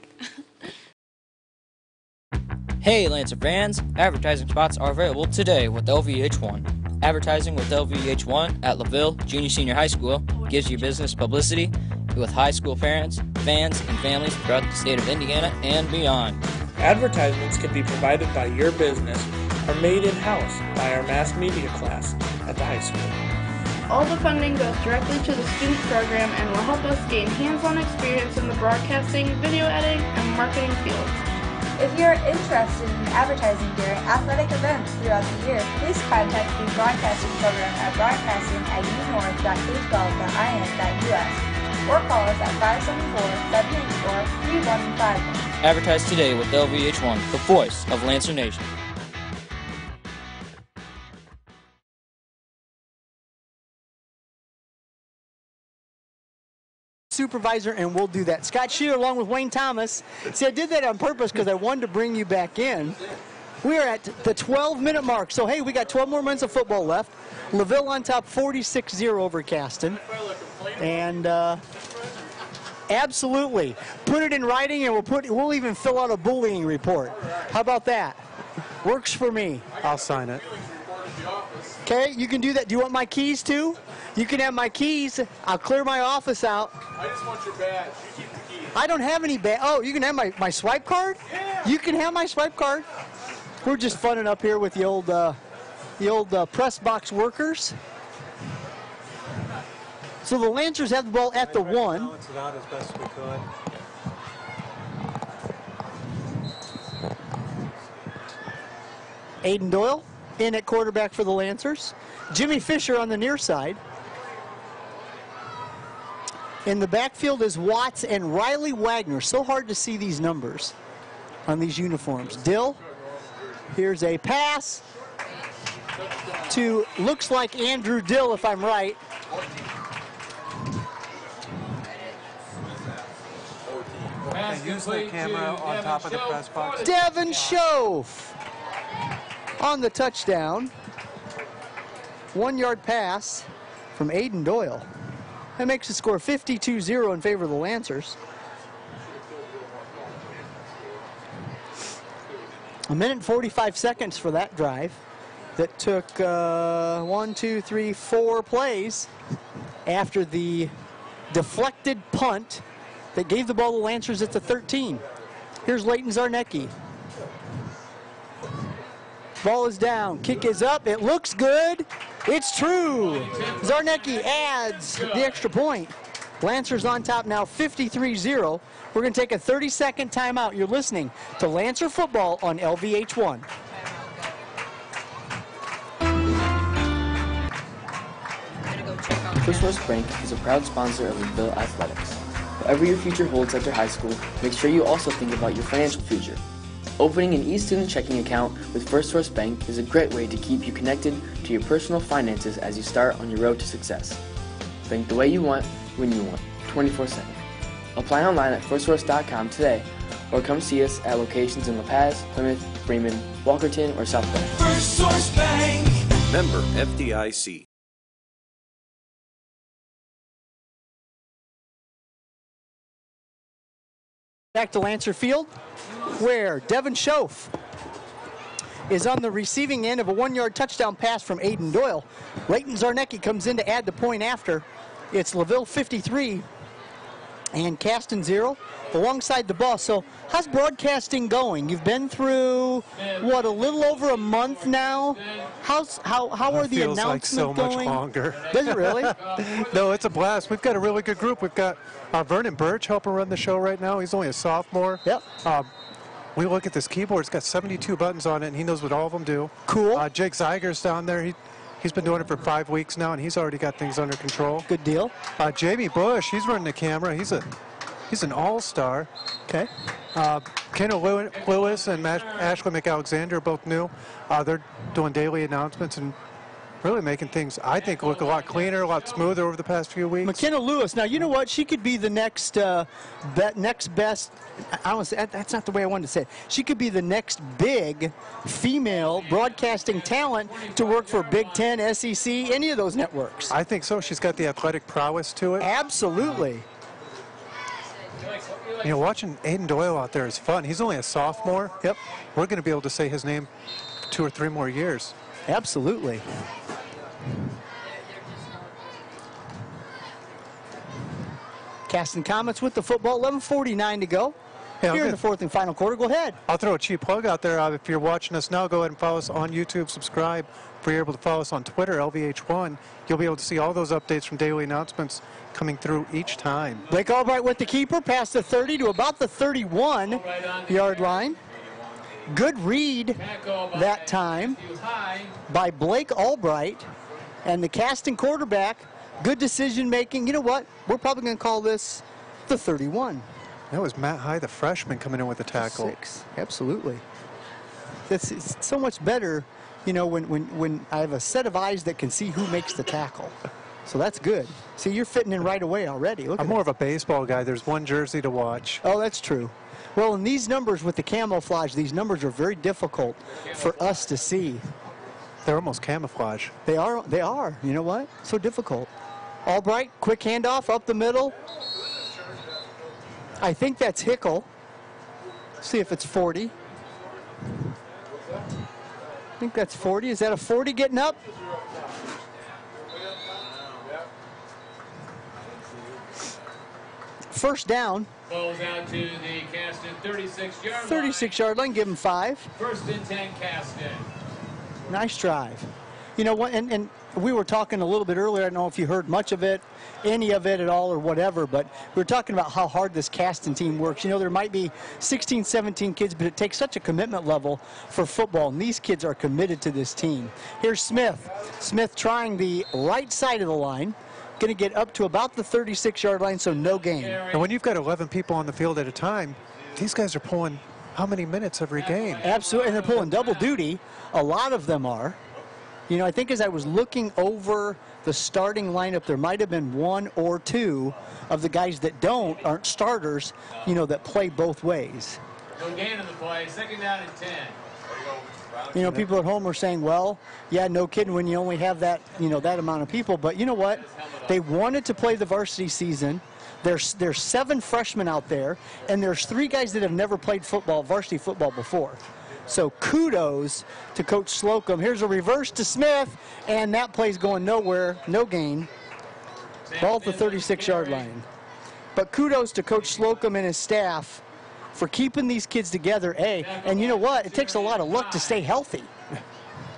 Hey Lancer fans, advertising spots are available today with LVH1. Advertising with LVH1 at LaVille Junior Senior High School gives you business publicity with high school parents, fans, and families throughout the state of Indiana and beyond. Advertisements can be provided by your business or made in-house by our mass media class at the high school. All the funding goes directly to the student program and will help us gain hands-on experience in the broadcasting, video editing, and marketing fields. If you're interested in advertising during athletic events throughout the year, please contact the broadcasting program at broadcasting@unorth.k12.in.us or call us at 574-784-3151. Advertise today with LVH1, the voice of Lancer Nation. Supervisor, and we'll do that. Scott Shear along with Wayne Thomas. See, I did that on purpose because I wanted to bring you back in. We are at the 12-minute mark. So, hey, we got 12 more minutes of football left. LaVille on top 46-0 over Caston. And absolutely. Put it in writing and we'll even fill out a bullying report. How about that? Works for me. I'll sign it. Okay, you can do that. Do you want my keys too? You can have my keys. I'll clear my office out. I just want your badge. You keep the keys. I don't have any badge. Oh, you can have my swipe card? Yeah. You can have my swipe card. We're just funning up here with the old press box workers. So the Lancers have the ball at the 1. Balance it out as best we could. Aiden Doyle in at quarterback for the Lancers. Jimmy Fisher on the near side. In the backfield is Watts and Riley Wagner. So hard to see these numbers on these uniforms. Dill, here's a pass to, looks like Andrew Dill, if I'm right. And use the camera on top of the press box. Devin Schoaf on the touchdown. 1-yard pass from Aiden Doyle. That makes the score 52-0 in favor of the Lancers. A minute and 45 seconds for that drive that took 4 plays after the deflected punt that gave the ball to the Lancers at the 13. Here's Leighton Zarnecki. Ball is down, kick is up, it looks good. It's true. Zarnecki adds the extra point. Lancers on top now 53-0. We're going to take a 30-second timeout. You're listening to Lancer Football on LVH1. First Source Bank is a proud sponsor of LaVille Athletics. Whatever your future holds after high school, make sure you also think about your financial future. Opening an e-student checking account with First Source Bank is a great way to keep you connected to your personal finances as you start on your road to success. Bank the way you want, when you want, 24/7. Apply online at firstsource.com today, or come see us at locations in La Paz, Plymouth, Bremen, Walkerton, or South Bend. First Source Bank. Member FDIC. Back to Lancer Field, where Devin Schoaf is on the receiving end of a 1-yard touchdown pass from Aiden Doyle. Leighton Zarnecki comes in to add the point after. It's LaVille 53, and Caston 0 alongside the ball. So how's broadcasting going? You've been through, what, a little over a month now? How are the announcements like so going? much longer. Does it really? No, it's a blast. We've got a really good group. We've got Vernon Birch helping run the show right now. He's only a sophomore. Yep. We look at this keyboard. It's got 72 buttons on it, and he knows what all of them do. Cool. Jake Zeiger's down there. He's been doing it for 5 weeks now, and he's already got things under control. Good deal. Jamie Bush, he's running the camera. He's an all-star. Okay. Kendall Lewis and Ashley McAlexander are both new. They're doing daily announcements and really making things, I think, look a lot cleaner, a lot smoother over the past few weeks. McKenna Lewis. Now, you know what? She could be the next best. I don't say that's not the way I wanted to say it. She could be the next big female broadcasting talent to work for Big Ten, SEC, any of those networks. I think so. She's got the athletic prowess to it. Absolutely. You know, watching Aiden Doyle out there is fun. He's only a sophomore. Yep. We're going to be able to say his name 2 or 3 more years. Absolutely. Caston Comets with the football, 11:49 to go. Hey, Here in the fourth and final quarter. Go ahead. I'll throw a cheap plug out there. If you're watching us now, go ahead and follow us on YouTube. Subscribe. If you're able to follow us on Twitter, LVH1, you'll be able to see all those updates from daily announcements coming through each time. Blake Albright with the keeper, past the 30 to about the 31-yard line. Good read that time by Blake Albright. And the Caston quarterback, good decision making. You know what? We're probably going to call this the 31. That was Matt High, the freshman, coming in with the tackle. 6, absolutely. It's so much better, you know, when I have a set of eyes that can see who makes the tackle. So that's good. See, you're fitting in right away already. I'm more of a baseball guy. There's one jersey to watch. Oh, that's true. Well, in these numbers with the camouflage, these numbers are very difficult for us to see. They're almost camouflage. They are. They are. You know what? So difficult. Albright, quick handoff up the middle. I think that's Hickle. See if it's 40. I think that's 40. Is that a 40 getting up? First down. Balls out to the Caston 36-yard line. 36-yard line. Give him 5. First and 10, Caston. Nice drive. You know what? And we were talking a little bit earlier. I don't know if you heard much of it, any of it at all or whatever, but we were talking about how hard this Caston team works. You know, there might be 16, 17 kids, but it takes such a commitment level for football, and these kids are committed to this team. Here's Smith. Smith trying the right side of the line. Going to get up to about the 36-yard line, so no gain. And when you've got 11 people on the field at a time, these guys are pulling how many minutes every game? Absolutely, and they're pulling double duty. A lot of them are. You know, I think as I was looking over the starting lineup, there might have been 1 or 2 of the guys that aren't starters, you know, that play both ways. No gain on the play, second down and 10. You know, people at home are saying, well, yeah, no kidding when you only have that, you know, that amount of people. But you know what? They wanted to play the varsity season. There's 7 freshmen out there, and there's 3 guys that have never played football, varsity football before. So kudos to Coach Slocum. Here's a reverse to Smith, and that play's going nowhere, no gain. Ball at the 36-yard line. But kudos to Coach Slocum and his staff for keeping these kids together, and you know what? It takes a lot of luck to stay healthy.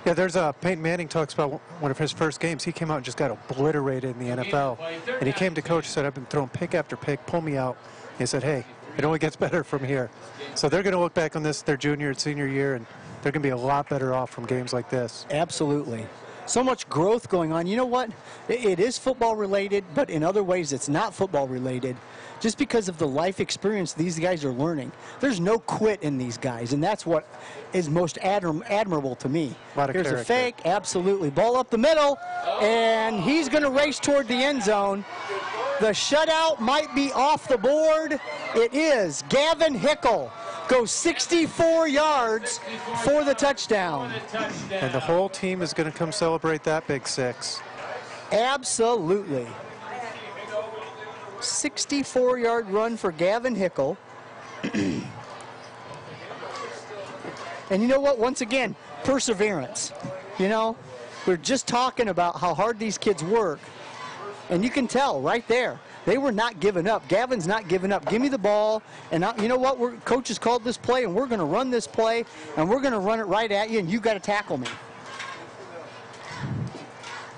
Yeah, there's Peyton Manning talks about one of his first games. He came out and just got obliterated in the NFL. And he came to coach and said, I've been throwing pick after pick, pull me out. And he said, hey, it only gets better from here. So they're going to look back on this their junior and senior year, and they're going to be a lot better off from games like this. Absolutely. So much growth going on. You know what? It is football related, but in other ways it's not football related. Just because of the life experience these guys are learning. There's no quit in these guys, and that's what is most admirable to me. Here's a fake, absolutely. Ball up the middle, and he's going to race toward the end zone. The shutout might be off the board. It is. Gavin Hickle goes 64 yards for the touchdown. And the whole team is going to come celebrate that big 6. Absolutely. 64-yard run for Gavin Hickle. And you know what? Once again, perseverance. You know, we're just talking about how hard these kids work. And you can tell right there. They were not giving up. Gavin's not giving up. Give me the ball, and you know what? Coach has called this play, and we're going to run this play, and we're going to run it right at you, and you got to tackle me.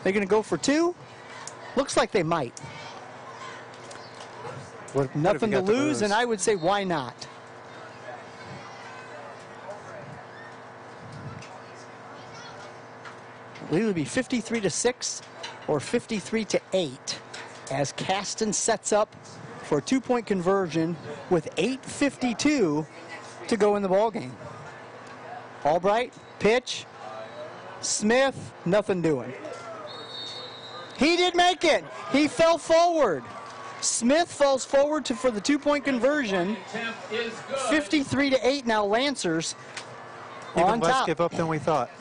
They're going to go for 2? Looks like they might. Nothing to lose, and I would say, why not? It would be 53-6 or 53-8 as Caston sets up for a 2-point conversion with 8:52 to go in the ball game. Albright, pitch. Smith, nothing doing. He did make it. He fell forward. Smith falls forward for the 2-point conversion. 53-8 now, Lancers on top. Less give up than we thought.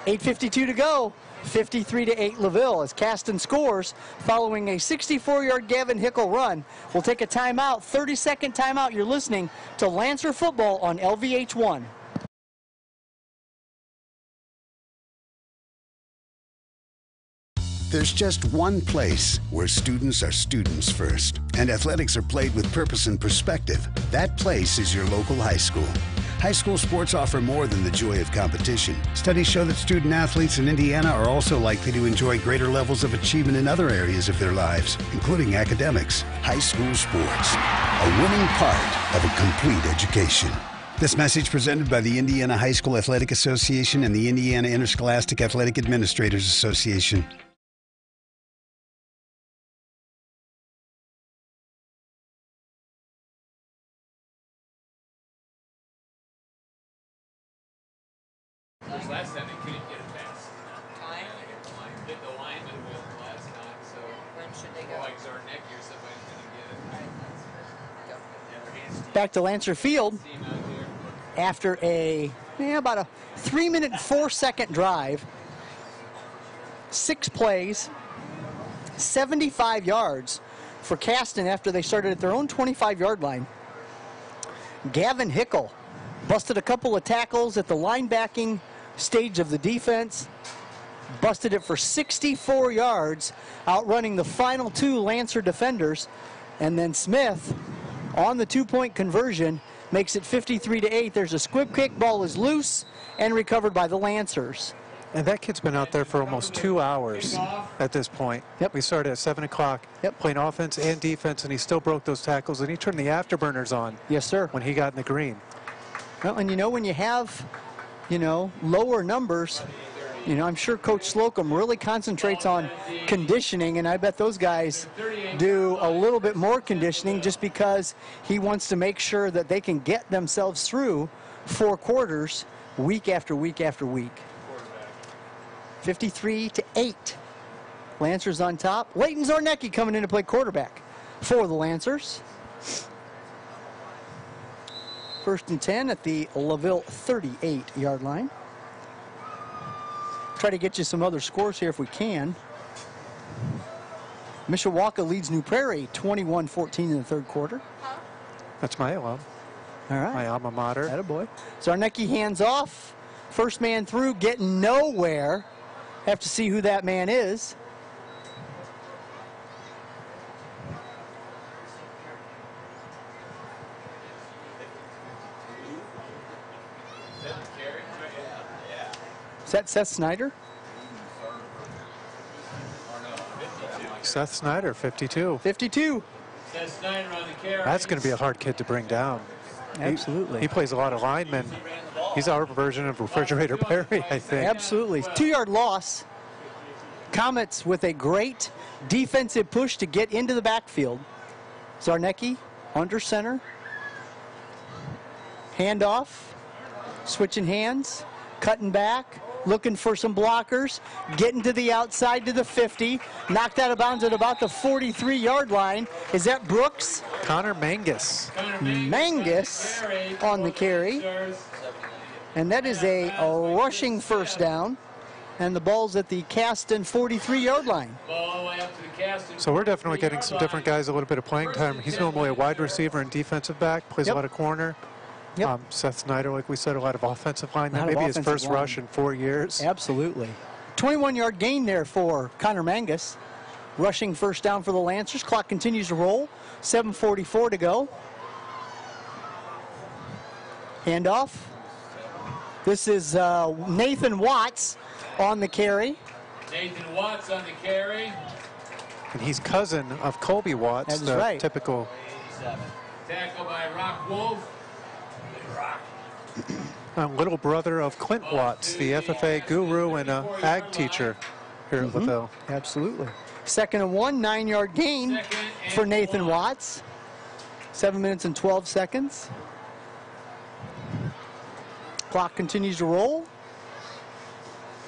8:52 to go. 53-8 LaVille as Caston scores following a 64-yard Gavin Hickle run. We'll take a timeout, 30-second timeout. You're listening to Lancer Football on LVH1. There's just one place where students are students first, and athletics are played with purpose and perspective. That place is your local high school. High school sports offer more than the joy of competition. Studies show that student athletes in Indiana are also likely to enjoy greater levels of achievement in other areas of their lives, including academics. High school sports, a winning part of a complete education. This message presented by the Indiana High School Athletic Association and the Indiana Interscholastic Athletic Administrators Association. Last time they couldn't get it past. Time? Hit the lineman with it last time, so. When should they go? Like Zarnecki or somebody's going to get it. Back to Lancer Field after about a 3-minute, 4-second drive. 6 plays, 75 yards for Caston after they started at their own 25-yard line. Gavin Hickle busted a couple of tackles at the linebacking stage of the defense, busted it for 64 yards, outrunning the final 2 Lancer defenders, and then Smith on the 2-point conversion makes it 53-8. There's a squib kick, ball is loose and recovered by the Lancers. And that kid's been out there for almost 2 hours at this point. Yep. We started at 7 o'clock playing offense and defense, and he still broke those tackles, and he turned the afterburners on. Yes, sir. When he got in the green. Well, and when you have, lower numbers, I'm sure Coach Slocum really concentrates on conditioning, and I bet those guys do a little bit more conditioning just because he wants to make sure that they can get themselves through 4 quarters week after week after week. 53-8. Lancers on top. Leighton Zarnecki coming in to play quarterback for the Lancers. 1st and 10 at the LaVille 38-yard line. Try to get you some other scores here if we can. Mishawaka leads New Prairie 21-14 in the 3rd quarter. That's my alum. All right. My alma mater. Attaboy. Zarnecki hands off. First man through, getting nowhere. Have to see who that man is. Is that Seth Snyder? Seth Snyder, 52. 52. Seth Snyder on the carry. That's going to be a hard kid to bring down. Absolutely. He plays a lot of linemen. He's our version of Refrigerator Perry, I think. Absolutely. 2-yard loss. Comets with a great defensive push to get into the backfield. Zarnecki under center. Handoff. Switching hands. Cutting back. Looking for some blockers. Getting to the outside to the 50. Knocked out of bounds at about the 43-yard line. Is that Brooks? Connor Mangus. Mangus on the carry. And that is a rushing first down. And the ball's at the Caston 43-yard line. So we're definitely getting some different guys a little bit of playing time. He's normally a wide receiver and defensive back, plays a lot of corner. Yep. Seth Snyder, like we said, a lot of offensive line. That may be his first rush in 4 years. Absolutely. 21-yard gain there for Connor Mangus. rushing first down for the Lancers. Clock continues to roll. 7:44 to go. Handoff. This is Nathan Watts on the carry. Nathan Watts on the carry. And he's cousin of Colby Watts, That is the right. typical Tackle by Rock Wolf. little brother of Clint Watts, the FFA guru and ag teacher here at LaVille. Absolutely. 2nd and 1, 9-yard gain for Nathan Watts. 7 minutes and 12 seconds. Clock continues to roll.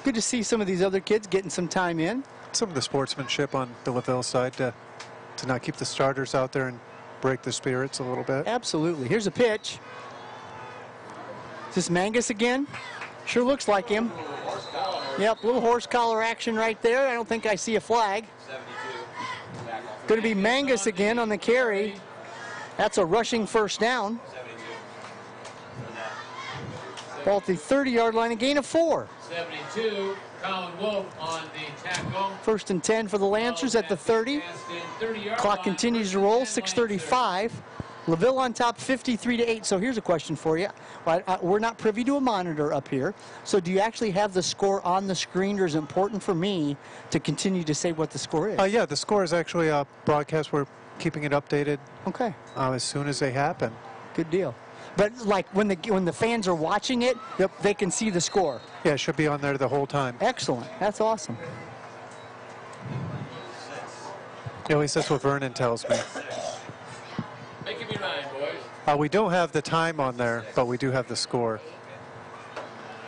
Good to see some of these other kids getting some time in. Some of the sportsmanship on the LaVille side to not keep the starters out there and break the spirits a little bit. Absolutely. Here's a pitch. Is this Mangus again? Sure looks like him. Yep, little horse collar action right there. I don't think I see a flag. Going to be Mangus again on the carry. That's a rushing first down. Ball at the 30-yard line, a gain of 4. 72, Colin Wolf on the tackle. 1st and 10 for the Lancers at the 30. Clock continues to roll, 6:35. LaVille on top 53-8. So here's a question for you. We're not privy to a monitor up here. So do you actually have the score on the screen, or is it important for me to continue to say what the score is? Yeah, the score is actually a broadcast. We're keeping it updated. Okay. As soon as they happen. Good deal. But like when the fans are watching it, they can see the score. Yeah, it should be on there the whole time. Excellent. That's awesome. At least that's what Vernon tells me. Making me rhyme, boys. We don't have the time on there, but we do have the score.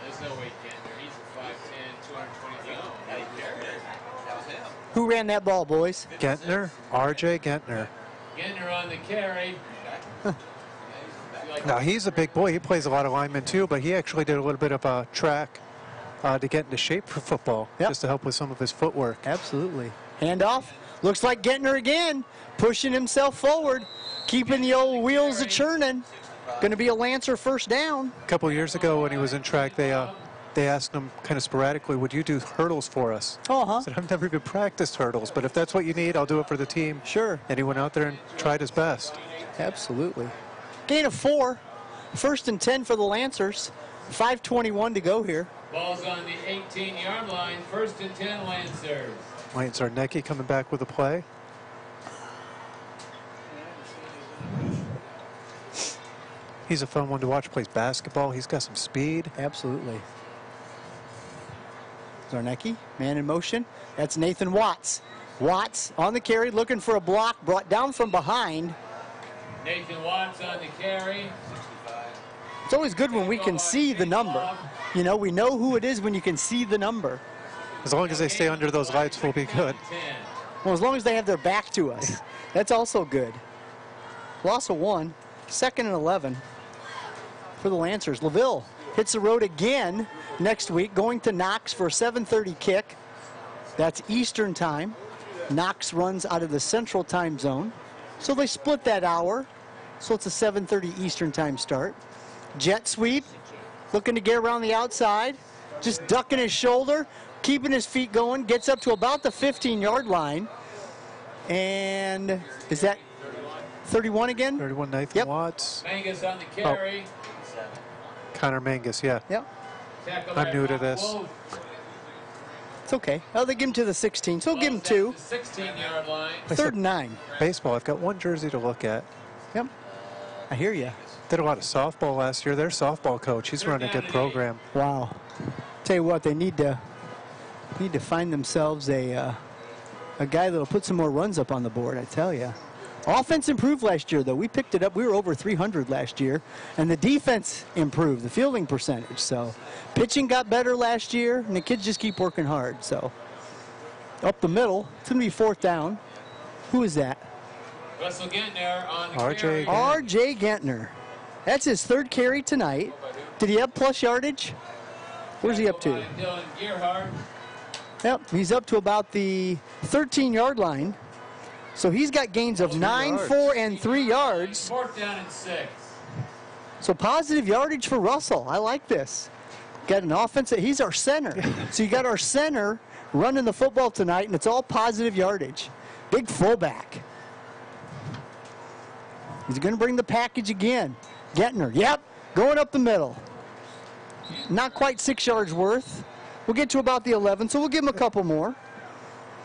There's no way Gentner. He's a 5'10", 220 pounds. Who ran that ball, boys? Gentner, R.J. Gentner. Gentner on the carry. Now, he's a big boy. He plays a lot of linemen, too, but he actually did a little bit of track to get into shape for football, just to help with some of his footwork. Absolutely. Handoff. Looks like Gentner again, pushing himself forward, keeping the old wheels a-churning. Going to be a Lancer first down. A couple years ago when he was in track, they asked him kind of sporadically, would you do hurdles for us? I said, I've never even practiced hurdles, but if that's what you need, I'll do it for the team. Sure. And he went out there and tried his best. Absolutely. Gain of 4. 1st and 10 for the Lancers. 5:21 to go here. Ball's on the 18-yard line. 1st and 10 Lancers. Lance Zarnecki coming back with a play. He's a fun one to watch. Plays basketball. He's got some speed. Absolutely. Zarnecki, man in motion. That's Nathan Watts. Watts on the carry, looking for a block, brought down from behind. Nathan Watts on the carry. It's always good when we can see the number. You know, we know who it is when you can see the number. As long as they stay under those lights, we'll be good. Well, as long as they have their back to us. That's also good. Loss of 1. 2nd and 11 for the Lancers. LaVille hits the road again next week, going to Knox for a 7:30 kick. That's Eastern time. Knox runs out of the Central time zone. So they split that hour. So it's a 7:30 Eastern time start. Jet sweep, looking to get around the outside. Just ducking his shoulder, keeping his feet going. Gets up to about the 15-yard line. And is that 31 again? 31, Nathan Watts. Mangus on the carry. Connor Mangus, yeah. Yep. I'm new to this. It's okay. Oh, they give him to the 16, so we'll give him 2. 16-yard line. 3rd and 9. Baseball, I've got one jersey to look at. Yep. I hear you. Did a lot of softball last year. Their softball coach, he's running a good program. Wow. Tell you what, they need to find themselves a guy that'll put some more runs up on the board, I tell you. Offense improved last year, though. We picked it up. We were over 300 last year. And the defense improved, the fielding percentage. So pitching got better last year, and the kids just keep working hard. So up the middle, it's going to be 4th down. Who is that? Russell Gentner on the R.J. carry. R.J. Gentner. That's his 3rd carry tonight. Did he have plus yardage? Where's he up to? Dylan Gearhart. Yep, he's up to about the 13-yard line. So he's got gains of 9, 4, and 3 yards. 4th down and 6. So positive yardage for Russell. I like this. Got an offense. He's our center. So you got our center running the football tonight, and it's all positive yardage. Big fullback. He's going to bring the package again. Gettner, yep, going up the middle. Not quite 6 yards worth. We'll get to about the 11, so we'll give him a couple more.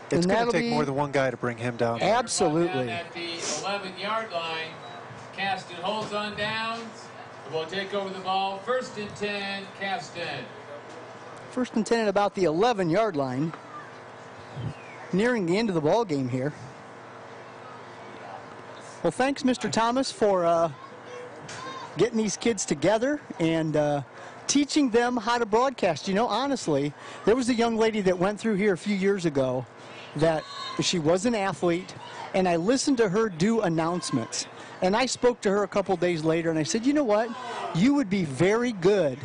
It's going to take more than one guy to bring him down. Absolutely. At the 11-yard line, Caston holds on downs. We'll take over the ball. 1st and 10, Caston. 1st and 10 at about the 11-yard line. Nearing the end of the ball game here. Well, thanks, Mr. Thomas, for getting these kids together and teaching them how to broadcast. You know, honestly, there was a young lady that went through here a few years ago that she was an athlete, and I listened to her do announcements. And I spoke to her a couple days later, and I said, you know what? You would be very good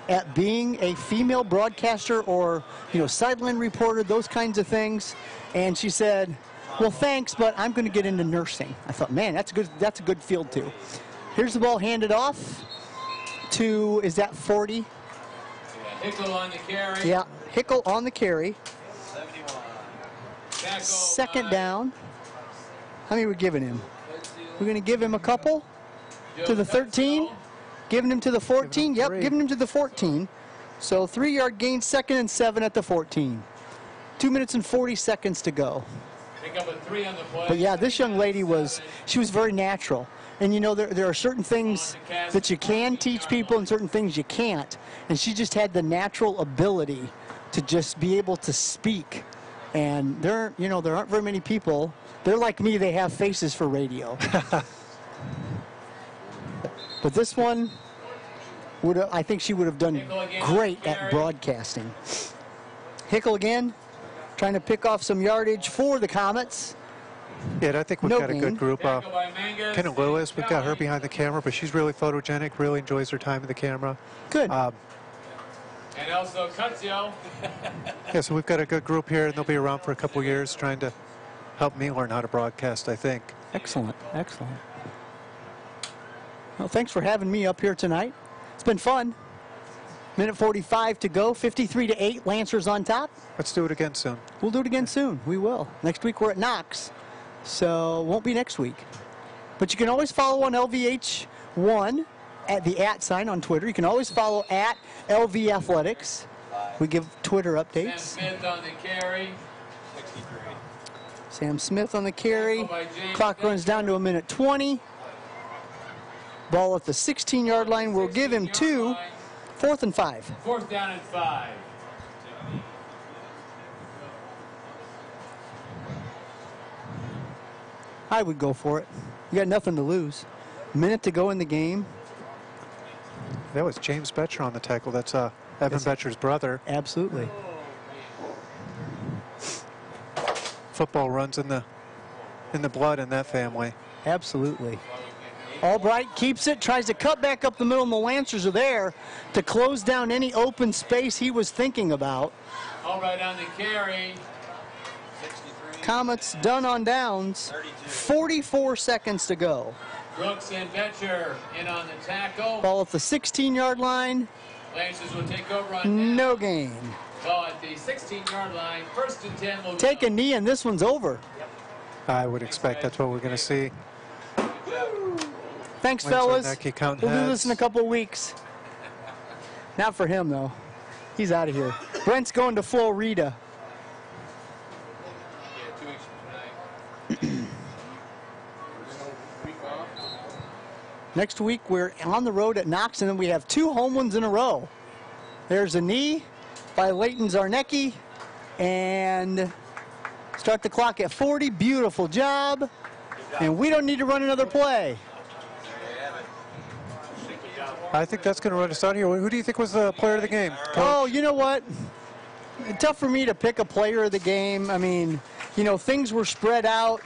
at being a female broadcaster or, you know, sideline reporter, those kinds of things. And she said, well, thanks, but I'm going to get into nursing. I thought, man, that's a good field too. Here's the ball handed off to, is that 40? Yeah, Hickle on the carry. Yeah, Hickle on the carry. 2nd down. How many are we giving him? We're going to give him a couple to the 13, giving him to the 14. Yep, giving him to the 14. So 3-yard gain, 2nd and 7 at the 14. 2 minutes and 40 seconds to go. Pick up a 3 on the play. But yeah, this young lady she was very natural. And you know, there are certain things that you can teach people and certain things you can't. And she just had the natural ability to just be able to speak. And there aren't very many people. They're like me, they have faces for radio. But this one, I think she would have done great at broadcasting. Hickle again, trying to pick off some yardage for the Comets. Yeah, I think we've got a good group. Kenna Lewis, we've got her behind the camera, but she's really photogenic, really enjoys her time in the camera. Good. And also Cutio. Yeah, so we've got a good group here, and they'll be around for a couple years trying to help me learn how to broadcast, I think. Excellent, excellent. Well, thanks for having me up here tonight. It's been fun. Minute 45 to go, 53-8, Lancers on top. Let's do it again soon. We'll do it again soon. We will. Next week we're at Knox, so it won't be next week. But you can always follow on LVH1 at the @ on Twitter. You can always follow at LV Athletics. We give Twitter updates. Sam Smith on the carry. 63. Sam Smith on the carry. Clock runs down to a minute 20. Ball at the 16-yard line. We'll give him 2. 4th and 5. 4th down and 5. I would go for it. You got nothing to lose. Minute to go in the game. That was James Betcher on the tackle. That's Evan Betcher's brother. Absolutely. Football runs in the blood in that family. Absolutely. Albright keeps it, tries to cut back up the middle, and the Lancers are there to close down any open space he was thinking about. Albright on the carry. Comets done on downs. 44 seconds to go. Brooks and Betcher in on the tackle. Ball at the 16-yard line. Lancers will take over on no gain. Ball at the 16-yard line. 1st and 10 will take a knee, and this one's over. I would expect that's what we're going to see. Thanks, fellas. We'll do this in a couple of weeks. Not for him, though. He's out of here. Brent's going to Florida. Yeah, 2 weeks from tonight. Next week, we're on the road at Knox, and then we have 2 home ones in a row. There's a knee by Leighton Zarnecki, and start the clock at 40. Beautiful job. And we don't need to run another play. I think that's going to run us out here. Who do you think was the player of the game, Coach? Oh, you know what? Tough for me to pick a player of the game. I mean, you know, things were spread out.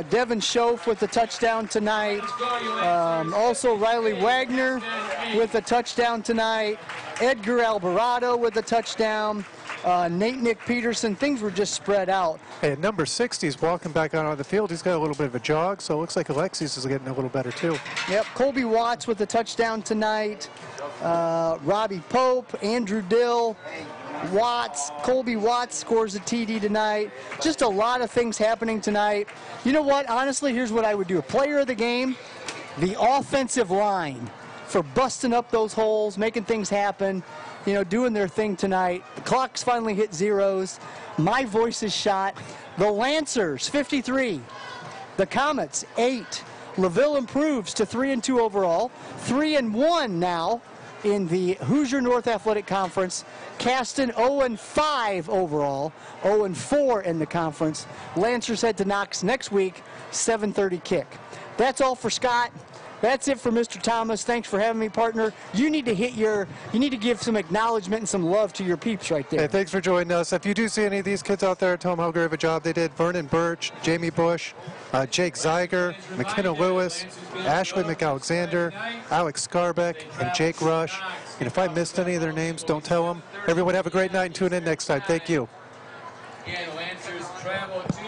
Devin Schoaf with the touchdown tonight. Also Riley Wagner with a touchdown tonight. Edgar Alvarado with a touchdown. Nick Peterson. Things were just spread out. Hey, at number 60, he's walking back out on the field. He's got a little bit of a jog, so it looks like Alexis is getting a little better too. Yep, Colby Watts with a touchdown tonight. Robbie Pope, Andrew Dill, Colby Watts scores a TD tonight. Just a lot of things happening tonight. You know what? Honestly, here's what I would do. Player of the game, the offensive line for busting up those holes, making things happen, you know, doing their thing tonight. The clock's finally hit zeros. My voice is shot. The Lancers, 53. The Comets, 8. LaVille improves to 3-2 overall. 3-1 now in the Hoosier North Athletic Conference. Caston 0-5 overall, 0-4 in the conference. Lancers head to Knox next week, 7:30 kick. That's all for Scott. That's it for Mr. Thomas. Thanks for having me, partner. You need to give some acknowledgement and some love to your peeps right there. Hey, thanks for joining us. If you do see any of these kids out there, tell them how great of a job they did. Vernon Birch, Jamie Bush, Jake Zeiger, McKenna Lewis, Ashley McAlexander, Alex Scarbeck, and Jake Rush. And if I missed any of their names, don't tell them. Everyone have a great night and tune in next time. Thank you. And Lancers travel to